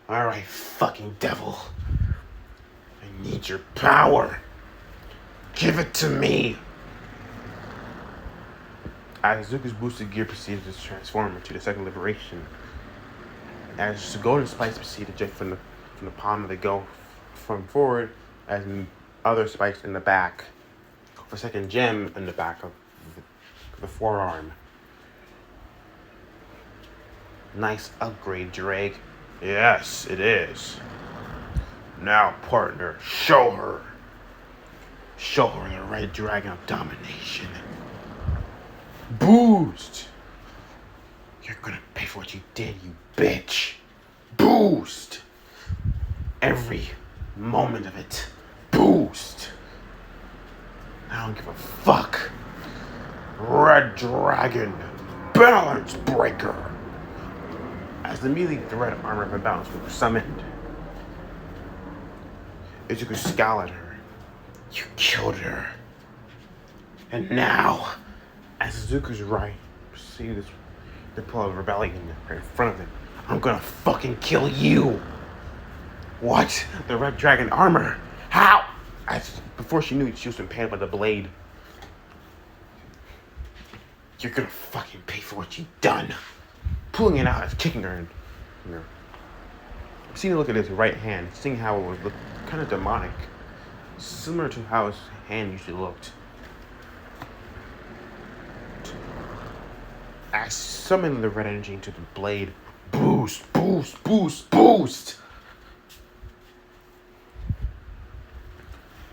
Alright, fucking devil. I need your power. Give it to me. As Zuko's boosted gear proceeded to transform into the second liberation. As the golden spikes proceeded to jet from the palm of the go from forward, as other spikes in the back. A second gem in the back of the forearm. Nice upgrade, Drake. Yes, it is. Now, partner, show her. Show her the red dragon of domination. Boost! You're gonna pay for what you did, you bitch. Boost! Every moment of it. Boost! I don't give a fuck. Red Dragon, balance breaker. As immediately the red armor of a balance breaker summoned, Izuku scowled at her. You killed her. And now, as Izuku's right, see this the pull of rebellion right in front of him. I'm gonna fucking kill you. What? The red dragon armor? How? Before she knew it, she was impaled by the blade. You're gonna fucking pay for what you've done. Pulling it out, kicking her. Seeing a look at his right hand, seeing how it would look kind of demonic, similar to how his hand usually looked. I summoned the red energy into the blade. Boost, boost, boost, boost!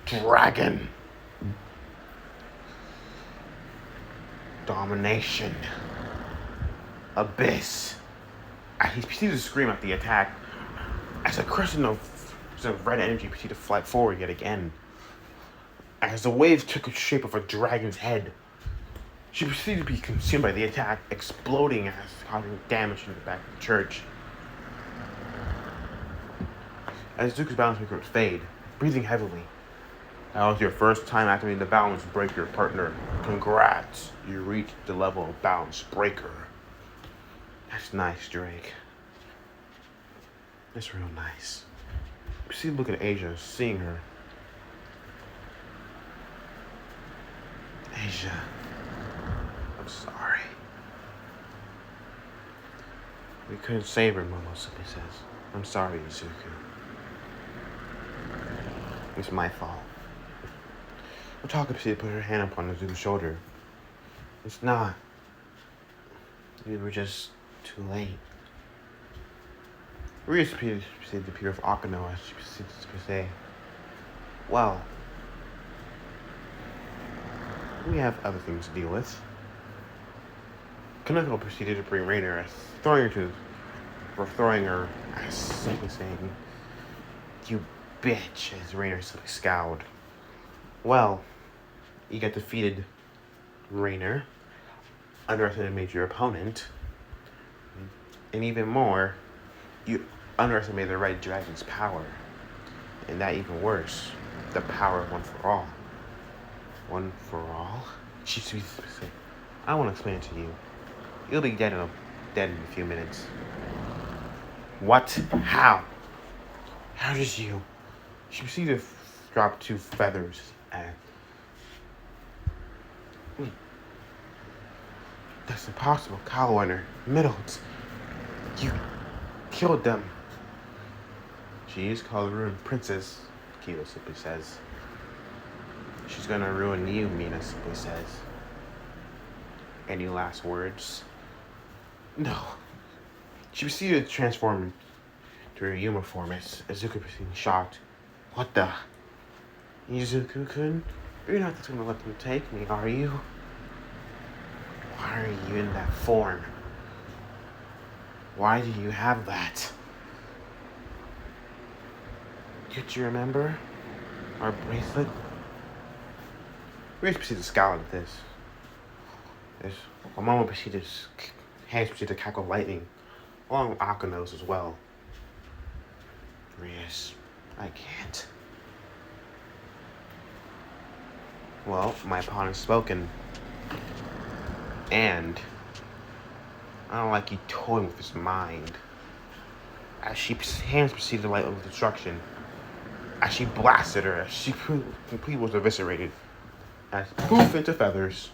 Dragon. Domination. Abyss. He proceeded to scream at the attack as a crescent of red energy proceeded to fly forward yet again. As the waves took the shape of a dragon's head, she proceeded to be consumed by the attack, exploding as causing damage in the back of the church. As Zuko's balance breaker would fade, breathing heavily. That was your first time activating the balance breaker, partner. Congrats, you reached the level of balance breaker. That's nice, Drake. That's real nice. See, look at Asia, seeing her. Asia, I'm sorry. We couldn't save her, Momo simply says. I'm sorry, Izuku. It's my fault. Otaka proceeded to put her hand upon Izuku's shoulder. It's not. We were just too late. Rios proceeded to appear with Akano as she proceeded to say, well, we have other things to deal with. Kaneko proceeded to bring Rainer as throwing her as simply saying, you bitch, as Rainer simply scowled. Well, you got defeated, Rainer, underestimated your opponent, and even more, you underestimated the Red Dragon's power. And that even worse, the power of One for All. One for All? She said, I want to explain it to you. You'll be dead in a few minutes. What? How? How did you? She proceeded to drop 2 feathers and... That's impossible. Kalwiner, Middles, you killed them. She is called the Ruined Princess, Kilo simply says. She's gonna ruin you, Mina simply says. Any last words? No. She proceeded to transform into her Yuma form as Izuku proceeded shocked. What the? Izuku-kun? You're not just gonna let them take me, are you? Why are you in that form? Why do you have that? Did you remember our bracelet? We proceeded to scowl at this. A moment proceeded hands proceeded to cackle lightning, along with Akano's as well. Rias, I can't. Well, my opponent's spoken. And I don't like you toying with his mind. As she hands proceeded to light up with destruction, as she blasted her, as she completely was eviscerated, as poof into feathers.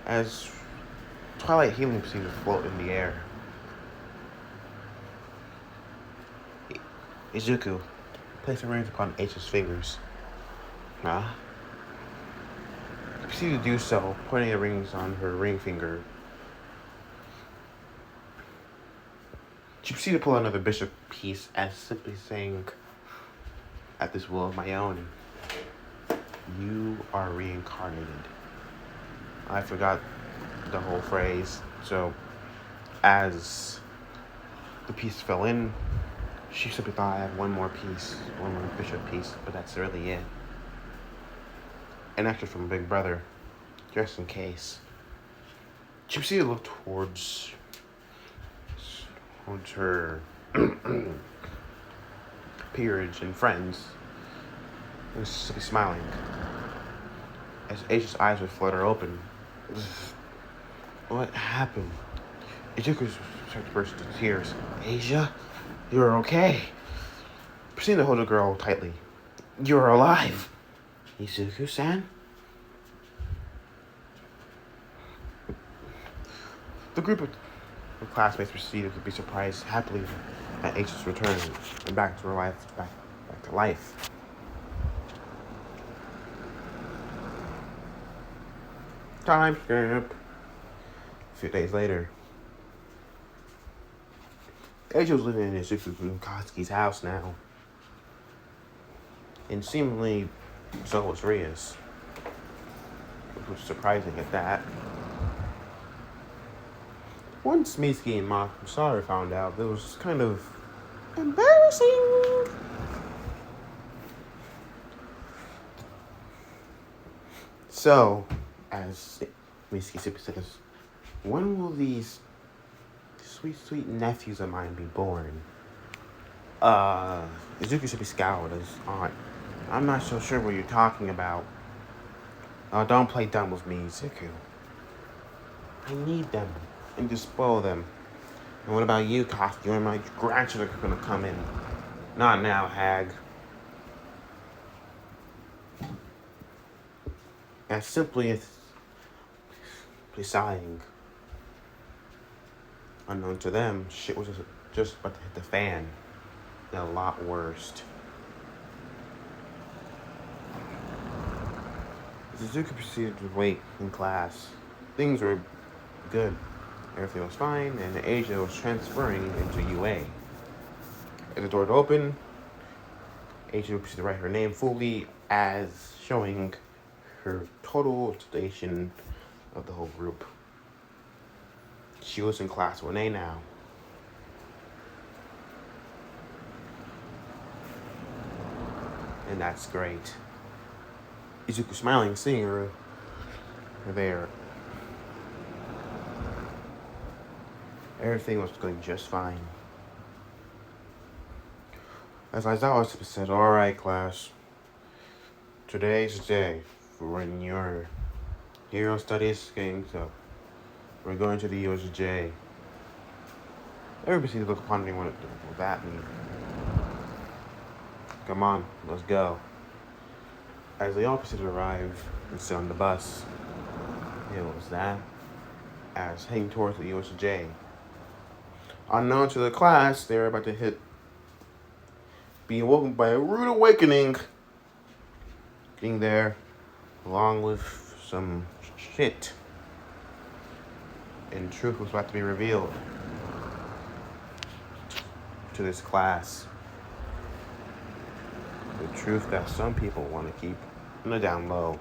As twilight helium proceeded to float in the air. Izuku, place her rings upon H's fingers. Huh? She proceeded to do so, pointing the rings on her ring finger. She proceeded to pull another bishop piece as simply saying, at this will of my own, you are reincarnated. I forgot the whole phrase, so as the piece fell in, she simply thought I had one more bishop piece, but that's really it. An extra from Big Brother, just in case. She proceeded to look towards her peerage and friends, and simply smiling. As Asia's eyes would flutter open. What happened? Izuku started to burst into tears. Asia, you're okay. Proceeding to hold the girl tightly. You're alive. Izuku-san? The group of classmates proceeded to be surprised happily at H's return and back to life. Time skip. A few days later, H was living in Izuku Katsuki's house now. And seemingly so was Ria's. Which was surprising at that. Once Mitsuki and Masara found out, it was kind of embarrassing. So, as Mitsuki simply says, when will these sweet, sweet nephews of mine be born? Izuku simply scowled as aunt. I'm not so sure what you're talking about. Don't play dumb with me, Izuku. I need them. And to spoil them. And what about you, Katsuki? You and my grandchildren are gonna come in. Not now, hag. As simply sighing. Unknown to them, shit was just about to hit the fan. And a lot worse. Suzuki proceeded to wait in class. Things were good. Everything was fine, and Asia was transferring into UA. As the door opened, Asia proceeded to write her name fully as showing her total station of the whole group. She was in class 1A now. And that's great. Izuku smiling, seeing her there. Everything was going just fine. As Aizawa said, alright class, today's the day for when your hero studies getting up. We're going to the USJ. Everybody seems to look upon me what that means. Come on, let's go. As they all proceeded to arrive and sit on the bus, it was that as heading towards the USJ. Unknown to the class, they were about to be awoken by a rude awakening. Getting there, along with some shit. And truth was about to be revealed to this class. The truth that some people want to keep on the down low.